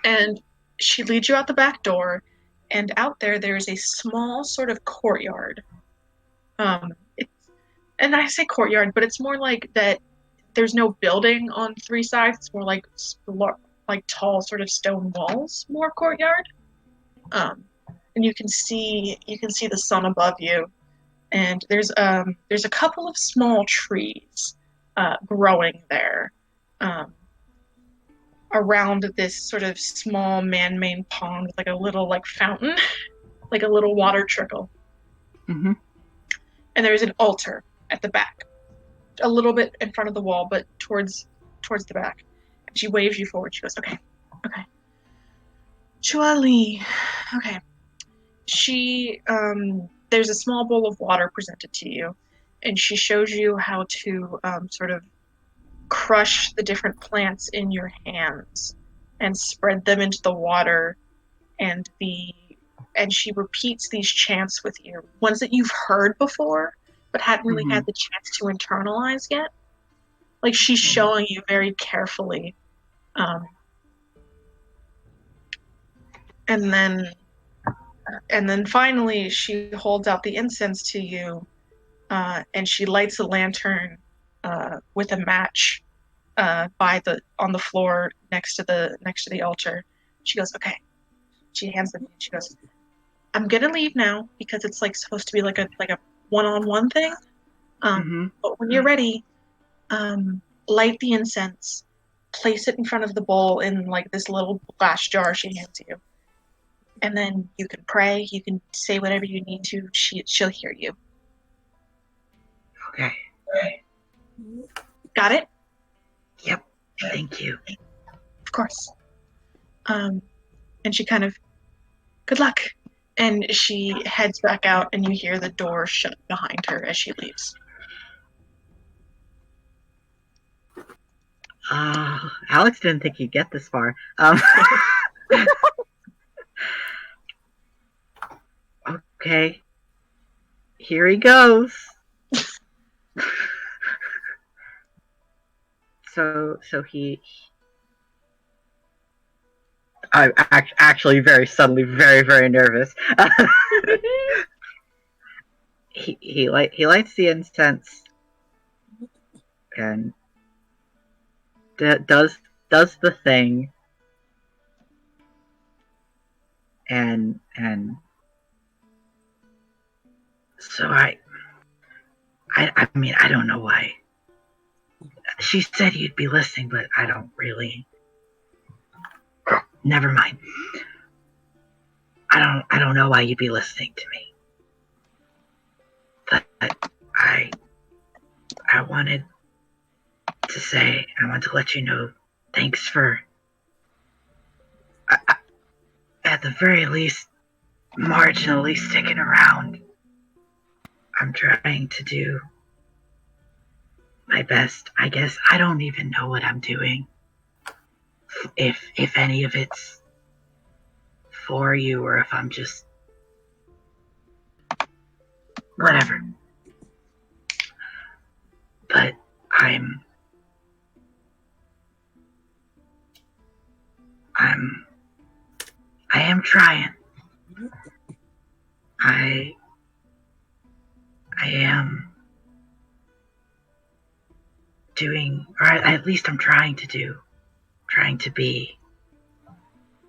And she leads you out the back door, and out there's a small sort of courtyard. And I say courtyard, but it's more like that there's no building on three sides. It's more like like tall sort of stone walls, more courtyard. And you can see the sun above you, and there's a couple of small trees growing there around this sort of small man-made pond with like a little like fountain, like a little water trickle. Mm-hmm. And there's an altar at the back, a little bit in front of the wall, but towards the back. And she waves you forward. She goes, okay. Chuali. Okay. She, there's a small bowl of water presented to you, and she shows you how to sort of crush the different plants in your hands and spread them into the water, and she repeats these chants with you, ones that you've heard before, but hadn't really had the chance to internalize yet. Like, she's showing you very carefully. And then finally, she holds out the incense to you, and she lights a lantern with a match on the floor next to the altar. She goes, okay. She hands them. She goes, I'm gonna leave now because it's like supposed to be like a one-on-one thing. But when you're ready, light the incense, place it in front of the bowl in like this little glass jar she hands you. And then you can pray, you can say whatever you need to, she'll hear you. Okay. Got it? Yep. Thank you. Of course. And she kind of, good luck. And she heads back out, and you hear the door shut behind her as she leaves. Alex didn't think you'd get this far. Okay. Here he goes. So he I'm actually very suddenly very, very nervous. he lights the incense and does the thing, and so I mean, I don't know why. She said you'd be listening, but I don't really. Never mind. I don't know why you'd be listening to me. But I wanted to say, I want to let you know, thanks for, at the very least, marginally sticking around. I'm trying to do my best. I guess I don't even know what I'm doing. If any of it's for you, or if I'm just whatever. But I am trying. I am doing, or at least I'm trying to be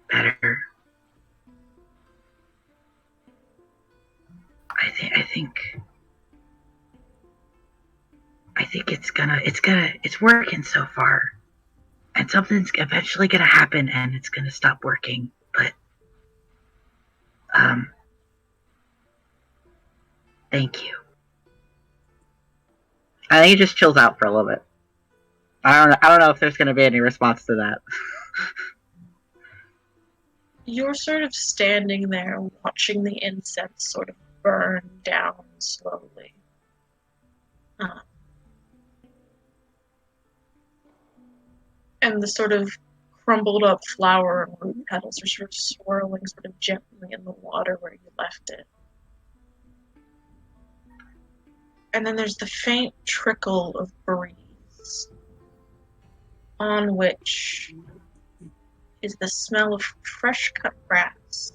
better. I think it's working so far, and something's eventually gonna happen, and it's gonna stop working. But thank you. I think he just chills out for a little bit. I don't know if there's gonna be any response to that. You're sort of standing there watching the incense sort of burn down slowly. And the sort of crumbled up flower and root petals are sort of swirling sort of gently in the water where you left it. And then there's the faint trickle of breeze, on which is the smell of fresh cut grass.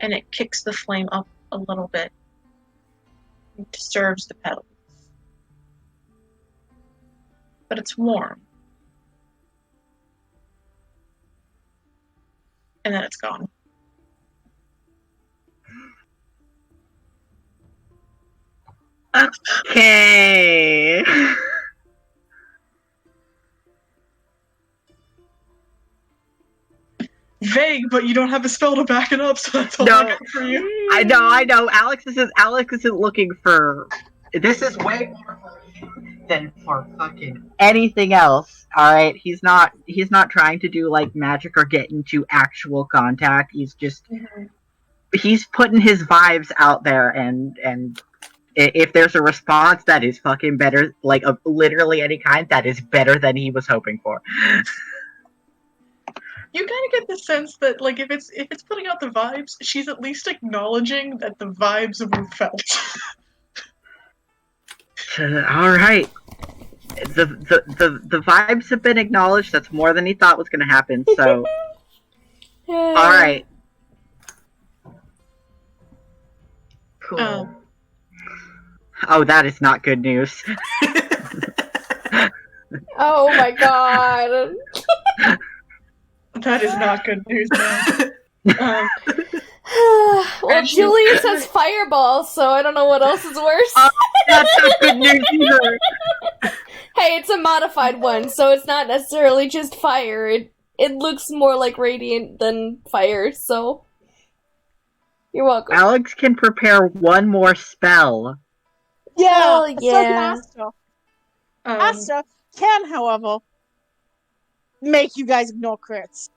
And it kicks the flame up a little bit. It disturbs the petals. But it's warm. and then it's gone. Okay. Vague, but you don't have a spell to back it up, so that's all No. I got for you. I know. Alex isn't looking for. This is way more for him than for fucking anything else. All right, he's not trying to do like magic or get into actual contact. He's just he's putting his vibes out there, and if there's a response that is fucking better, like of literally any kind, that is better than he was hoping for. You kind of get the sense that, like, if it's putting out the vibes, she's at least acknowledging that the vibes were felt. All right, the vibes have been acknowledged. That's more than he thought was going to happen. So, all right, cool. Oh, that is not good news. Oh my god. That is not good news, man. Well, Julius has fireball, so I don't know what else is worse. That's not good news either. Hey, it's a modified one, so it's not necessarily just fire. It looks more like radiant than fire, so you're welcome. Alex can prepare one more spell. Yeah, Hell so yeah. can Asta can, however, make you guys ignore crits.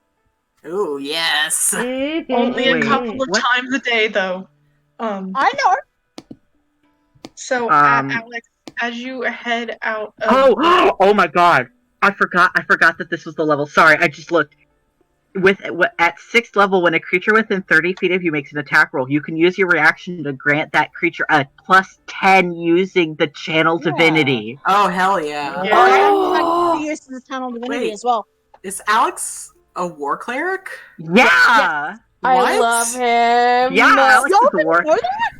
Ooh, yes. Only a Wait, couple of what? times a day, though. I know. So, Alex, as you head out of... Oh my god. I forgot that this was the level. Sorry, I just looked. At 6th level, when a creature within 30 feet of you makes an attack roll, you can use your reaction to grant that creature a +10 using the channel divinity. Oh, hell yeah. Yeah. I can use the channel divinity Wait. as well. Is Alex a war cleric? Yeah! I What? love him. Yeah, Alex Y'all is a didn't war. know that?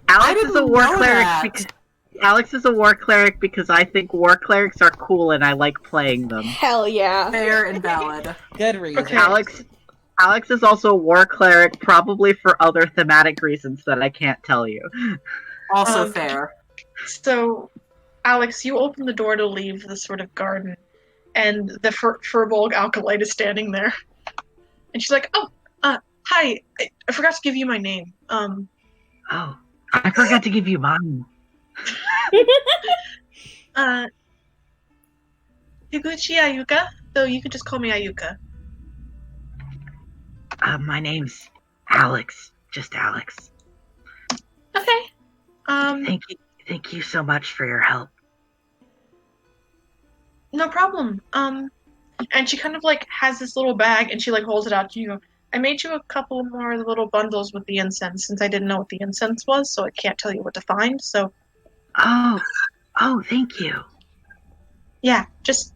Alex is a didn't war know cleric that. because Alex is a war cleric because I think war clerics are cool and I like playing them. Hell yeah. Fair and valid. Good reason. Okay. Alex is also a war cleric, probably for other thematic reasons that I can't tell you. Also fair. So, Alex, you open the door to leave the sort of garden, and the Furbolg Alkalite is standing there. And she's like, hi, I forgot to give you my name. Oh, I forgot to give you mine. Higuchi Ayuka, so you could just call me Ayuka. My name's Alex. Just Alex. Okay. Thank you so much for your help. No problem. And she kind of like has this little bag and she like holds it out to you. I made you a couple more little bundles with the incense since I didn't know what the incense was, so I can't tell you what to find. So Oh, thank you. yeah, just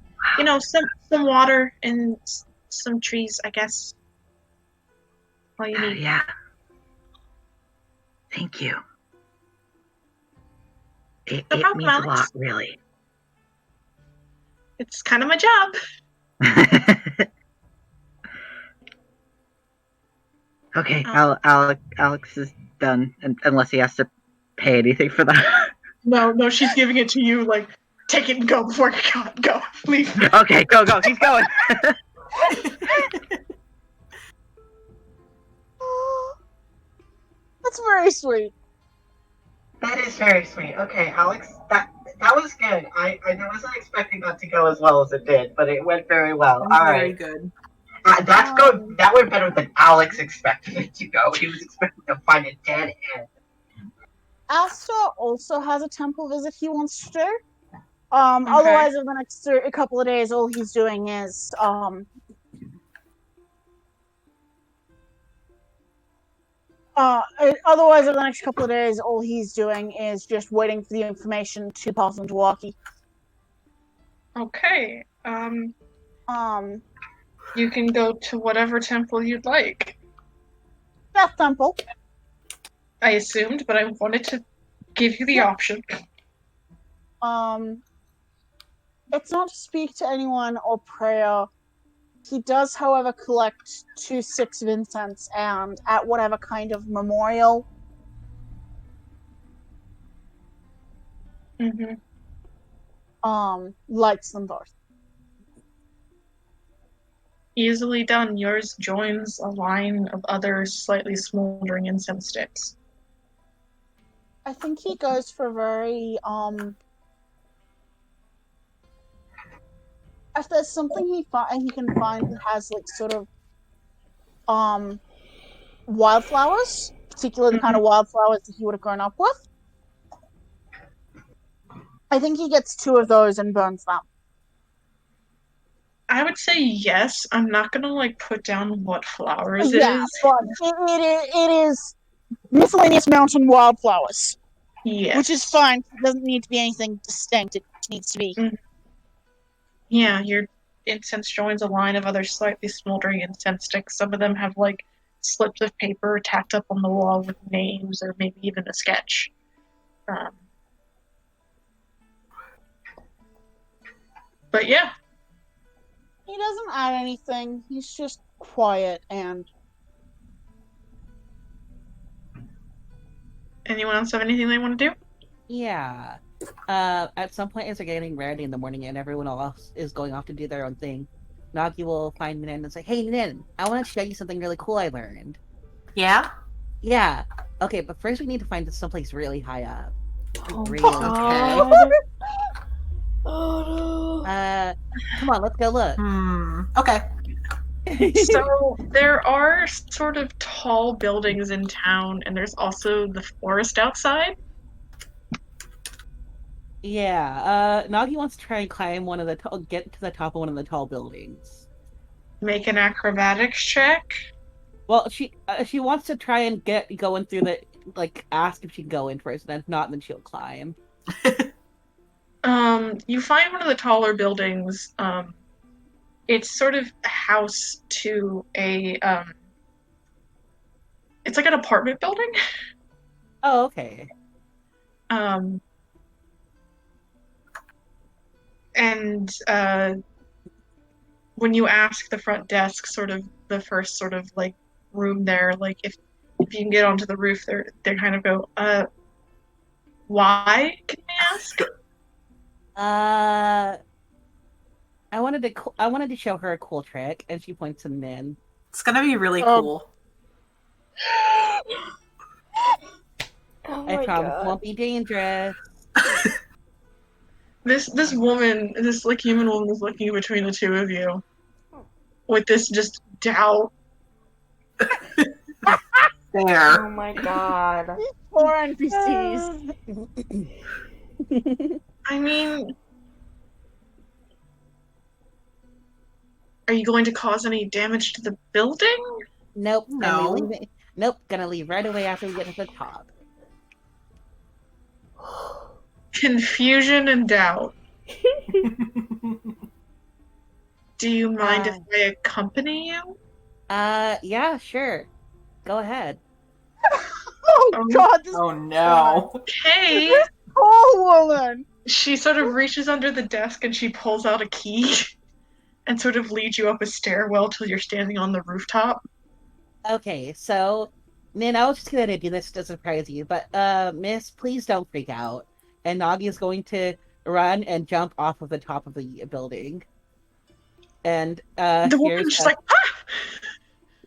some water and some trees, I guess. All you need. Yeah. Thank you. It problem, means a Alex. lot, really. It's kind of my job. Okay, Alex is done, unless he has to pay anything for that. No, she's giving it to you. Like, take it and go before you go. Leave. Okay, go. He's going. That's very sweet. That is very sweet. Okay, Alex, that was good. I wasn't expecting that to go as well as it did, but it went very well. All Very right, good. that's good. That went better than Alex expected it to go. He was expecting to find a dead end. Asta also has a temple visit he wants to do. Otherwise, over the next a couple of days, all he's doing is otherwise, over the next couple of days, all he's doing is just waiting for the information to pass on to Waki. Okay. You can go to whatever temple you'd like. Death Temple. I assumed, but I wanted to give you the option. It's not to speak to anyone or prayer He does, however, collect 2 sticks of incense and at whatever kind of memorial. Mm-hmm. Lights them both. Easily done. Yours joins a line of other slightly smoldering incense sticks. I think he goes for very, if there's something he can find that has, like, sort of, wildflowers, particularly the kind of wildflowers that he would have grown up with, I think he gets 2 of those and burns them. I would say yes. I'm not gonna like put down what flowers it Yeah, is. but it is miscellaneous mountain wildflowers. Yes. Which is fine. It doesn't need to be anything distinct. It needs to be. Yeah, your incense joins a line of other slightly smoldering incense sticks. Some of them have like slips of paper tacked up on the wall with names or maybe even a sketch. But yeah. He doesn't add anything. He's just quiet and... Anyone else have anything they want to do? Yeah. At some point as they're getting ready in the morning and everyone else is going off to do their own thing, Nagi will find Nin and say, "Hey Nin, I want to show you something really cool I learned." Yeah? Yeah. Okay, but first we need to find someplace really high up. Oh, Really God. Oh, no. Come on, let's go look. Okay. So there are sort of tall buildings in town, and there's also the forest outside. Yeah, Nagi wants to try and climb one of the get to the top of one of the tall buildings. Make an acrobatics check. Well, she wants to try and go in through the ask if she can go in first, and if not, then she'll climb. You find one of the taller buildings. It's sort of a house to a it's like an apartment building. Oh, okay. And when you ask the front desk, sort of the first sort of like room there, like if you can get onto the roof, they kind of go, why? Can I ask? I wanted to show her a cool trick, and she points to Nin. It's gonna be really cool. I promise it won't be dangerous. This woman, this like human woman, is looking between the two of you with this just doubt. There. Oh my god. Poor NPCs. I mean, are you going to cause any damage to the building? Nope. No. Gonna leave right away after we get to the top. Confusion and doubt. Do you mind if I accompany you? Yeah, sure. Go ahead. Oh god, this Oh no. Okay. poor woman! She sort of reaches under the desk and she pulls out a key and sort of leads you up a stairwell till you're standing on the rooftop. Okay, so Nin, I was just gonna do this to surprise you, but Miss, please don't freak out. And Nagi is going to run and jump off of the top of the building. And The woman's just like,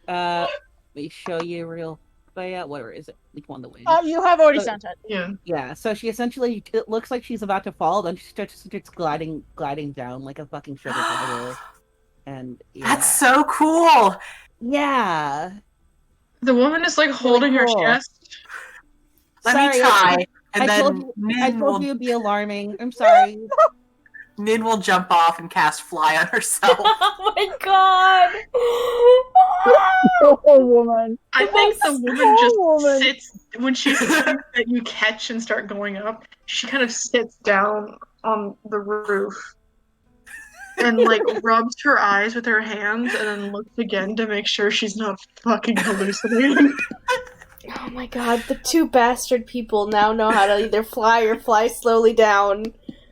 ah! let me show you real quick. Where is it? Like on the way. You have already sent it. Yeah. Yeah, so she essentially, it looks like she's about to fall, then she starts gliding down like a fucking sugar glider. And yeah. That's so cool. Yeah. The woman is like holding her cool. chest. Let Sorry, me try. And I then told you Nin it'd be alarming. I'm sorry. Nin will jump off and cast fly on herself. Oh my god! Poor woman. I think the woman poor just woman. sits, when she sees that you catch and start going up, she kind of sits down on the roof and like rubs her eyes with her hands and then looks again to make sure she's not fucking hallucinating. Oh my god, the two bastard people now know how to either fly or fly slowly down.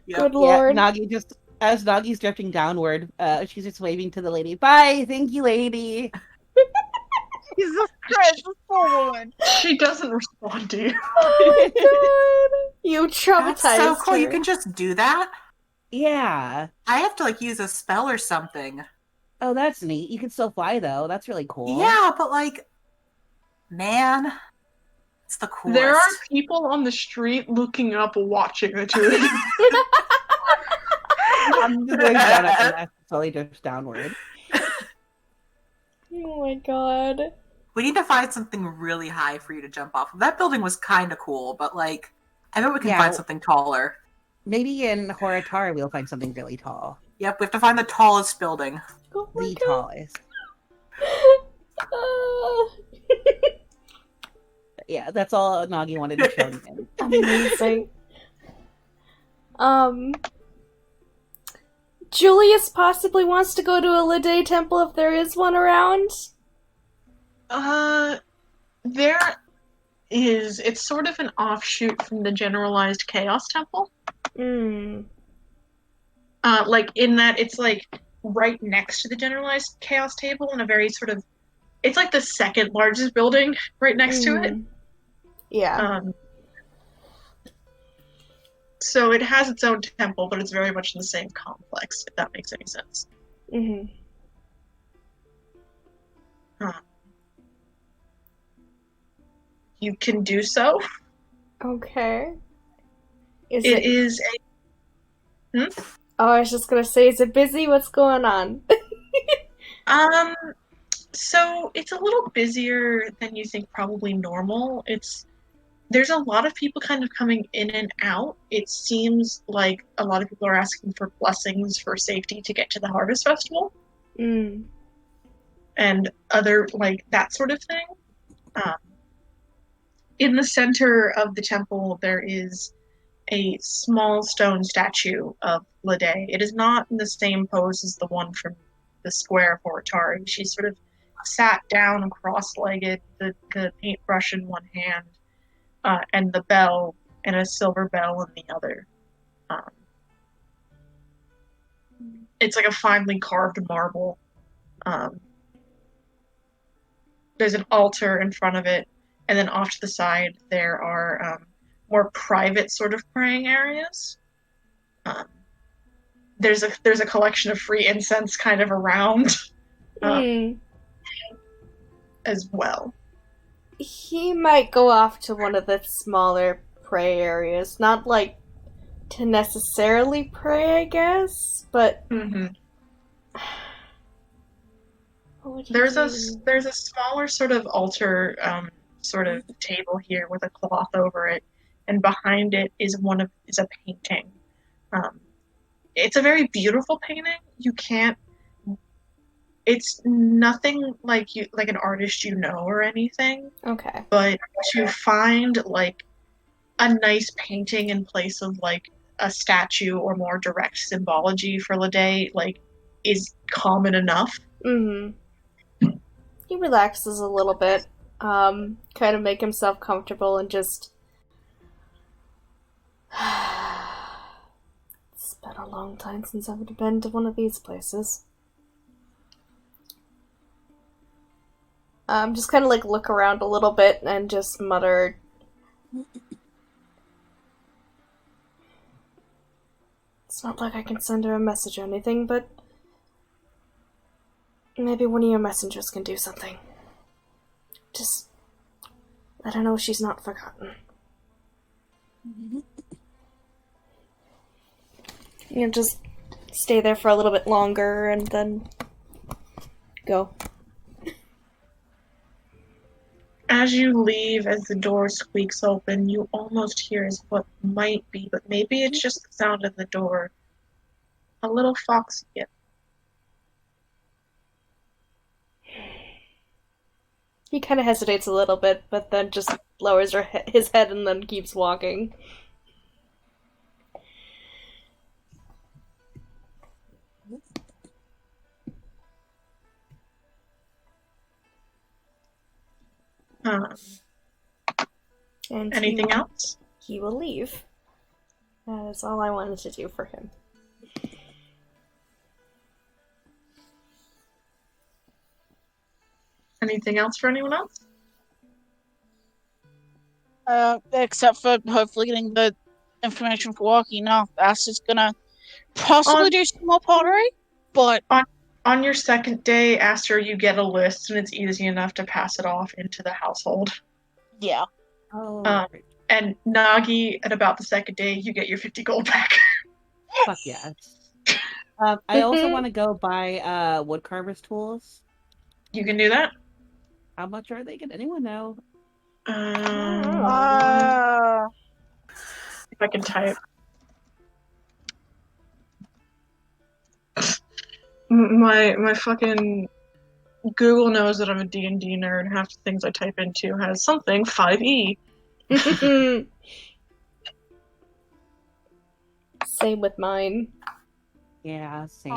Yep. Good lord. Yeah, Nagi just As Nagi's drifting downward, she's just waving to the lady. Bye, thank you, lady. Jesus Christ, this poor woman. She doesn't respond to you. Oh my god. You traumatized That's so cool. her. You can just do that? Yeah. I have to like use a spell or something. Oh, that's neat. You can still fly though. That's really cool. Yeah, but like, man, it's the coolest. There are people on the street looking up, watching the two of you. I'm just going down at the left, slowly drifts downward. Oh my god. We need to find something really high for you to jump off of. That building was kind of cool, but like, I bet we can Yeah. find something taller. Maybe in Horatari we'll find something really tall. Yep, we have to find the tallest building. Oh my The god. tallest. Yeah, that's all Nagi wanted to show me. Amazing. Julius possibly wants to go to a Lide temple if there is one around. There is. It's sort of an offshoot from the generalized Chaos Temple. Hmm. Like in that it's like right next to the generalized Chaos Table in a very sort of. It's like the second largest building right next to it. Yeah. So it has its own temple, but it's very much in the same complex, if that makes any sense. Mm-hmm. You can do so. Okay. Is It is a Oh, I was just gonna say, is it busy? What's going on? So it's a little busier than you think probably normal. There's a lot of people kind of coming in and out. It seems like a lot of people are asking for blessings for safety to get to the Harvest Festival Mm. and other like that sort of thing. In the center of the temple, there is a small stone statue of Lede. It is not in the same pose as the one from the square for Atari. She's sort of sat down cross-legged, the paintbrush in one hand, and the bell and a silver bell in the other. It's like a finely carved marble. There's an altar in front of it, and then off to the side there are more private sort of praying areas. There's a collection of free incense kind of around as well. He might go off to one of the smaller pray areas. Not like to necessarily pray, I guess, but what would he There's do? a smaller sort of altar sort of table here with a cloth over it, and behind it is a painting. It's a very beautiful painting. It's nothing like an artist or anything. Okay. But to find like a nice painting in place of like a statue or more direct symbology for Lede like is common enough. Mm-hmm. He relaxes a little bit, kind of make himself comfortable and just... It's been a long time since I've been to one of these places. Just kind of like look around a little bit and just mutter... It's not like I can send her a message or anything, but... Maybe one of your messengers can do something. Just let her know she's not forgotten. You know, just stay there for a little bit longer and then go. As you leave, as the door squeaks open, you almost hear what might be, but maybe it's just the sound of the door. A little fox skip. He kind of hesitates a little bit, but then just lowers his head and then keeps walking. And Anything else? He will leave. That is all I wanted to do for him. Anything else for anyone else? Except for hopefully getting the information for walking. No, that's just gonna possibly do some more pottery, but On your second day, after you get a list, and it's easy enough to pass it off into the household. yeah. Oh, great. And Nagi, at about the second day, you get your 50 gold back. Fuck yes. I also want to go buy woodcarver's tools. You can do that. How much are they? Can anyone know? If Uh, I can type. My fucking Google knows that I'm a D&D nerd. Half the things I type into has something 5e. Same with mine. Yeah, same.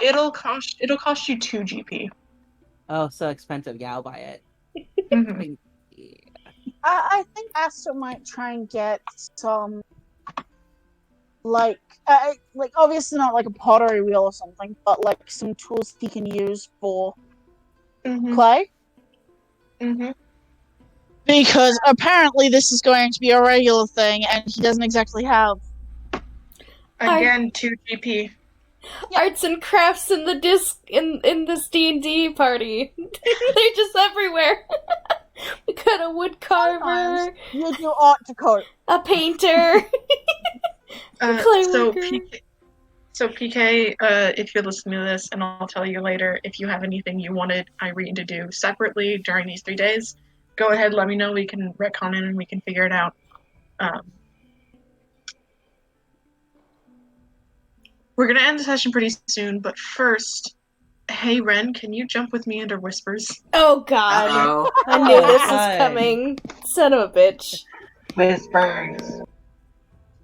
It'll cost you 2 GP. Oh, so expensive. Yeah, I'll buy it. Mhm. I think Asta might try and get some, like obviously not like a pottery wheel or something, but like some tools he can use for clay. Mhm. Because apparently this is going to be a regular thing, and he doesn't exactly have. Again, 2 GP. Arts and crafts in the in this D&D party. They're just everywhere. We got a wood carver. You do art to coat. A painter. Clay So worker. PK, if you're listening to this, and I'll tell you later, if you have anything you wanted Irene to do separately during these 3 days, go ahead, let me know. We can retcon it and we can figure it out. We're gonna end the session pretty soon, but first, hey Ren, can you jump with me under whispers? Oh god. Uh-oh. I knew this was God. coming. Son of a bitch. Whispers.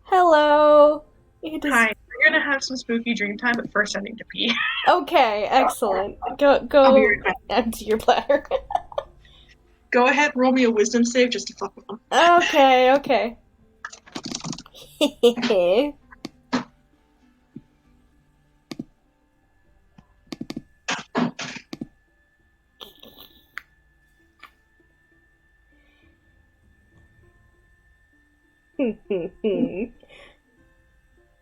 Hello. It is... Hi, we're gonna have some spooky dream time, but first I need to pee. Okay, excellent. Go I'll be right back. empty your bladder. Go ahead, roll me a wisdom save just to fuck with them. Okay.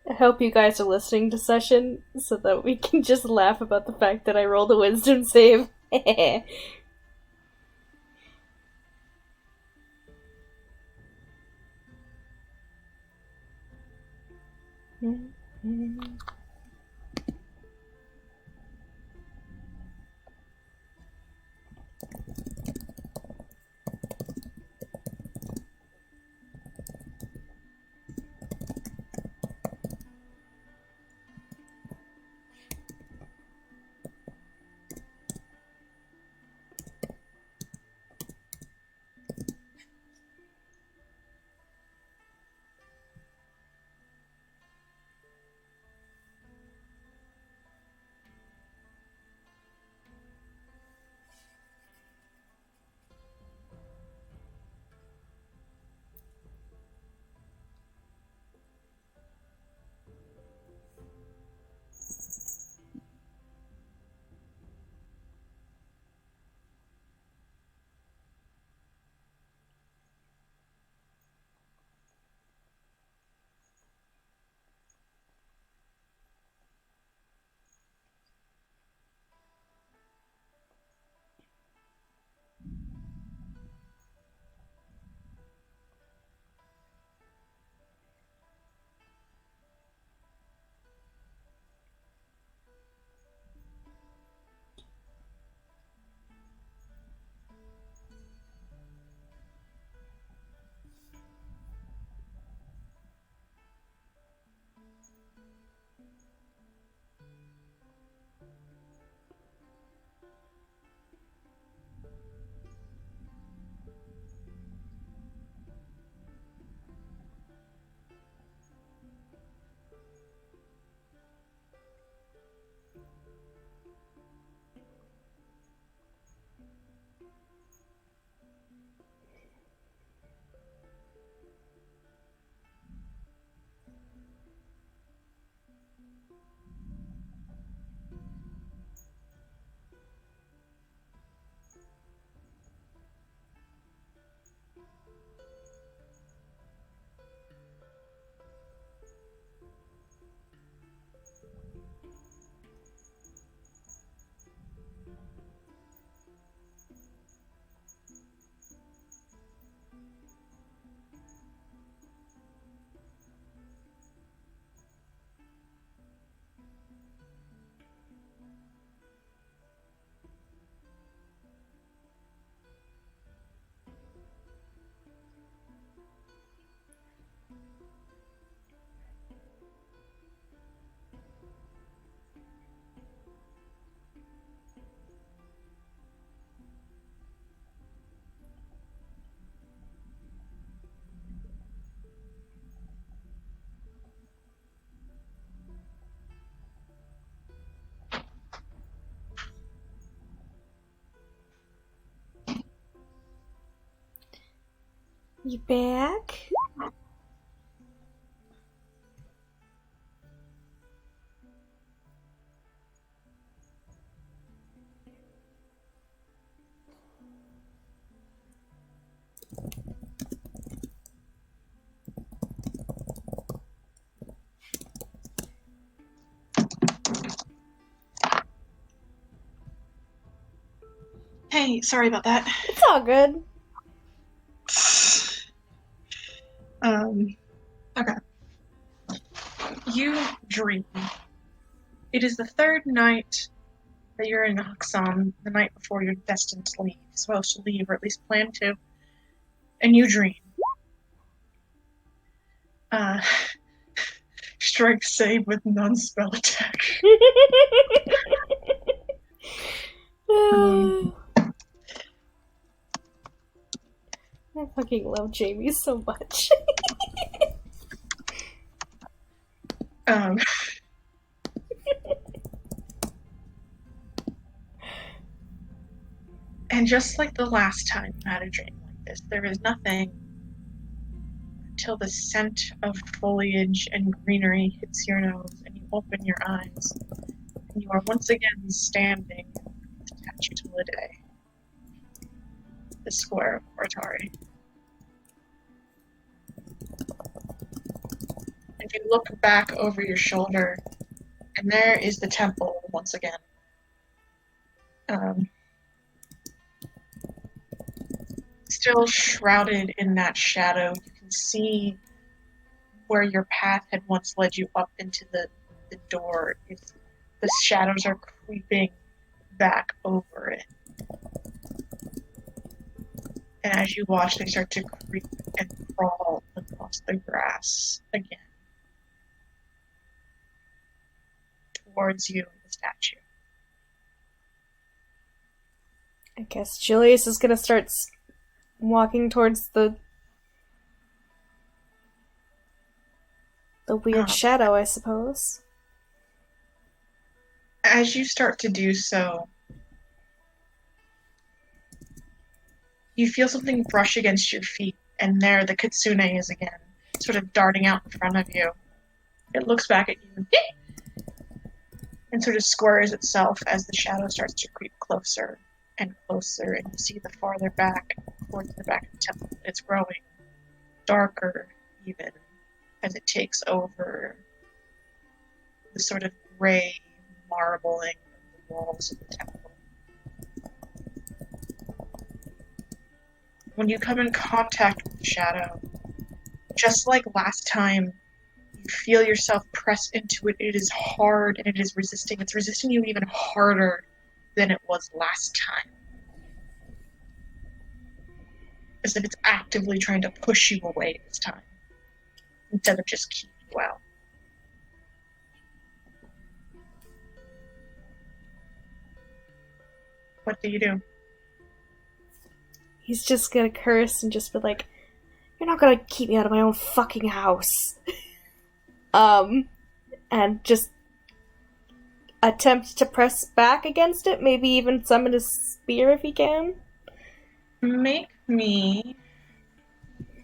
I hope you guys are listening to session so that we can just laugh about the fact that I rolled a wisdom save. You back? Hey, sorry about that. It's all good. Okay. You dream. It is the third night that you're in Huxam, the night before you're destined to leave. You're supposed to leave, or at least plan to. And you dream. Strike save with non-spell attack. I fucking love Jamie so much. And just like the last time you had a dream like this, there is nothing until the scent of foliage and greenery hits your nose and you open your eyes. And you are once again standing at the Statue to Lide, the square of Ortari. And you look back over your shoulder, and there is the temple once again. Still shrouded in that shadow, you can see where your path had once led you up into the door. The shadows are creeping back over it. And as you watch, they start to creep and crawl across the grass again. Towards you, the statue. I guess Julius is gonna start walking towards the weird shadow, I suppose. As you start to do so, you feel something brush against your feet, and there the kitsune is again, sort of darting out in front of you. It looks back at you and sort of squares itself as the shadow starts to creep closer and closer, and you see the farther back, towards the back of the temple. It's growing darker even as it takes over the sort of gray marbling of the walls of the temple. When you come in contact with the shadow, just like last time, you feel yourself press into it. It is hard and it is resisting. It's resisting you even harder than it was last time. As if it's actively trying to push you away this time, instead of just keep you out. What do you do? He's just gonna curse and just be like, "You're not gonna keep me out of my own fucking house." And just attempt to press back against it, maybe even summon a spear if he can. Make me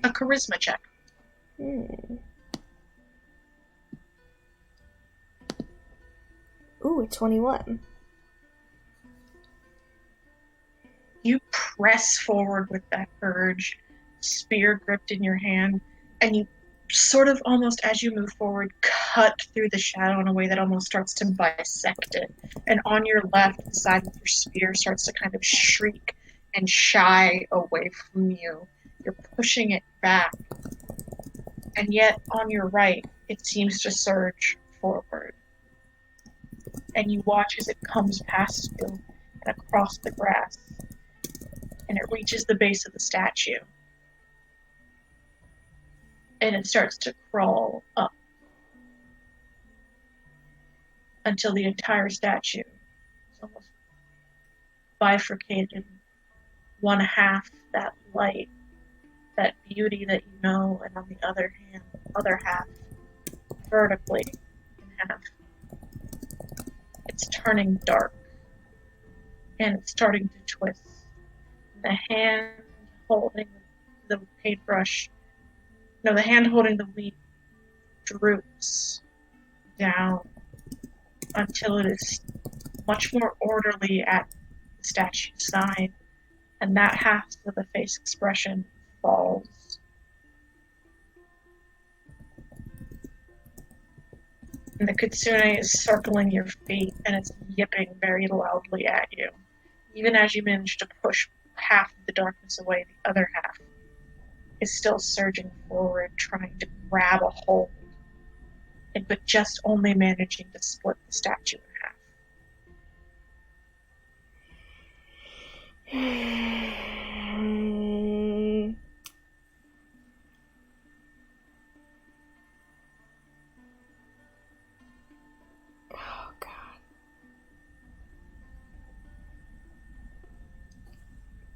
a charisma check. Ooh, a 21. You press forward with that urge, spear gripped in your hand, and you sort of almost as you move forward, cut through the shadow in a way that almost starts to bisect it. And on your left, the side of your spear starts to kind of shriek and shy away from you. You're pushing it back. And yet, on your right, it seems to surge forward. And you watch as it comes past you and across the grass. And it reaches the base of the statue. And it starts to crawl up until the entire statue is almost bifurcated. One half that light, that beauty that you know, and on the other half vertically in half. It's turning dark, and it's starting to twist. The hand holding the paintbrush, no, the hand holding the leaf droops down until it is much more orderly at the statue's side, and that half of the face expression falls. And the kitsune is circling your feet, and it's yipping very loudly at you. Even as you manage to push half of the darkness away, the other half is still surging forward, trying to grab a hold, but just only managing to split the statue in half. Oh, God.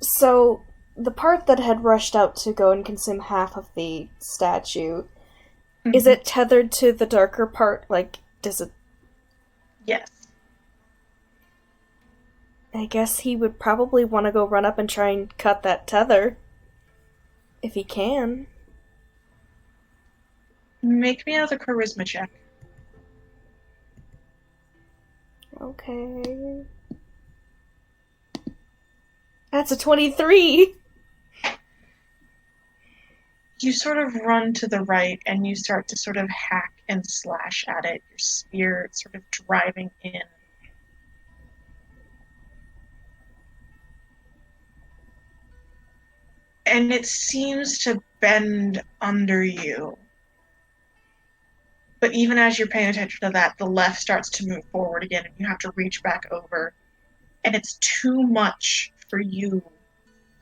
So, the part that had rushed out to go and consume half of the statue, is it tethered to the darker part? Like, does it... Yes. I guess he would probably want to go run up and try and cut that tether. If he can. Make me another charisma check. Okay. That's a 23! You sort of run to the right and you start to sort of hack and slash at it, your spear sort of driving in. And it seems to bend under you. But even as you're paying attention to that, the left starts to move forward again and you have to reach back over. And it's too much for you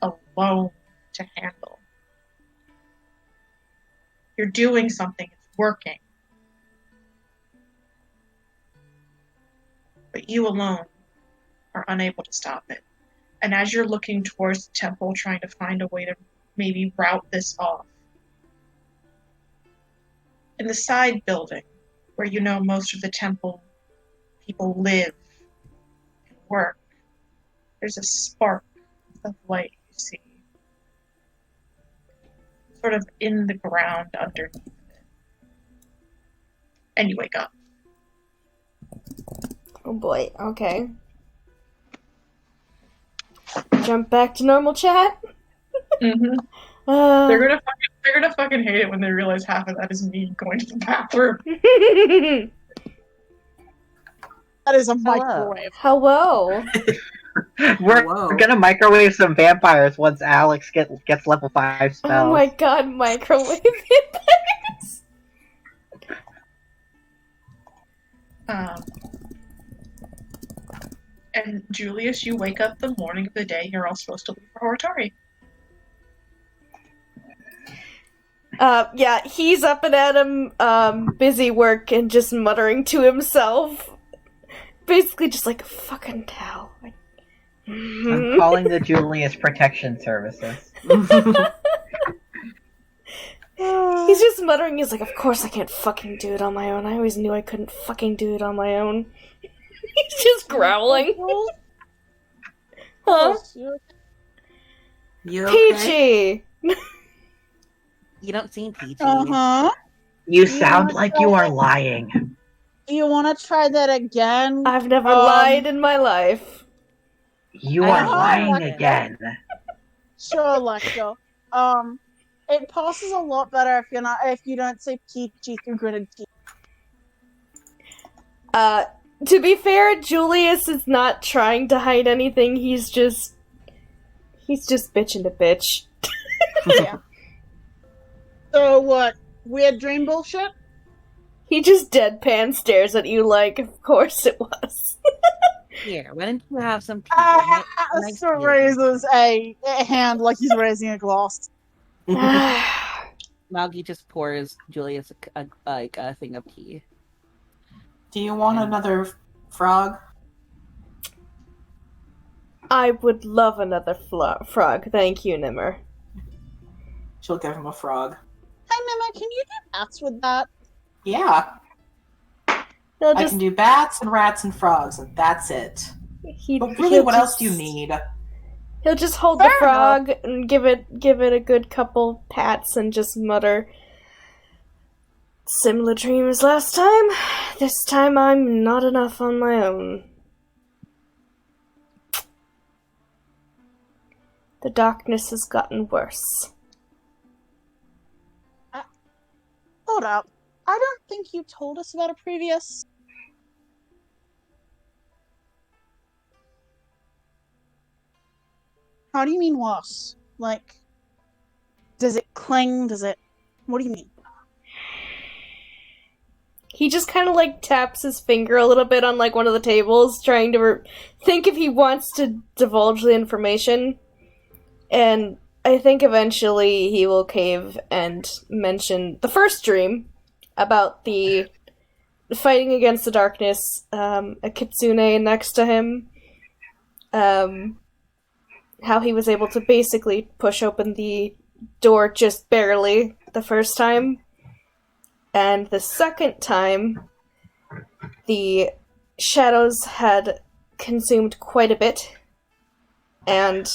alone to handle. You're doing something, it's working. But you alone are unable to stop it. And as you're looking towards the temple, trying to find a way to maybe route this off, in the side building, where you know most of the temple people live and work, there's a spark of light you see. Sort of in the ground underneath it. And you wake up. Oh boy, okay. Jump back to normal chat? Mm-hmm. They're gonna fucking hate it when they realize half of that is me going to the bathroom. That is a microwave. Hello. We're gonna microwave some vampires once Alex gets level 5 spells. Oh my god, microwave vampires! And Julius, you wake up the morning of the day you're all supposed to leave for Horitari. Yeah, he's up and at him, busy work and just muttering to himself. Basically just like, fucking hell. I'm calling the Julius Protection Services. He's just muttering, he's like, of course I can't fucking do it on my own. I always knew I couldn't fucking do it on my own. He's just growling. Huh? You okay? Peachy! You don't seem peachy. Uh-huh. You sound like you are lying. Do you want to try that again? I've never lied in my life. You are lying again. Sure, Lecto. It passes a lot better if you don't say peachy through gritted teeth. To be fair, Julius is not trying to hide anything, he's just bitching to bitch. Yeah. So what? Weird dream bullshit? He just deadpan stares at you like, of course it was. Here, why don't you have some tea? Nice So tea. raises a hand like he's raising a glass. Maggie just pours Julius a thing of tea. Do you want another frog? I would love another frog, thank you, Nimmer. She'll give him a frog. Hey, Mima, can you do bats with that? Yeah. He'll I just, can do bats and rats and frogs, and that's it. But really, he'll what else do you just- need? He'll just hold Fair the frog and give it a good couple pats and just mutter, "Similar dream as last time. This time I'm not enough on my own." The darkness has gotten worse. Hold up. I don't think you told us about a previous. How do you mean worse? Like, does it cling? Does it. What do you mean? He just kind of like taps his finger a little bit on like one of the tables, trying to think if he wants to divulge the information. And I think eventually he will cave and mention the first dream about the fighting against the darkness, a kitsune next to him, how he was able to basically push open the door just barely the first time. And the second time, the shadows had consumed quite a bit, and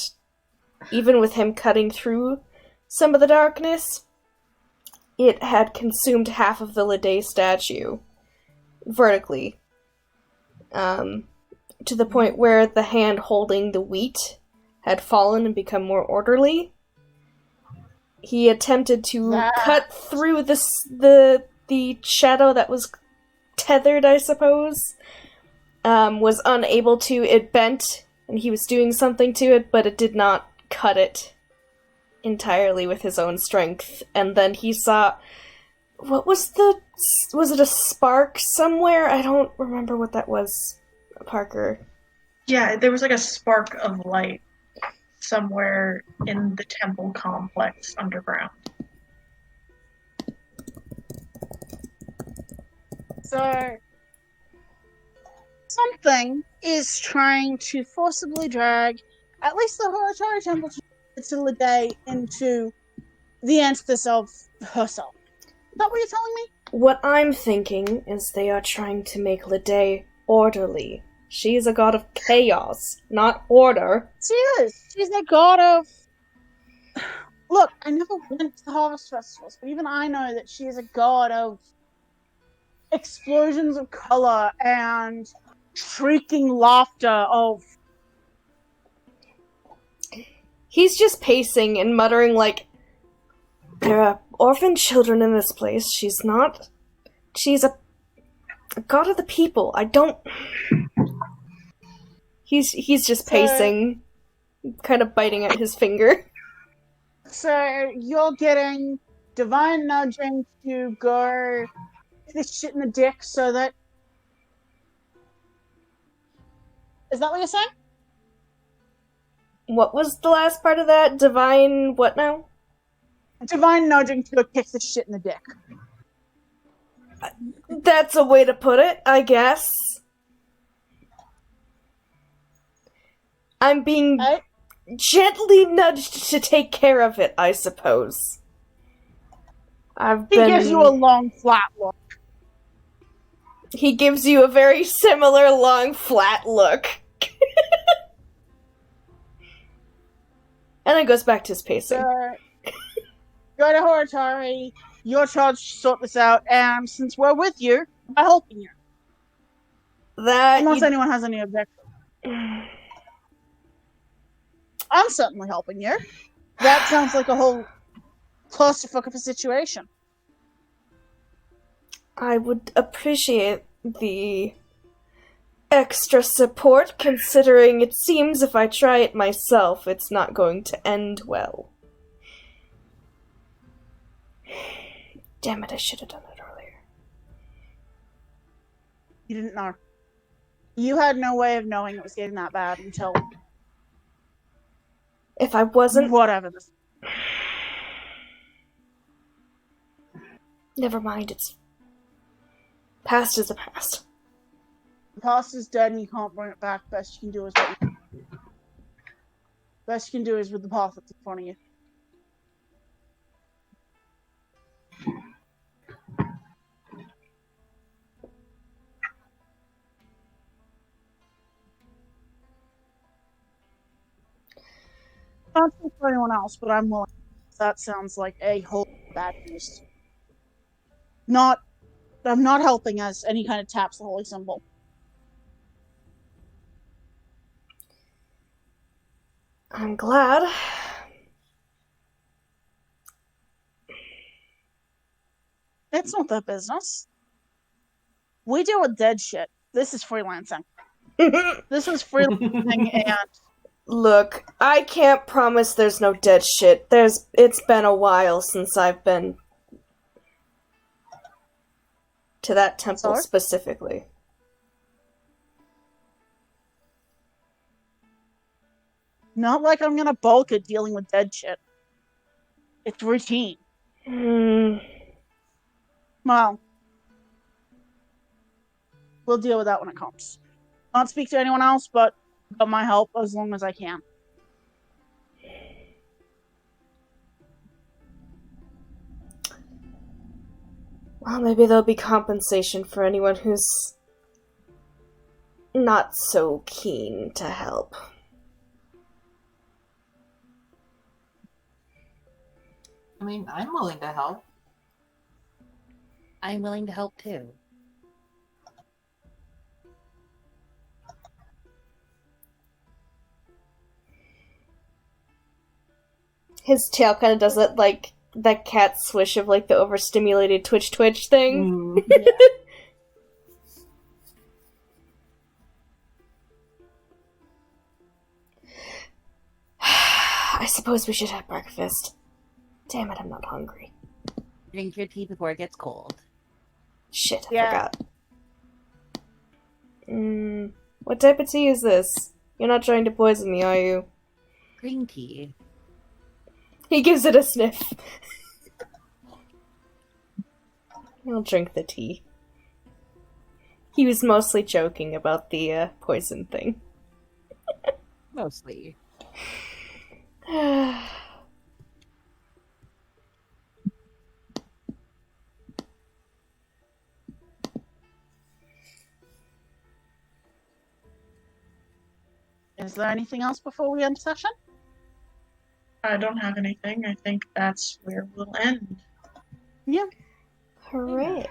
even with him cutting through some of the darkness, it had consumed half of the Lede statue vertically, to the point where the hand holding the wheat had fallen and become more orderly. He attempted to cut through the shadow that was tethered, I suppose, was unable to. It bent, and he was doing something to it, but it did not cut it entirely with his own strength. And then he saw... What was it a spark somewhere? I don't remember what that was, Parker. Yeah, there was like a spark of light somewhere in the temple complex underground. So, something is trying to forcibly drag at least the Horatari Temple to Lede into the antithesis of herself. Is that what you're telling me? What I'm thinking is they are trying to make Lede orderly. She is a god of chaos, not order. She is. She's a god of... Look, I never went to the Harvest Festivals, but even I know that she is a god of explosions of color and shrieking laughter of... He's just pacing and muttering like, "There are orphan children in this place. She's a god of the people. I don't..." He's just pacing, kind of biting at his finger. So you're getting divine nudging to go this shit in the dick so that... Is that what you're saying? What was the last part of that? Divine what now? Divine nudging to go kick this shit in the dick. That's a way to put it, I guess. I'm being gently nudged to take care of it, I suppose. He gives you a long, flat look. He gives you a very similar long, flat look. And then goes back to his pacing. So, go to Horatari, you're charged to sort this out, and since we're with you, we're helping you. Unless anyone has any objection. I'm certainly helping you. That sounds like a whole clusterfuck of a situation. I would appreciate the extra support, considering it seems if I try it myself, it's not going to end well. Damn it, I should have done it earlier. You didn't know. You had no way of knowing it was getting that bad until... If I wasn't... Whatever. Never mind, it's... Past is the past. The past is dead and you can't bring it back. Best you can do is best you can do is with the path that's in front of you. Not for anyone else, but I'm willing. That sounds like a whole bad news. I'm not helping as any kind of taps the holy symbol. I'm glad. It's not their business. We deal with dead shit. This is freelancing. This is freelancing, and Look, I can't promise there's no dead shit. It's been a while since I've been to that temple Sorry? specifically. not like I'm gonna bulk at dealing with dead shit. It's routine. Well, we'll deal with that when it comes. Not speak to anyone else, but got my help as long as I can. Well, maybe there'll be compensation for anyone who's not so keen to help. I mean, I'm willing to help. I'm willing to help too. His tail kind of does it like that cat swish of like the overstimulated twitch thing. I suppose we should have breakfast. Damn it, I'm not hungry. Drink your tea before it gets cold. Shit, I Yeah. forgot. What type of tea is this? You're not trying to poison me, are you? Green tea. He gives it a sniff. I'll drink the tea. He was mostly joking about the poison thing. Mostly. Is there anything else before we end session? I don't have anything. I think that's where we'll end. Yeah. Hooray.